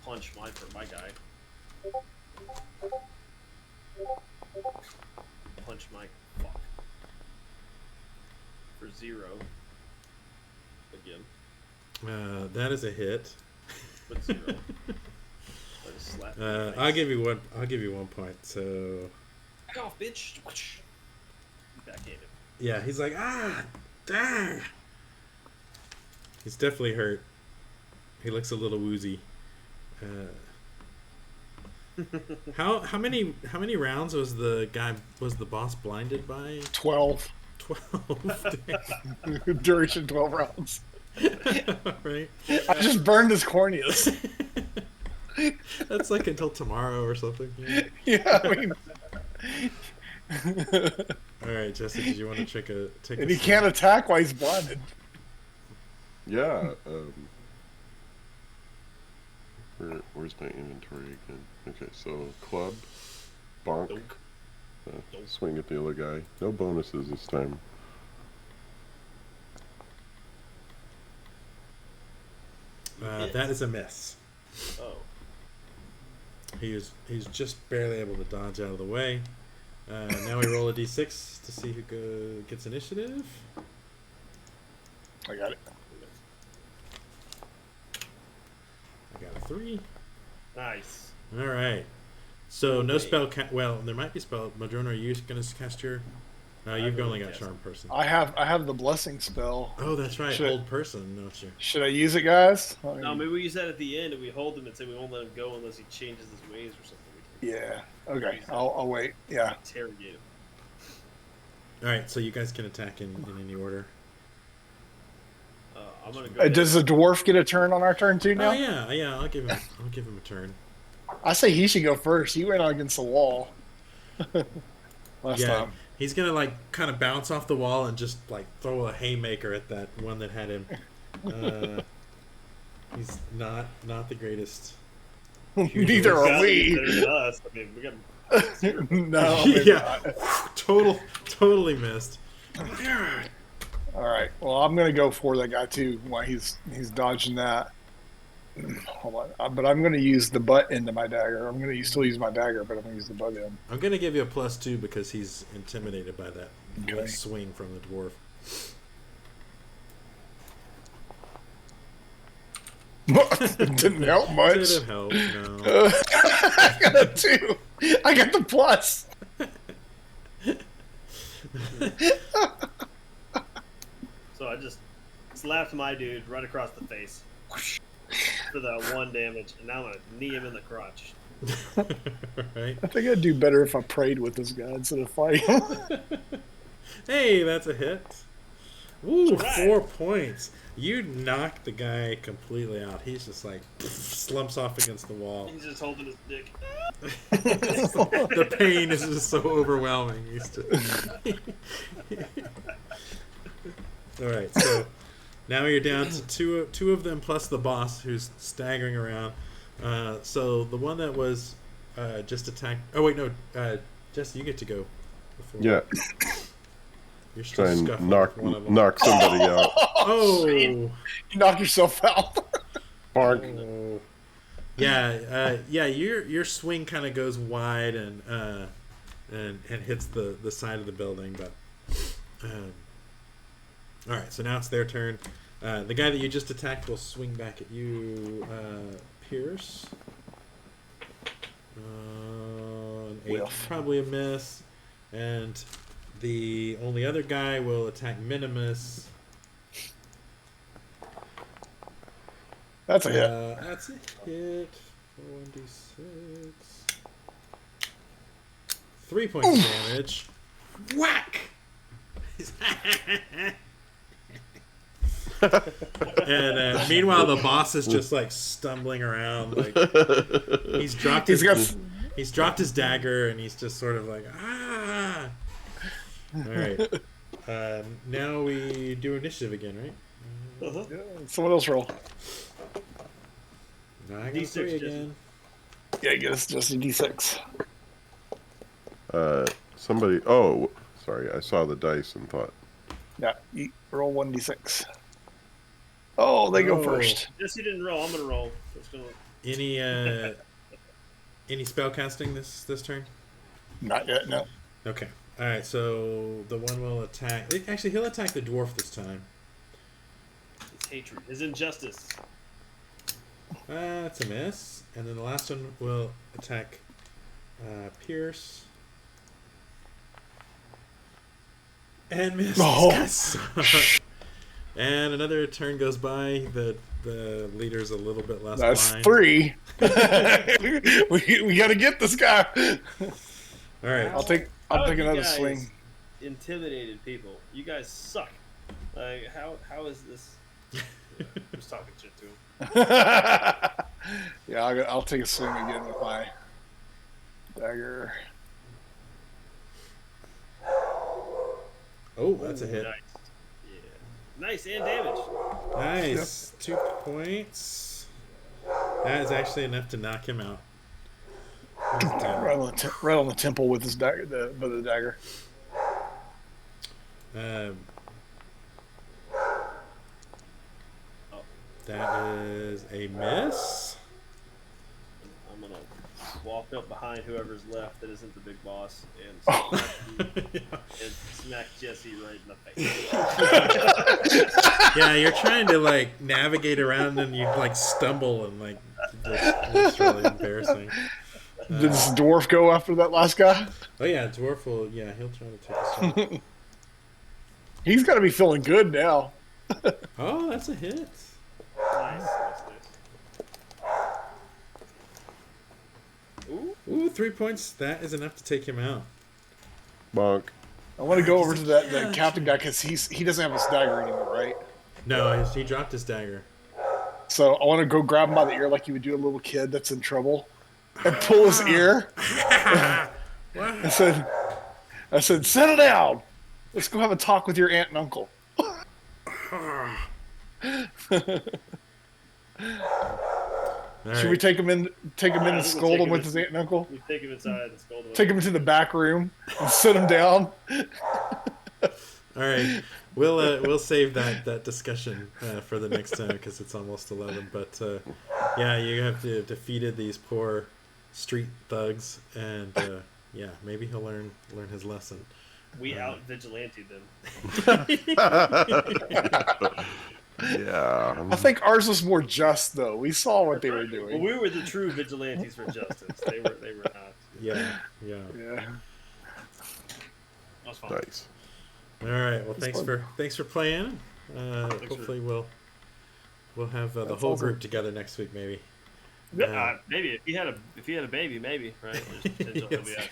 punch my guy. Punch my fuck for 0 again. That is a hit. With 0. I just slapped I'll give you 1 point. So. Back off, bitch! Backhanded. Yeah, he's like, dang. He's definitely hurt. He looks a little woozy. How many rounds was the boss blinded by? 12. 12. Duration 12 rounds. Right. I just burned his corneas. That's like until tomorrow or something. Yeah, I mean. All right, Jesse, did you want to take a? And he can't attack while he's blinded. Yeah. Where's my inventory again? Okay, so club, bonk, swing at the other guy. No bonuses this time. That is a miss. Oh. He's just barely able to dodge out of the way. Now we roll a d6 to see who gets initiative. I got it. I got a 3. Nice. All right. So no spell. Well, there might be spell. Madrona, are you going to cast your? You've only got charm person. I have the blessing spell. Oh, that's right. Old person, don't you? Should I use it, guys? No, maybe we use that at the end and we hold him and say we won't let him go unless he changes his ways or something. Yeah. Okay. I'll wait. Yeah. Interrogate him. All right. So you guys can attack in any order. I'm gonna go. Does the dwarf get a turn on our turn too now? Oh yeah. I'll give him a turn. I say he should go first. He went out against the wall last time. He's gonna kind of bounce off the wall and just throw a haymaker at that one that had him. He's not the greatest. Neither are we. Us. I mean, we got. No. Yeah. Totally missed. All right. Well, I'm gonna go for that guy too while he's dodging that. Hold on. But I'm gonna use the butt end of my dagger. I'm gonna still use my dagger, but I'm gonna use the butt end. I'm gonna give you a +2 because he's intimidated by that swing from the dwarf. Didn't help much. Didn't help. No. I got a 2. I got the plus. So I just slapped my dude right across the face for that 1 damage, and now I'm gonna knee him in the crotch. Right. I think I'd do better if I prayed with this guy instead of fighting him. Hey, that's a hit. Ooh, right. 4 points. You knocked the guy completely out. He's just slumps off against the wall. He's just holding his dick. The pain is just so overwhelming. All right, so now you're down to two of them plus the boss who's staggering around. So the one that was just attacked. Oh wait, no, Jesse, you get to go. Before. Yeah. You're still Try and scuffling with one of them. knock somebody out. Oh. You knock yourself out. Bark. Oh. Yeah, your swing kind of goes wide, and and hits the side of the building. But all right, so now it's their turn. The guy that you just attacked will swing back at you, Pierce. An 8, probably a miss. And the only other guy will attack Minimus. That's a hit. That's a hit. 1d6. 3 points of damage. Whack! And meanwhile, the boss is just like stumbling around. Like he's dropped his dagger, and he's just sort of like ah. All right. Now we do initiative again, right? Yeah, someone else roll. No, I got D6 3 again. Yeah, I guess just a D6. Somebody. Oh, sorry. I saw the dice and thought. Yeah, roll 1d6. Oh, they go first. Yes, you didn't roll. I'm gonna roll. Any spell casting this turn? Not yet, no. Okay. All right. So the one will attack. Actually, he'll attack the dwarf this time. His hatred, his injustice. That's a miss. And then the last one will attack Pierce. And miss. Oh. And another turn goes by. The leader's a little bit less That's blind. 3. we got to get this guy. All right. I'll take another swing. Intimidated people. You guys suck. Like how is this? I'm just talking shit to him. Yeah, I'll take a swing again with my dagger. Oh, that's a hit. Nice. Yeah. Nice and damage. Nice. Yep. 2 points. That is actually enough to knock him out. Right on the temple with his dagger, the dagger. That is a miss. I'm gonna walk up behind whoever's left that isn't the big boss and smack Jesse right in the face. Yeah, you're trying to like navigate around and you like stumble and like it's really embarrassing. Did this dwarf go after that last guy? Oh yeah, dwarf will. Yeah, he'll try to take a shot. He's got to be feeling good now. Oh, that's a hit. Nice. Ooh, 3 points. That is enough to take him out. Bonk. I want to go over to that captain guy because he doesn't have his dagger anymore, right? No, he dropped his dagger. So I want to go grab him by the ear like you would do a little kid that's in trouble, and pull his ear. I said, settle down. Let's go have a talk with your aunt and uncle. Should we take him in and scold him with his aunt and uncle? We take him inside and scold him. Take him into the back room and sit him down. All right, we'll save that discussion for the next time because it's almost 11. But yeah, you have defeated these poor street thugs, and yeah, maybe he'll learn his lesson. We out vigilante them. Yeah. I think ours was more just though. We saw what they were doing. Well, we were the true vigilantes for justice. They were not. Yeah. That was fun. Nice. All right. Well, thanks for playing. Hopefully we'll have the whole group together next week, maybe. Maybe if he had a baby, maybe right. There's potential he'll be out.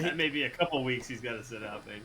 That may be a couple weeks he's got to sit out, maybe.